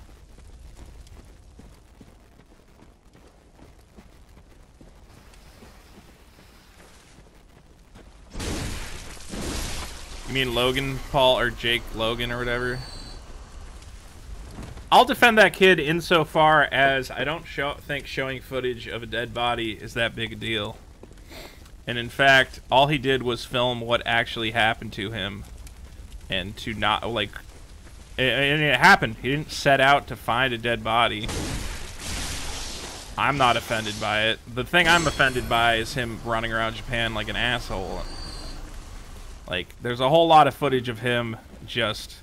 You mean Logan Paul or Jake Logan or whatever? I'll defend that kid insofar as I don't think showing footage of a dead body is that big a deal. And in fact, all he did was film what actually happened to him. And to not, like... And it happened. He didn't set out to find a dead body. I'm not offended by it. The thing I'm offended by is him running around Japan like an asshole. Like, there's a whole lot of footage of him just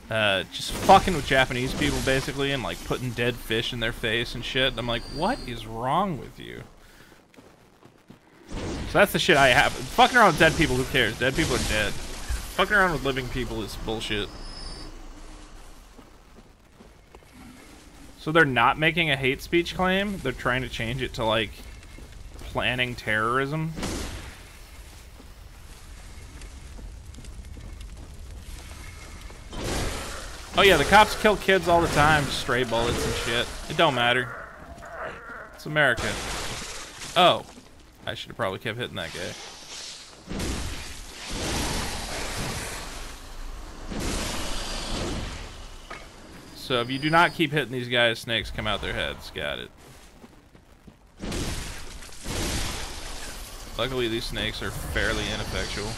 fucking with Japanese people, basically, and, like, putting dead fish in their face and shit. And I'm like, what is wrong with you? So that's the shit I have. Fucking around with dead people, who cares? Dead people are dead. Fucking around with living people is bullshit. So they're not making a hate speech claim? They're trying to change it to, like, planning terrorism? Oh yeah, the cops kill kids all the time, just stray bullets and shit. It don't matter. It's America. Oh. I should have probably kept hitting that guy. So if you do not keep hitting these guys, snakes come out their heads. Got it. Luckily, these snakes are fairly ineffectual.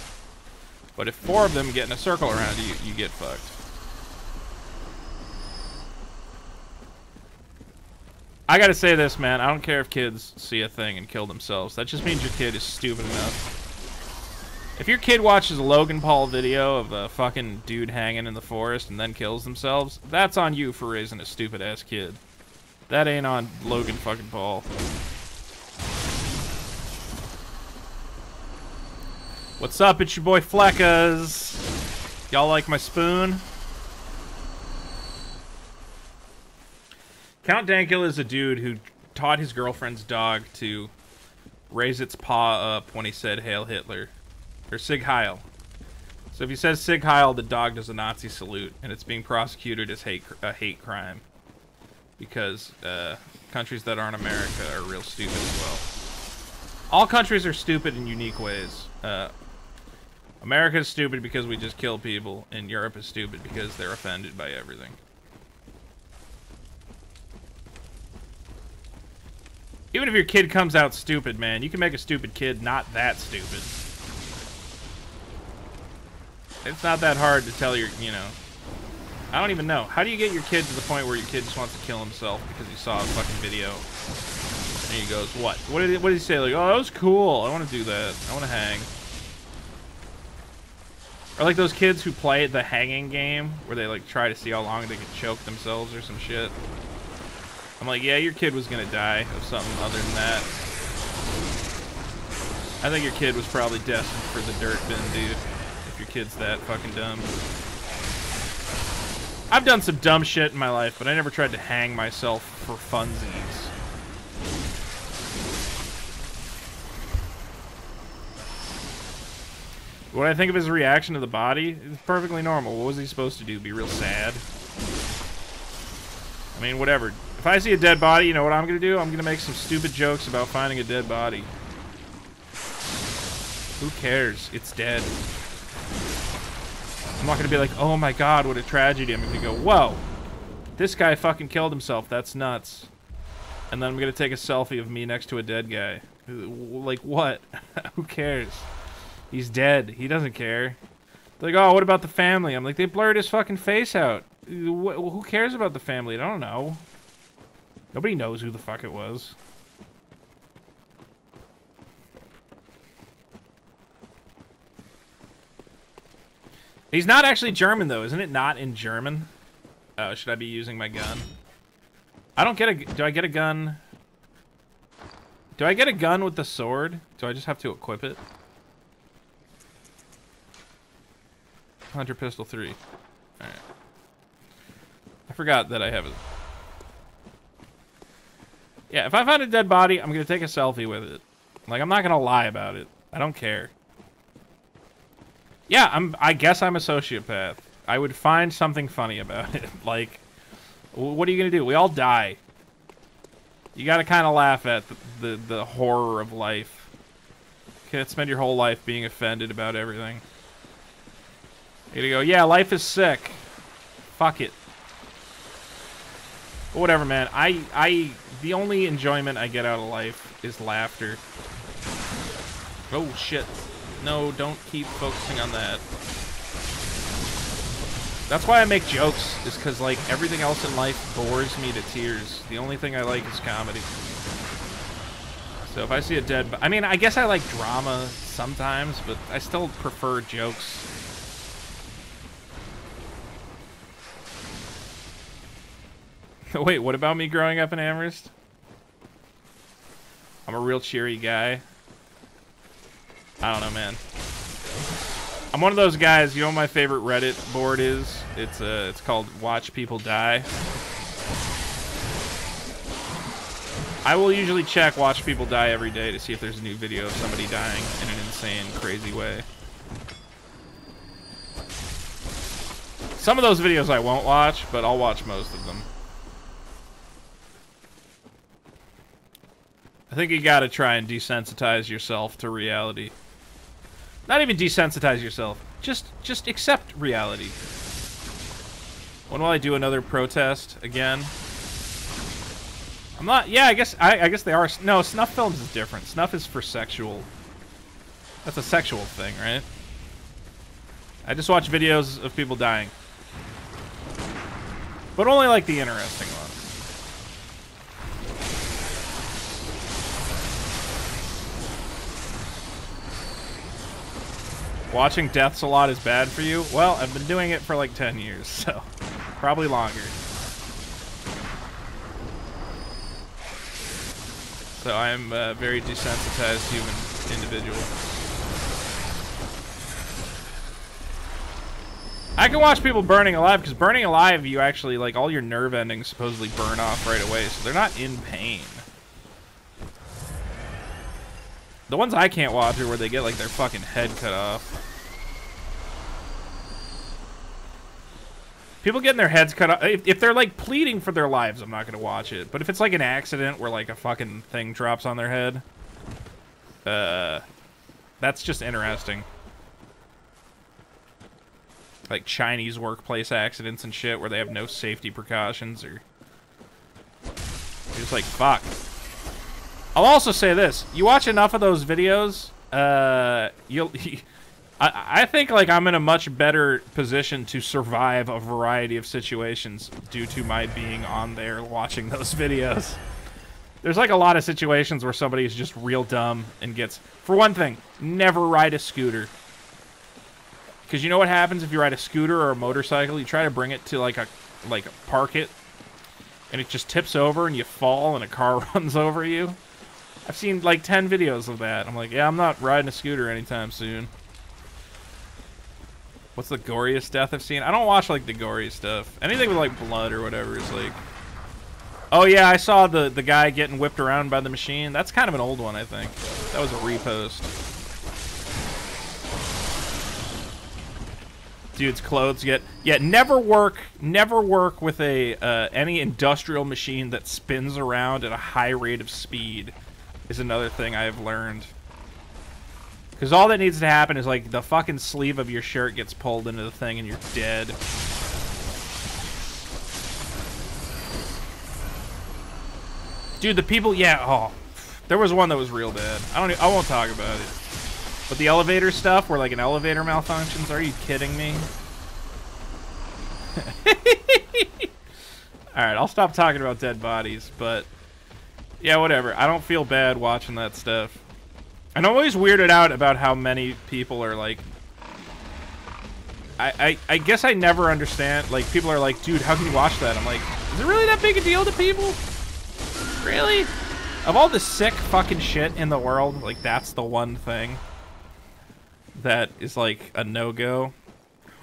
But if 4 of them get in a circle around you, you get fucked. I gotta say this, man. I don't care if kids see a thing and kill themselves. That just means your kid is stupid enough. If your kid watches a Logan Paul video of a fucking dude hanging in the forest and then kills themselves, that's on you for raising a stupid-ass kid. That ain't on Logan fucking Paul. What's up? It's your boy Fleckas. Y'all like my spoon? Count Dankula is a dude who taught his girlfriend's dog to raise its paw up when he said Hail Hitler. Or Sig Heil. So if he says Sig Heil, the dog does a Nazi salute, and it's being prosecuted as a hate crime. Because countries that aren't America are real stupid as well. All countries are stupid in unique ways. America is stupid because we just kill people, and Europe is stupid because they're offended by everything. Even if your kid comes out stupid, man, you can make a stupid kid not that stupid. It's not that hard to tell your, you know... I don't even know. How do you get your kid to the point where your kid just wants to kill himself because he saw a fucking video? And he goes, what? What did he say? Like, oh, that was cool. I want to do that. I want to hang. Or like those kids who play the hanging game, where they like try to see how long they can choke themselves or some shit. I'm like, yeah, your kid was gonna die of something other than that. I think your kid was probably destined for the dirt bin, dude. If your kid's that fucking dumb. I've done some dumb shit in my life, but I never tried to hang myself for funsies. What I think of his reaction to the body is perfectly normal. What was he supposed to do? Be real sad? I mean, whatever. If I see a dead body, you know what I'm gonna do? I'm gonna make some stupid jokes about finding a dead body. Who cares? It's dead. I'm not gonna be like, oh my god, what a tragedy. I'm gonna go, whoa, this guy fucking killed himself. That's nuts. And then I'm gonna take a selfie of me next to a dead guy. Like, what? Who cares? He's dead. He doesn't care. They're like, oh, what about the family? I'm like, they blurred his fucking face out. Who cares about the family? I don't know. Nobody knows who the fuck it was. He's not actually German, though. Isn't it not in German? Oh, should I be using my gun? I don't get a... Do I get a gun? Do I get a gun with the sword? Do I just have to equip it? Hunter Pistol 3. Alright. I forgot that I have it. Yeah, if I find a dead body, I'm gonna take a selfie with it. Like, I'm not gonna lie about it. I don't care. Yeah, I guess I'm a sociopath. I would find something funny about it. Like, what are you gonna do? We all die. You gotta kind of laugh at the horror of life. You can't spend your whole life being offended about everything. You gotta go, yeah, life is sick. Fuck it. But whatever, man. The only enjoyment I get out of life is laughter. Oh, shit. No, don't keep focusing on that. That's why I make jokes, is because, like, everything else in life bores me to tears. The only thing I like is comedy. So if I see a dead... I mean, I guess I like drama sometimes, but I still prefer jokes. Wait, what about me growing up in Amherst? I'm a real cheery guy. I don't know, man. I'm one of those guys, you know what my favorite Reddit board is? It's called Watch People Die. I will usually check Watch People Die every day to see if there's a new video of somebody dying in an insane, crazy way. Some of those videos I won't watch, but I'll watch most of them. I think you gotta try and desensitize yourself to reality. Not even desensitize yourself. Just accept reality. When will I do another protest again? I'm not. Yeah, I guess they are. No, snuff films is different. Snuff is for sexual. That's a sexual thing, right? I just watch videos of people dying, but only like the interesting ones. Watching deaths a lot is bad for you? Well, I've been doing it for like 10 years, so probably longer. So I'm a very desensitized human individual. I can watch people burning alive, because burning alive, you actually, like, all your nerve endings supposedly burn off right away, so they're not in pain. The ones I can't watch are where they get, like, their fucking head cut off. People getting their heads cut off, if they're, like, pleading for their lives, I'm not gonna watch it. But if it's, like, an accident where, like, a fucking thing drops on their head, that's just interesting. Like Chinese workplace accidents and shit where they have no safety precautions, or you're just like, fuck. I'll also say this: you watch enough of those videos, I think like I'm in a much better position to survive a variety of situations due to my being on there watching those videos. There's like a lot of situations where somebody is just real dumb and gets, for one thing, never ride a scooter. Because you know what happens if you ride a scooter or a motorcycle? You try to bring it to like park it, and it just tips over and you fall and a car runs over you. I've seen like 10 videos of that. I'm like, yeah, I'm not riding a scooter anytime soon. What's the goriest death I've seen? I don't watch like the gory stuff. Anything with like blood or whatever is like... Oh yeah, I saw the guy getting whipped around by the machine. That's kind of an old one, I think. That was a repost. Dude's clothes get... Yeah, never work with a any industrial machine that spins around at a high rate of speed is another thing I've learned. Because all that needs to happen is like the fucking sleeve of your shirt gets pulled into the thing and you're dead. Dude, the people... Yeah, oh. There was one that was real bad. I won't talk about it. But the elevator stuff, where like an elevator malfunctions, are you kidding me? Alright, I'll stop talking about dead bodies, but yeah, whatever. I don't feel bad watching that stuff. And I'm always weirded out about how many people are like... I guess I never understand. Like, people are like, dude, how can you watch that? I'm like, is it really that big a deal to people? Really? Of all the sick fucking shit in the world, like, that's the one thing that is like a no-go.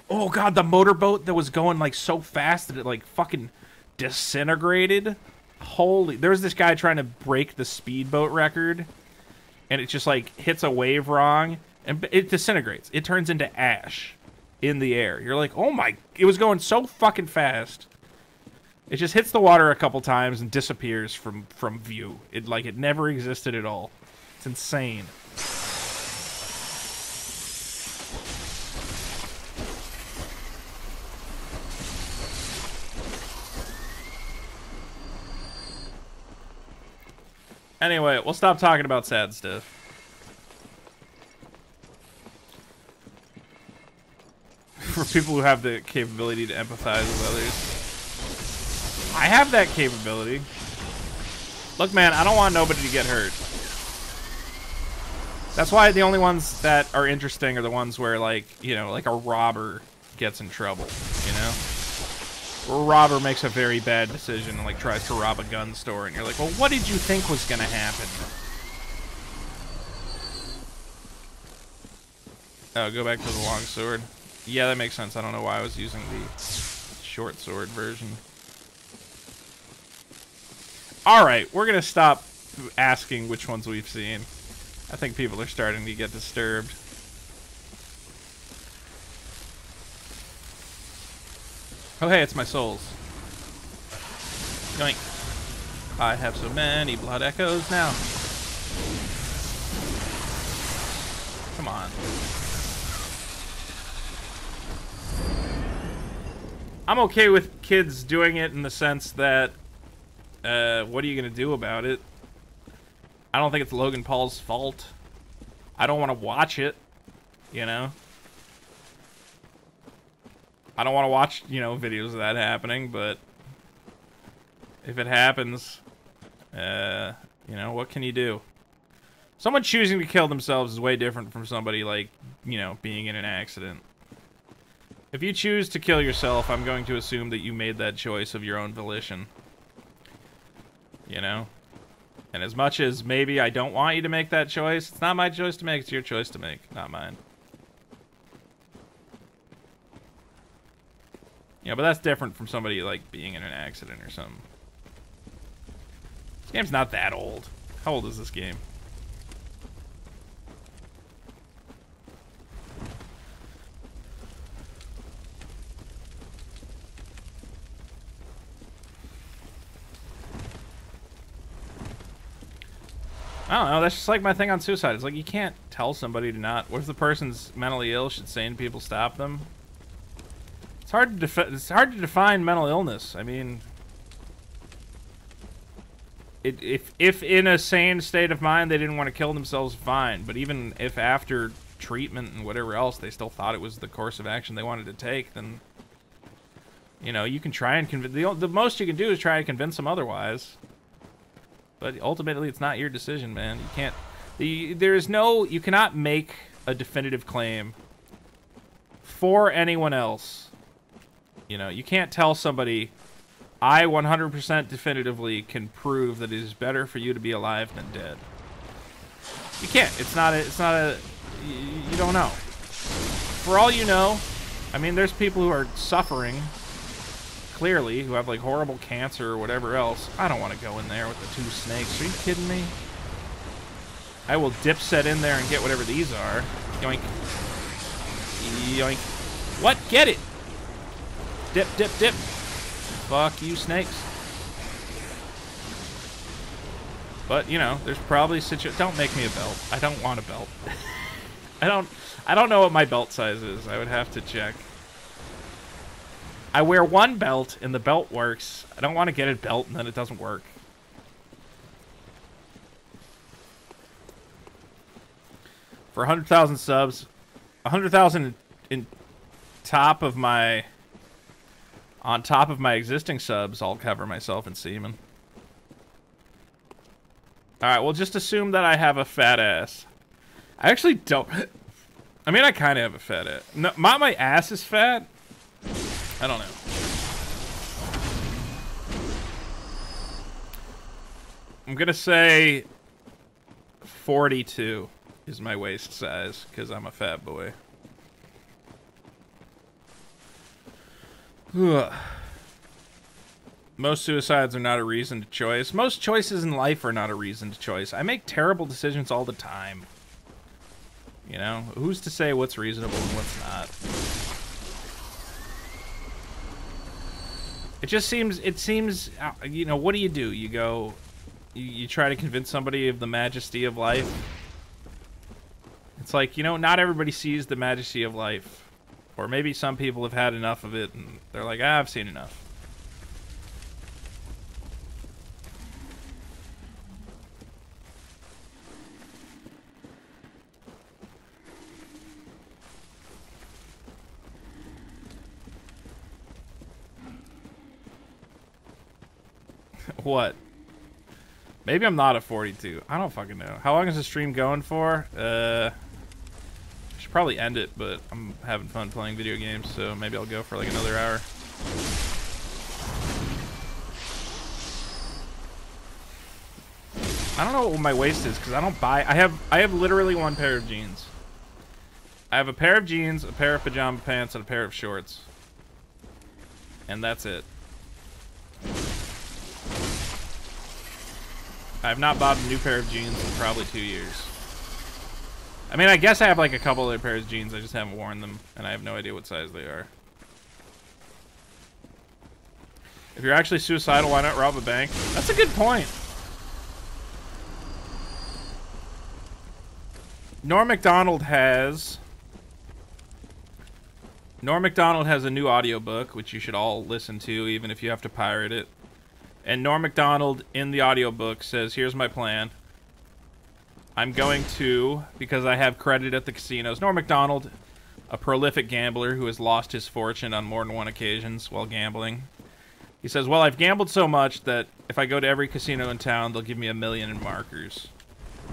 Oh god, the motorboat that was going like so fast that it like fucking disintegrated. Holy, there was this guy trying to break the speedboat record, and it just like hits a wave wrong and it disintegrates. It turns into ash in the air. You're like, oh my, it was going so fucking fast. It just hits the water a couple times and disappears from view. It like it never existed at all. It's insane. Anyway, we'll stop talking about sad stuff. For people who have the capability to empathize with others. I have that capability. Look, man, I don't want nobody to get hurt. That's why the only ones that are interesting are the ones where, like, you know, like a robber gets in trouble, you know? Or a robber makes a very bad decision and, like, tries to rob a gun store, and you're like, well, what did you think was gonna happen? Oh, go back to the long sword. Yeah, that makes sense. I don't know why I was using the short sword version. Alright, we're gonna stop asking which ones we've seen. I think people are starting to get disturbed. Oh hey, it's my souls. Yoink. I have so many blood echoes now. Come on. I'm okay with kids doing it in the sense that What are you gonna do about it? I don't think it's Logan Paul's fault. I don't want to watch it, you know? I don't want to watch, you know, videos of that happening, but if it happens, you know, what can you do? Someone choosing to kill themselves is way different from somebody, like, you know, being in an accident. If you choose to kill yourself, I'm going to assume that you made that choice of your own volition. You know? And as much as maybe I don't want you to make that choice, it's not my choice to make, it's your choice to make, not mine. Yeah, but that's different from somebody, like, being in an accident or something. This game's not that old. How old is this game? I don't know, that's just like my thing on suicide. It's like, you can't tell somebody to not... What if the person's mentally ill? Should sane people stop them? It's hard to define mental illness. I mean... If in a sane state of mind they didn't want to kill themselves, fine. But even if after treatment and whatever else they still thought it was the course of action they wanted to take, then... You know, you can try and convince... The most you can do is try to convince them otherwise. But ultimately, it's not your decision, man. You can't... You cannot make a definitive claim for anyone else. You know, you can't tell somebody, I 100% definitively can prove that it is better for you to be alive than dead. You can't. It's not a... You don't know. For all you know, I mean, there's people who are suffering... Clearly, who have like horrible cancer or whatever else. I don't want to go in there with the two snakes. Are you kidding me? I will dip set in there and get whatever these are. Yoink. Yoink. What? Get it! Dip, dip, dip. Fuck you, snakes. But, you know, there's probably don't make me a belt. I don't want a belt. I don't know what my belt size is. I would have to check. I wear one belt, and the belt works. I don't want to get a belt, and then it doesn't work. For 100,000 subs, 100,000 in top of my... On top of my existing subs, I'll cover myself in semen. Alright, well, just assume that I have a fat ass. I actually don't... I mean, I kind of have a fat ass. No, my ass is fat. I don't know. I'm gonna say 42 is my waist size, because I'm a fat boy. Ugh. Most suicides are not a reason to choice. Most choices in life are not a reason to choice. I make terrible decisions all the time. You know? Who's to say what's reasonable and what's not? It seems, you know, what do? You go, you try to convince somebody of the majesty of life. It's like, you know, not everybody sees the majesty of life. Or maybe some people have had enough of it and they're like, ah, I've seen enough. What? Maybe I'm not at 42. I don't fucking know. How long is the stream going for? I should probably end it, but I'm having fun playing video games, so maybe I'll go for like another hour. I don't know what my waist is because I don't buy. I have literally one pair of jeans. I have a pair of jeans, a pair of pajama pants, and a pair of shorts, and that's it. I have not bought a new pair of jeans in probably 2 years. I mean, I guess I have like a couple other pairs of jeans. I just haven't worn them, and I have no idea what size they are. If you're actually suicidal, why not rob a bank? That's a good point. Norm Macdonald has a new audiobook, which you should all listen to, even if you have to pirate it. And Norm Macdonald in the audiobook says, here's my plan. I'm going to, because I have credit at the casinos. Norm Macdonald, a prolific gambler who has lost his fortune on more than one occasions while gambling. He says, well, I've gambled so much that if I go to every casino in town, they'll give me $1 million in markers.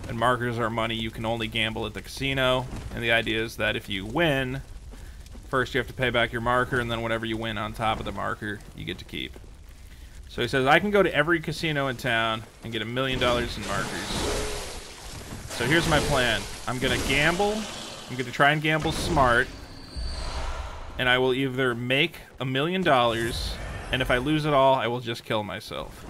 And markers are money you can only gamble at the casino. And the idea is that if you win, first you have to pay back your marker, and then whatever you win on top of the marker, you get to keep. So he says, I can go to every casino in town and get $1 million in markers. So here's my plan. I'm going to gamble. I'm going to try and gamble smart. And I will either make $1 million, and if I lose it all, I will just kill myself.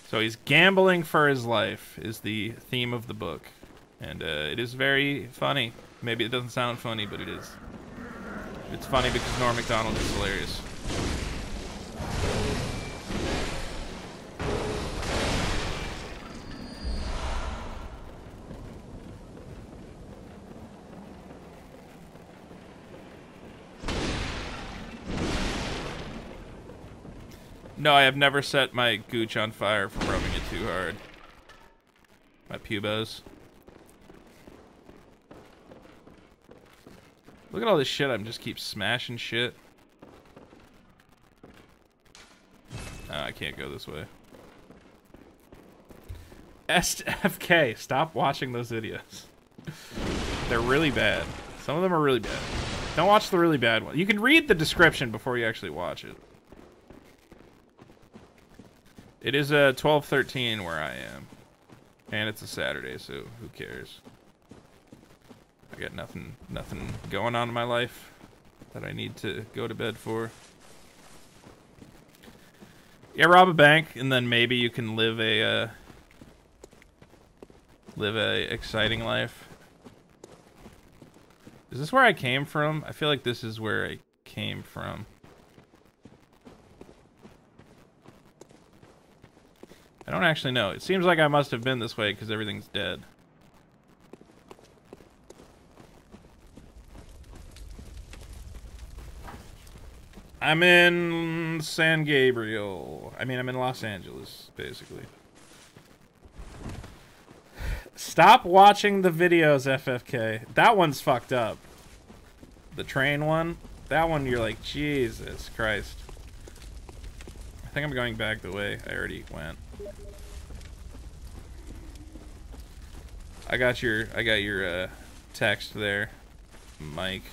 So he's gambling for his life is the theme of the book. And it is very funny. Maybe it doesn't sound funny, but it is. It's funny because Norm Macdonald is hilarious. No, I have never set my gooch on fire from rubbing it too hard. My pubes. Look at all this shit. I'm just keep smashing shit. I can't go this way. SFK, stop watching those videos. They're really bad. Some of them are really bad. Don't watch the really bad one. You can read the description before you actually watch it. It is 12:13 where I am. And it's a Saturday, so who cares? I got nothing going on in my life that I need to go to bed for. Yeah, rob a bank, and then maybe you can live a exciting life. Is this where I came from? I feel like this is where I came from. I don't actually know. It seems like I must have been this way because everything's dead. I'm in San Gabriel. I mean, I'm in Los Angeles, basically. Stop watching the videos, FFK. That one's fucked up. The train one? That one, you're like, Jesus Christ. I think I'm going back the way I already went. I got your text there, Mike.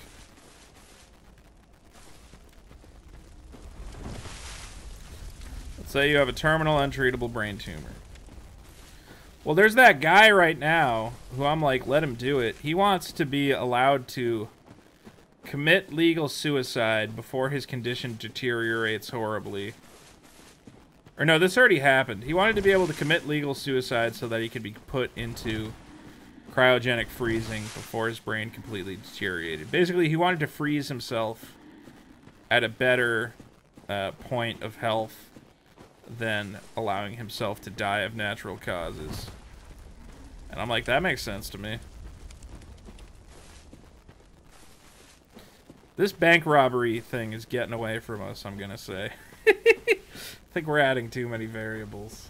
Let's say you have a terminal untreatable brain tumor. Well, there's that guy right now who I'm like, let him do it. He wants to be allowed to commit legal suicide before his condition deteriorates horribly. Or no, this already happened. He wanted to be able to commit legal suicide so that he could be put into cryogenic freezing before his brain completely deteriorated. Basically, he wanted to freeze himself at a better point of health than allowing himself to die of natural causes. And I'm like, that makes sense to me. This bank robbery thing is getting away from us, I'm gonna say. I think we're adding too many variables.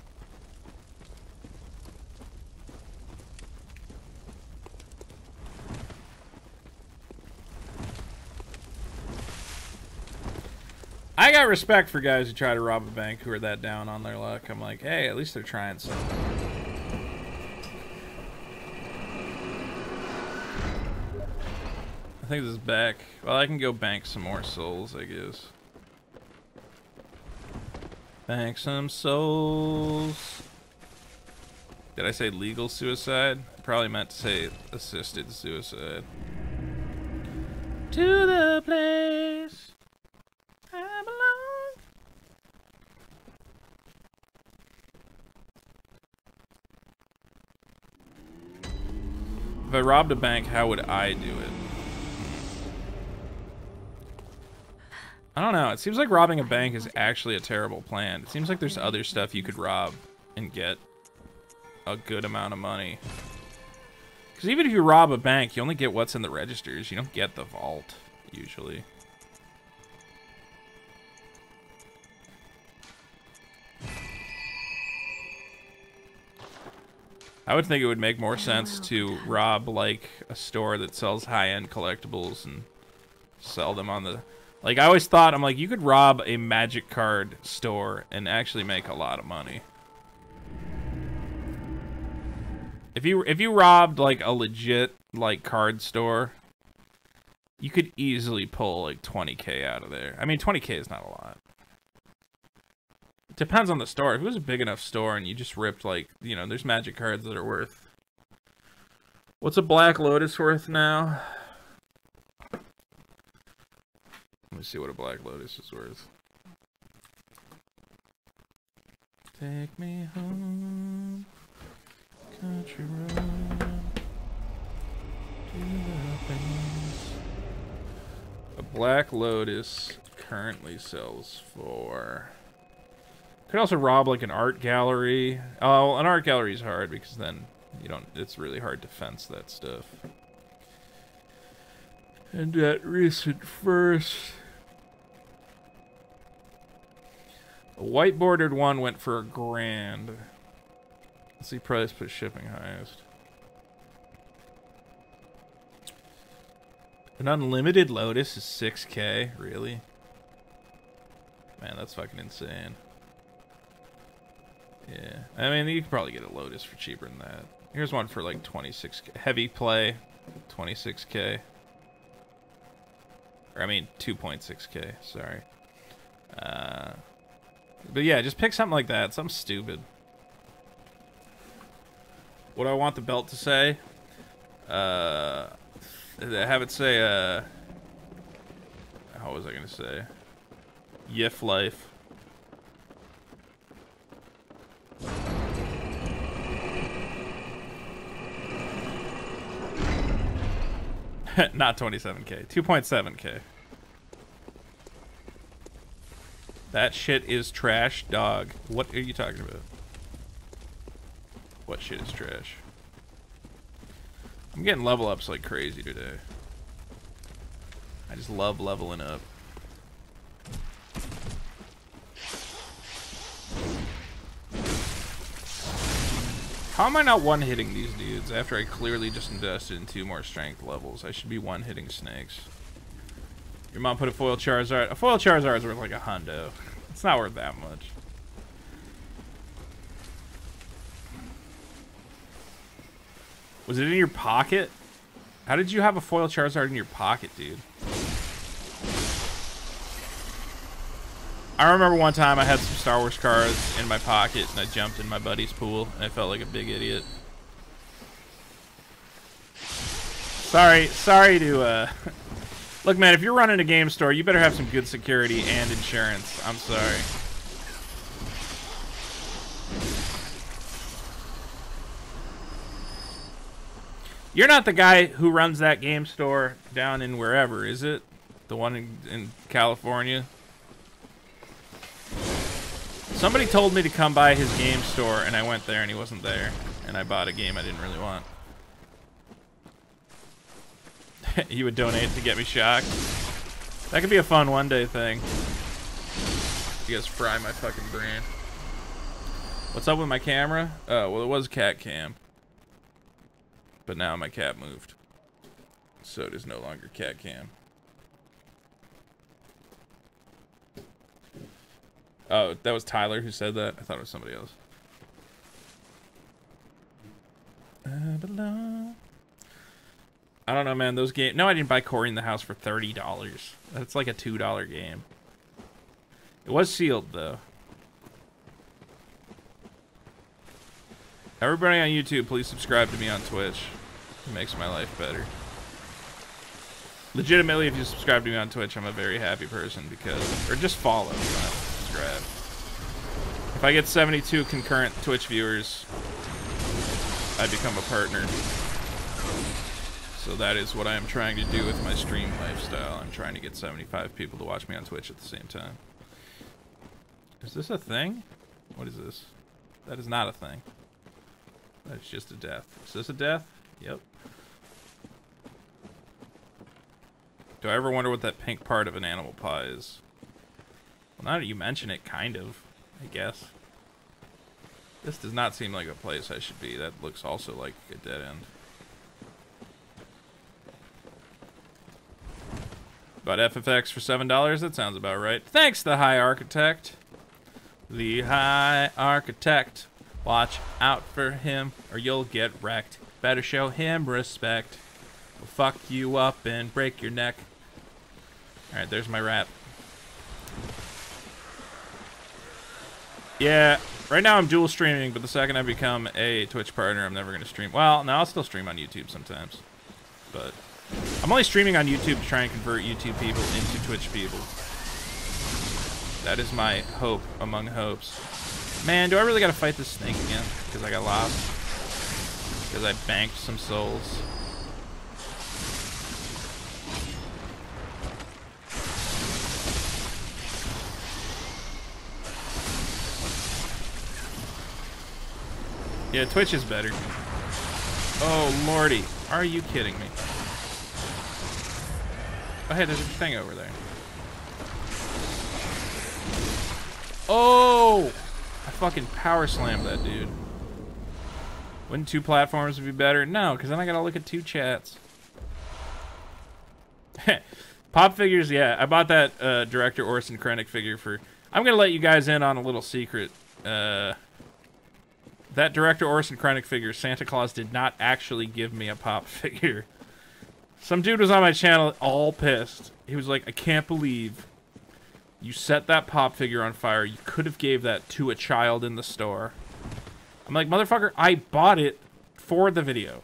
I got respect for guys who try to rob a bank who are that down on their luck. I'm like, hey, at least they're trying something. I think this is back. Well, I can go bank some more souls, I guess. Bank some souls. Did I say legal suicide? I probably meant to say assisted suicide. To the place I belong. If I robbed a bank, how would I do it? I don't know. It seems like robbing a bank is actually a terrible plan. It seems like there's other stuff you could rob and get a good amount of money. Because even if you rob a bank, you only get what's in the registers. You don't get the vault, usually. I would think it would make more sense to rob, like, a store that sells high-end collectibles and sell them on the... Like, I always thought, I'm like, you could rob a magic card store and actually make a lot of money. If you robbed, like, a legit, like, card store, you could easily pull, like, 20K out of there. I mean, 20K is not a lot. Depends on the store. If it was a big enough store and you just ripped, like, you know, there's magic cards that are worth... What's a Black Lotus worth now? Let me see what a Black Lotus is worth. Take me home, country road, to the place. A Black Lotus currently sells for... Could also rob, like, an art gallery. Oh, an art gallery is hard because then you don't... It's really hard to fence that stuff. And at recent first... A white bordered one went for $1,000. Let's see price, put shipping highest. An unlimited Lotus is 6K? Really? Man, that's fucking insane. Yeah. I mean, you could probably get a Lotus for cheaper than that. Here's one for like 26K. Heavy play, 26K. Or I mean, 2.6K, sorry. But yeah, just pick something like that. Something stupid. What do I want the belt to say? Have it say, how was I gonna say? Yif life. Not 27K. 2.7K. That shit is trash, dog. What are you talking about? What shit is trash? I'm getting level ups like crazy today. I just love leveling up. How am I not one-hitting these dudes after I clearly just invested in 2 more strength levels? I should be one-hitting snakes. Your mom put a foil Charizard. A foil Charizard is worth like $100. It's not worth that much. Was it in your pocket? How did you have a foil Charizard in your pocket, dude? I remember one time I had some Star Wars cards in my pocket and I jumped in my buddy's pool and I felt like a big idiot. Sorry to, Look, man, if you're running a game store, you better have some good security and insurance. I'm sorry. You're not the guy who runs that game store down in wherever, is it? The one in California? Somebody told me to come by his game store, and I went there, and he wasn't there. And I bought a game I didn't really want. You would donate to get me shocked? That could be a fun one-day thing. You guys fry my fucking brain. What's up with my camera? Oh, well, it was cat cam. But now my cat moved. So it is no longer cat cam. Oh, that was Tyler who said that? I thought it was somebody else. I don't know, man. Those games... No, I didn't buy Cory in the House for $30. That's like a $2 game. It was sealed, though. Everybody on YouTube, please subscribe to me on Twitch. It makes my life better. Legitimately, if you subscribe to me on Twitch, I'm a very happy person because... Or just follow, you don't have to subscribe. If I get 72 concurrent Twitch viewers, I become a partner. So that is what I am trying to do with my stream lifestyle. I'm trying to get 75 people to watch me on Twitch at the same time. Is this a thing? What is this? That is not a thing. That's just a death. Is this a death? Yep. Do I ever wonder what that pink part of an animal paw is? Well, now that you mention it, kind of, I guess. This does not seem like a place I should be. That looks also like a dead end. About FFX for $7. That sounds about right. Thanks, the High Architect. The High Architect. Watch out for him or you'll get wrecked. Better show him respect. We'll fuck you up and break your neck. Alright, there's my rap. Yeah, right now I'm dual streaming, but the second I become a Twitch partner, I'm never going to stream. Well, no, I'll still stream on YouTube sometimes. But I'm only streaming on YouTube to try and convert YouTube people into Twitch people. That is my hope among hopes. Man, do I really got to fight this snake again? Because I got lost. Because I banked some souls. Yeah, Twitch is better. Oh, lordy. Are you kidding me? Oh, hey, there's a thing over there. Oh! I fucking power slammed that dude. Wouldn't 2 platforms be better? No, because then I gotta look at 2 chats. Pop figures, yeah. I bought that director Orson Krennic figure for... I'm gonna let you guys in on a little secret. That director Orson Krennic figure, Santa Claus did not actually give me a pop figure. Some dude was on my channel all pissed. He was like, I can't believe you set that pop figure on fire. You could have gave that to a child in the store. I'm like, motherfucker, I bought it for the video.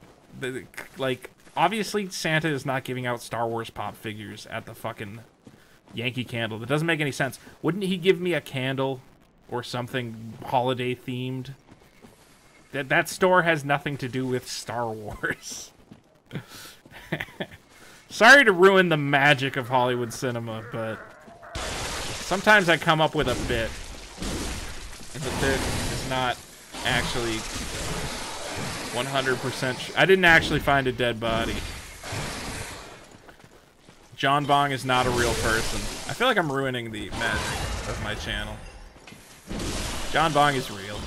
Like, obviously Santa is not giving out Star Wars pop figures at the fucking Yankee Candle. That doesn't make any sense. Wouldn't he give me a candle or something holiday themed? That store has nothing to do with Star Wars. Sorry to ruin the magic of Hollywood cinema, but sometimes I come up with a bit. And the bit is not actually 100%. I didn't actually find a dead body. John Bong is not a real person. I feel like I'm ruining the magic of my channel. John Bong is real.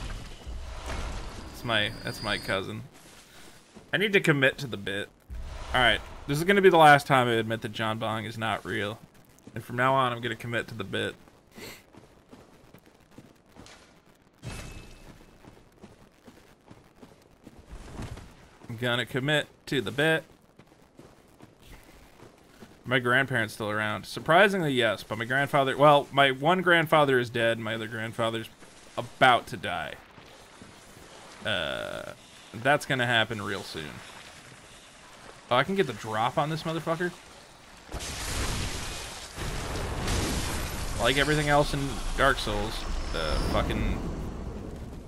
That's my cousin. I need to commit to the bit. Alright, this is going to be the last time I admit that John Bong is not real. And from now on, I'm going to commit to the bit. I'm going to commit to the bit. Are my grandparents still around? Surprisingly, yes, but my grandfather... Well, my one grandfather is dead, my other grandfather's about to die. That's gonna happen real soon. Oh, I can get the drop on this motherfucker. Like everything else in Dark Souls,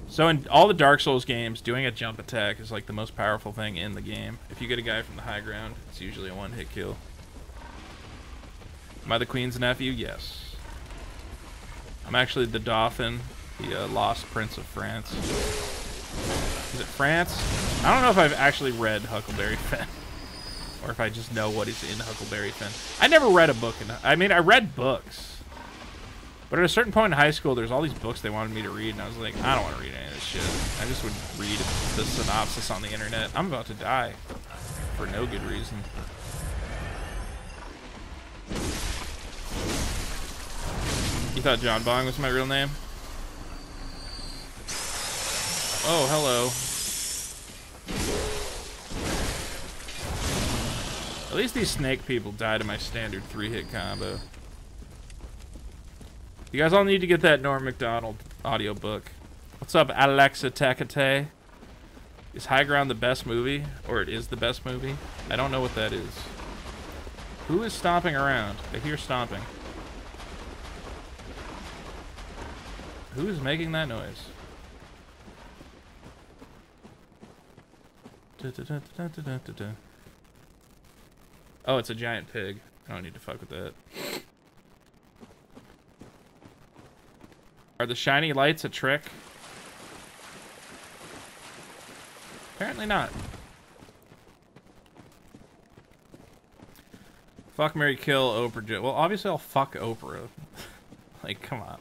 So in all the Dark Souls games, doing a jump attack is like the most powerful thing in the game. If you get a guy from the high ground, it's usually a one-hit kill. Am I the Queen's nephew? Yes. I'm actually the Dauphin, the lost Prince of France. Is it France? I don't know if I've actually read Huckleberry Finn. Or if I just know what is in Huckleberry Finn. I never read a book. I mean, I read books. But at a certain point in high school, there's all these books they wanted me to read. And I was like, I don't want to read any of this shit. I just would read the synopsis on the internet. I'm about to die. For no good reason. You thought John Bong was my real name? Oh, hello. At least these snake people died in my standard 3-hit combo. You guys all need to get that Norm Macdonald audiobook. What's up, Alexa Takate? Is High Ground the best movie? Or it is the best movie? I don't know what that is. Who is stomping around? I hear stomping. Who is making that noise? Oh, it's a giant pig. I don't need to fuck with that. Are the shiny lights a trick? Apparently not. Fuck, marry, kill, Oprah. Well, obviously I'll fuck Oprah. Like, come on.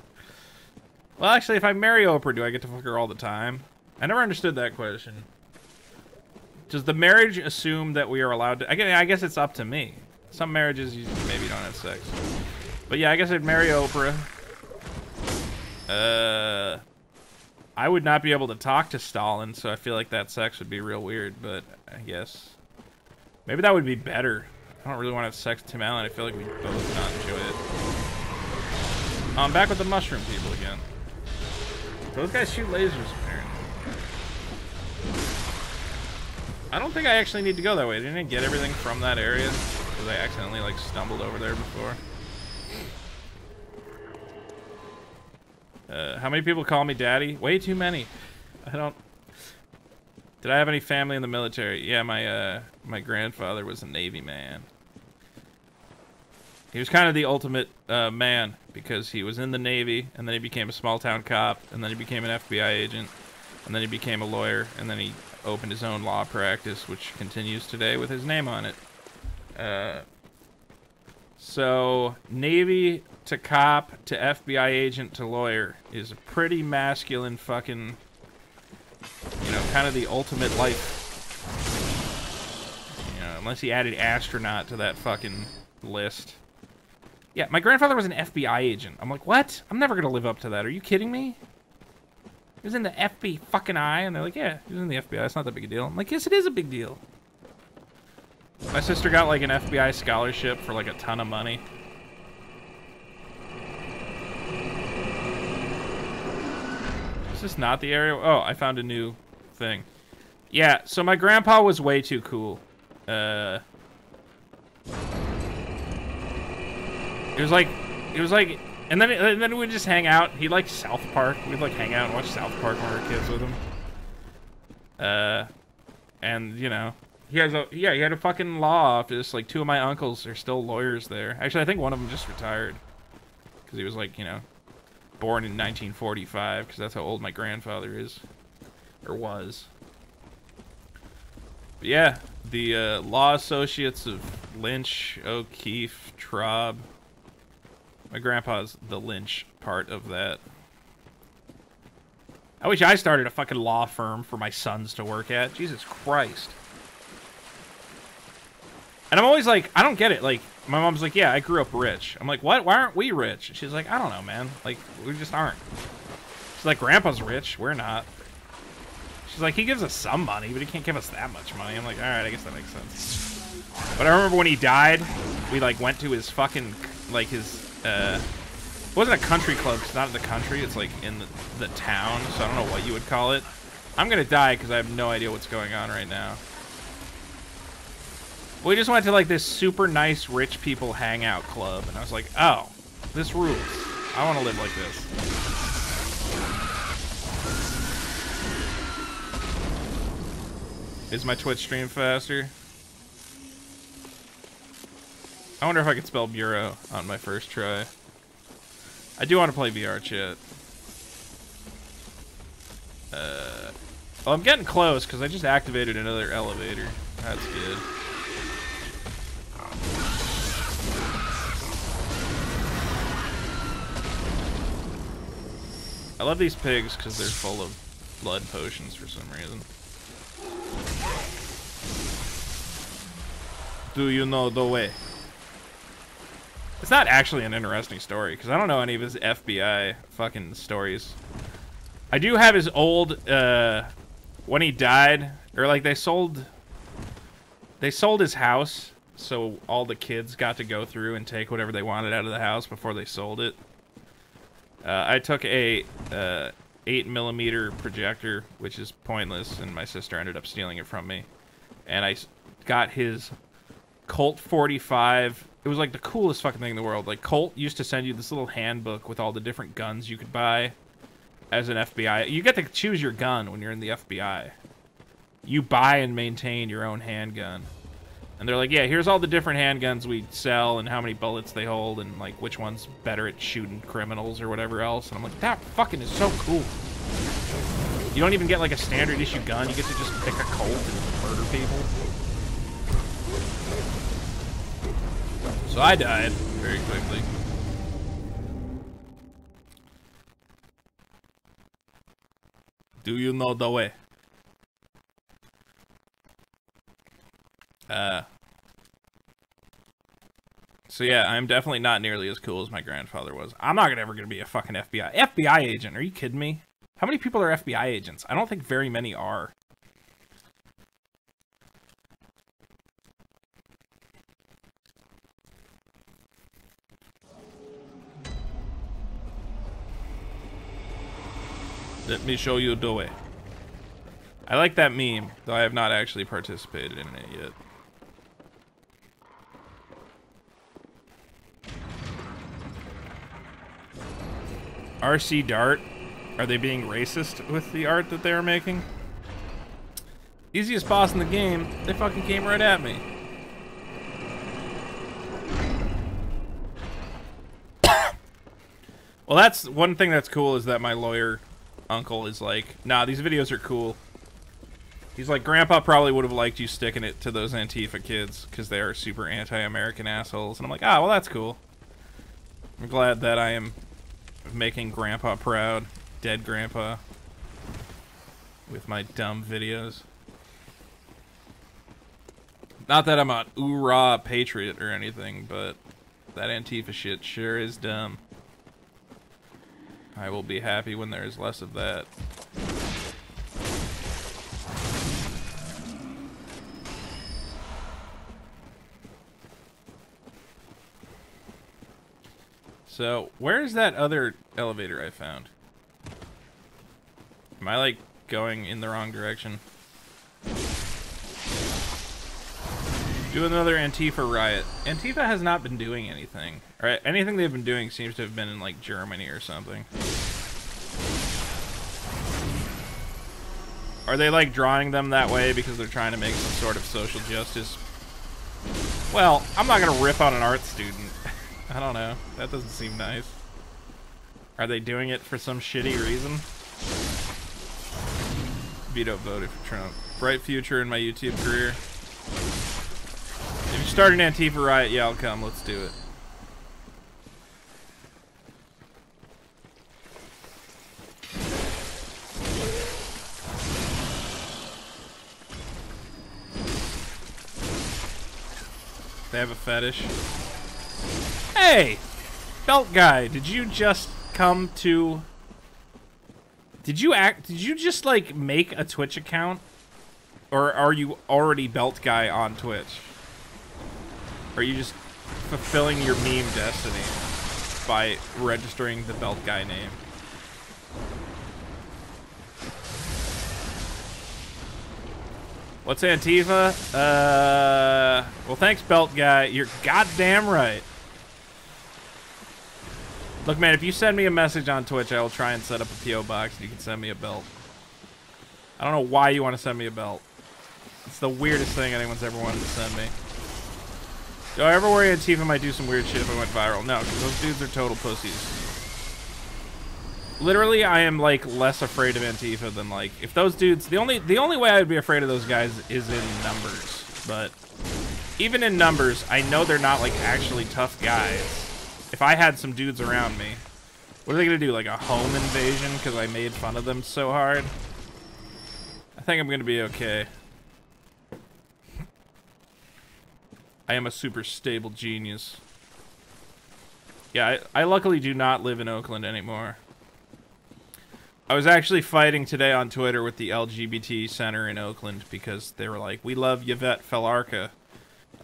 Well, actually, if I marry Oprah, do I get to fuck her all the time? I never understood that question. Does the marriage assume that we are allowed to... I guess it's up to me. Some marriages, you maybe don't have sex. But yeah, I guess I'd marry Oprah. I would not be able to talk to Stalin, so I feel like that sex would be real weird, but I guess... Maybe that would be better. I don't really want to have sex with Tim Allen. I feel like we both not enjoy it. I'm back with the mushroom people again. Those guys shoot lasers, apparently. I don't think I actually need to go that way. Didn't I get everything from that area? Because I accidentally, like, stumbled over there before. How many people call me daddy? Way too many. I don't... Did I have any family in the military? Yeah, my grandfather was a Navy man. He was kind of the ultimate man, because he was in the Navy, and then he became a small-town cop, and then he became an FBI agent, and then he became a lawyer, and then he opened his own law practice, which continues today with his name on it. So, Navy to cop to FBI agent to lawyer is a pretty masculine fucking, you know, kind of the ultimate life. You know, unless he added astronaut to that fucking list. Yeah, my grandfather was an FBI agent. I'm like, what? I'm never gonna live up to that. Are you kidding me? He was in the FBI fucking I, and they're like, yeah, he was in the FBI. It's not that big a deal. I'm like, yes, it is a big deal. My sister got like an FBI scholarship for like a ton of money. Is this not the area? Oh, I found a new thing. Yeah, so my grandpa was way too cool. It was like, and then we'd just hang out. He liked South Park. We'd like hang out and watch South Park when we were kids with him. And you know, he had a fucking law office. Like 2 of my uncles are still lawyers there. Actually, I think one of them just retired because he was like, you know, born in 1945, because that's how old my grandfather is, or was. But yeah, the law associates of Lynch, O'Keefe, Traub. My grandpa's the Lynch part of that. I wish I started a fucking law firm for my sons to work at. Jesus Christ. And I'm always like, I don't get it. Like, my mom's like, yeah, I grew up rich. I'm like, what? Why aren't we rich? She's like, I don't know, man. Like, we just aren't. She's like, Grandpa's rich. We're not. She's like, he gives us some money, but he can't give us that much money. I'm like, all right, I guess that makes sense. But I remember when he died, we, like, went to his fucking, like, his, it wasn't a country club, 'cause it's not in the country. It's, like, in the town, so I don't know what you would call it. I'm gonna die because I have no idea what's going on right now. We just went to like this super nice rich people hangout club, and I was like, oh, this rules. I want to live like this. Is my Twitch stream faster? I wonder if I could spell bureau on my first try. I do want to play VR chat. Well, I'm getting close because I just activated another elevator. That's good. I love these pigs because they're full of blood potions for some reason. Do you know the way? It's not actually an interesting story because I don't know any of his FBI fucking stories. I do have his old, when he died, or like they sold his house, so all the kids got to go through and take whatever they wanted out of the house before they sold it. I took a 8mm projector, which is pointless, and my sister ended up stealing it from me. And I got his Colt 45. It was like the coolest fucking thing in the world. Like, Colt used to send you this little handbook with all the different guns you could buy as an FBI. You get to choose your gun when you're in the FBI. You buy and maintain your own handgun. And they're like, yeah, here's all the different handguns we sell and how many bullets they hold and, like, which one's better at shooting criminals or whatever else. And I'm like, that fucking is so cool. You don't even get, like, a standard issue gun. You get to just pick a Colt and murder people. So I died very quickly. Do you know the way? So yeah, I'm definitely not nearly as cool as my grandfather was. I'm not ever gonna be a fucking FBI agent. Are you kidding me? How many people are FBI agents? I don't think very many are. Let me show you the way. I like that meme, though I have not actually participated in it yet. RC Dart? Are they being racist with the art that they're making? Easiest boss in the game, they fucking came right at me. Well, that's one thing that's cool is that my lawyer uncle is like, nah, these videos are cool. He's like, Grandpa probably would have liked you sticking it to those Antifa kids because they are super anti-American assholes. And I'm like, ah, well, that's cool. I'm glad that I am making Grandpa proud. Dead Grandpa. With my dumb videos. Not that I'm an oorah patriot or anything, but that Antifa shit sure is dumb. I will be happy when there is less of that. So, where is that other elevator I found? Am I, like, going in the wrong direction? Do another Antifa riot. Antifa has not been doing anything. Alright, anything they've been doing seems to have been in, like, Germany or something. Are they, like, drawing them that way because they're trying to make some sort of social justice? Well, I'm not gonna rip on an art student. I don't know. That doesn't seem nice. Are they doing it for some shitty reason? Vito voted for Trump. Bright future in my YouTube career. If you start an Antifa riot, yeah, I'll come. Let's do it. They have a fetish. Hey! Belt guy, did you just come to... Did you just, like, make a Twitch account? Or are you already Belt guy on Twitch? Or are you just fulfilling your meme destiny by registering the Belt guy name? What's Antifa? Well, thanks, Belt guy. You're goddamn right. Look, man, if you send me a message on Twitch, I will try and set up a P.O. box and you can send me a belt. I don't know why you want to send me a belt. It's the weirdest thing anyone's ever wanted to send me. Do I ever worry Antifa might do some weird shit if I went viral? No, because those dudes are total pussies. Literally, I am, like, less afraid of Antifa than, like, if those dudes... The only way I would be afraid of those guys is in numbers. But even in numbers, I know they're not, like, actually tough guys. If I had some dudes around me, what are they gonna do, like a home invasion because I made fun of them so hard? I think I'm gonna be okay. I am a super stable genius. Yeah, I luckily do not live in Oakland anymore. I was actually fighting today on Twitter with the LGBT Center in Oakland because they were like, we love Yvette Felarca.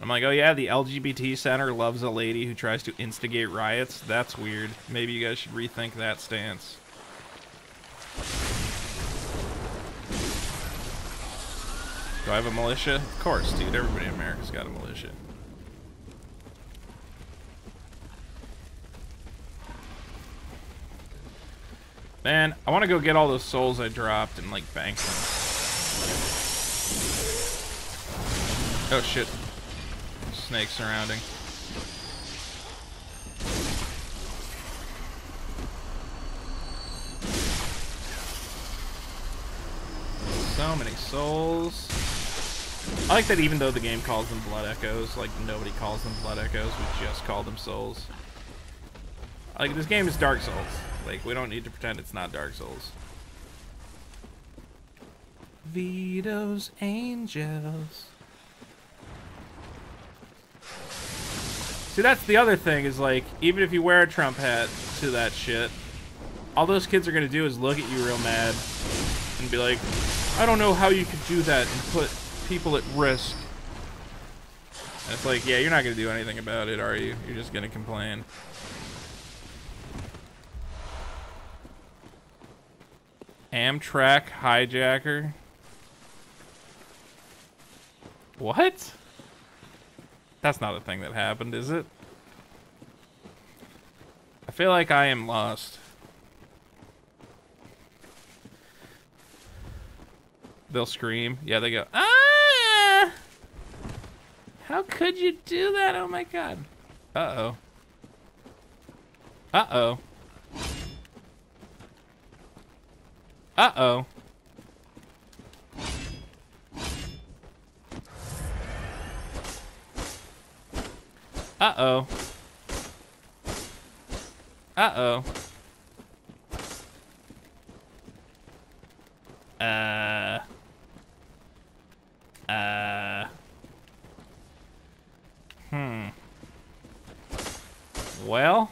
I'm like, oh yeah, the LGBT Center loves a lady who tries to instigate riots? That's weird. Maybe you guys should rethink that stance. Do I have a militia? Of course, dude. Everybody in America's got a militia. Man, I want to go get all those souls I dropped and, like, bank them. Oh, shit. Snake surrounding. So many souls. I like that even though the game calls them Blood Echoes, like, nobody calls them Blood Echoes, we just call them souls. Like, this game is Dark Souls. Like, we don't need to pretend it's not Dark Souls. Vito's Angels. See, that's the other thing, is like, even if you wear a Trump hat to that shit, all those kids are gonna do is look at you real mad and be like, I don't know how you could do that and put people at risk. And it's like, yeah, you're not gonna do anything about it, are you? You're just gonna complain. Amtrak hijacker. What? That's not a thing that happened, is it? I feel like I am lost. They'll scream. Yeah, they go, ah! How could you do that? Oh my god. Uh-oh. Uh-oh. Uh-oh. Uh-oh. Uh-oh. Well.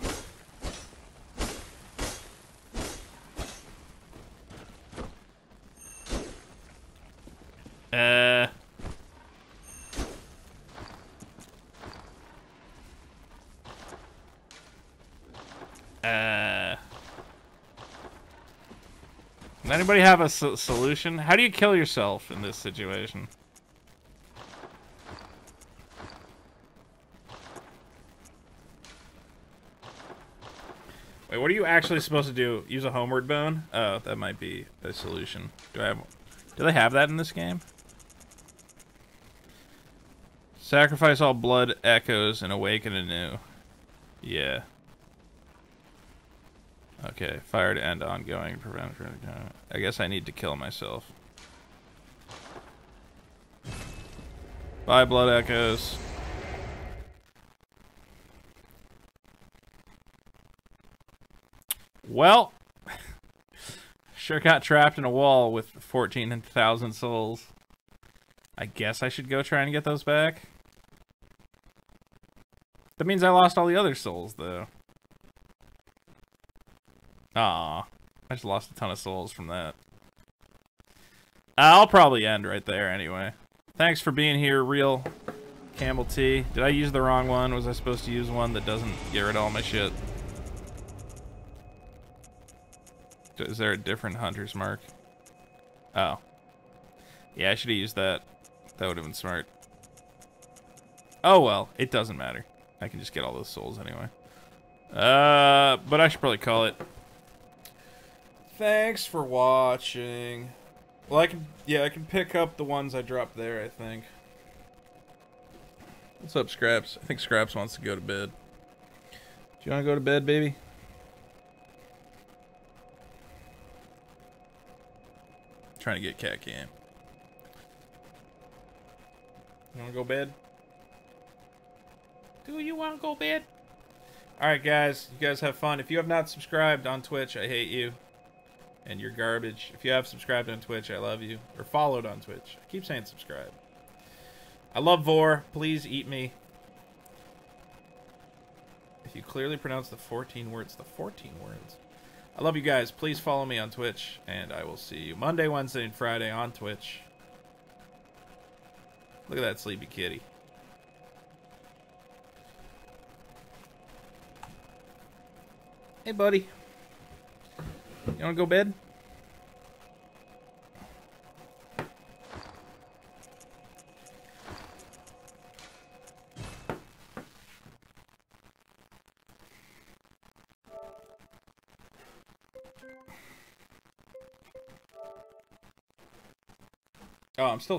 Does anybody have a solution? How do you kill yourself in this situation? Wait, what are you actually supposed to do? Use a homeward bone? Oh, that might be a solution. Do they have that in this game? Sacrifice all blood echoes and awaken anew. Yeah. Okay, fire to end ongoing. Prevent. I guess I need to kill myself. Bye, blood echoes. Well, sure got trapped in a wall with 14,000 souls. I guess I should go try and get those back. That means I lost all the other souls, though. Aw, I just lost a ton of souls from that. I'll probably end right there anyway. Thanks for being here, Real Campbell T. Did I use the wrong one? Was I supposed to use one that doesn't get rid of all my shit? Is there a different hunter's mark? Oh. Yeah, I should have used that. That would have been smart. Oh well, it doesn't matter. I can just get all those souls anyway. But I should probably call it. Thanks for watching. Well, I can pick up the ones I dropped there, I think. What's up, Scraps? I think Scraps wants to go to bed. Do you want to go to bed, baby? Trying to get cat cam. You want to go bed? Do you want to go bed? Alright, guys. You guys have fun. If you have not subscribed on Twitch, I hate you. And you're garbage. If you have subscribed on Twitch, I love you. Or followed on Twitch. I keep saying subscribe. I love Vor. Please eat me. If you clearly pronounce the 14 words. The 14 words. I love you guys. Please follow me on Twitch. And I will see you Monday, Wednesday, and Friday on Twitch. Look at that sleepy kitty. Hey, buddy. You wanna go bed? Oh, I'm still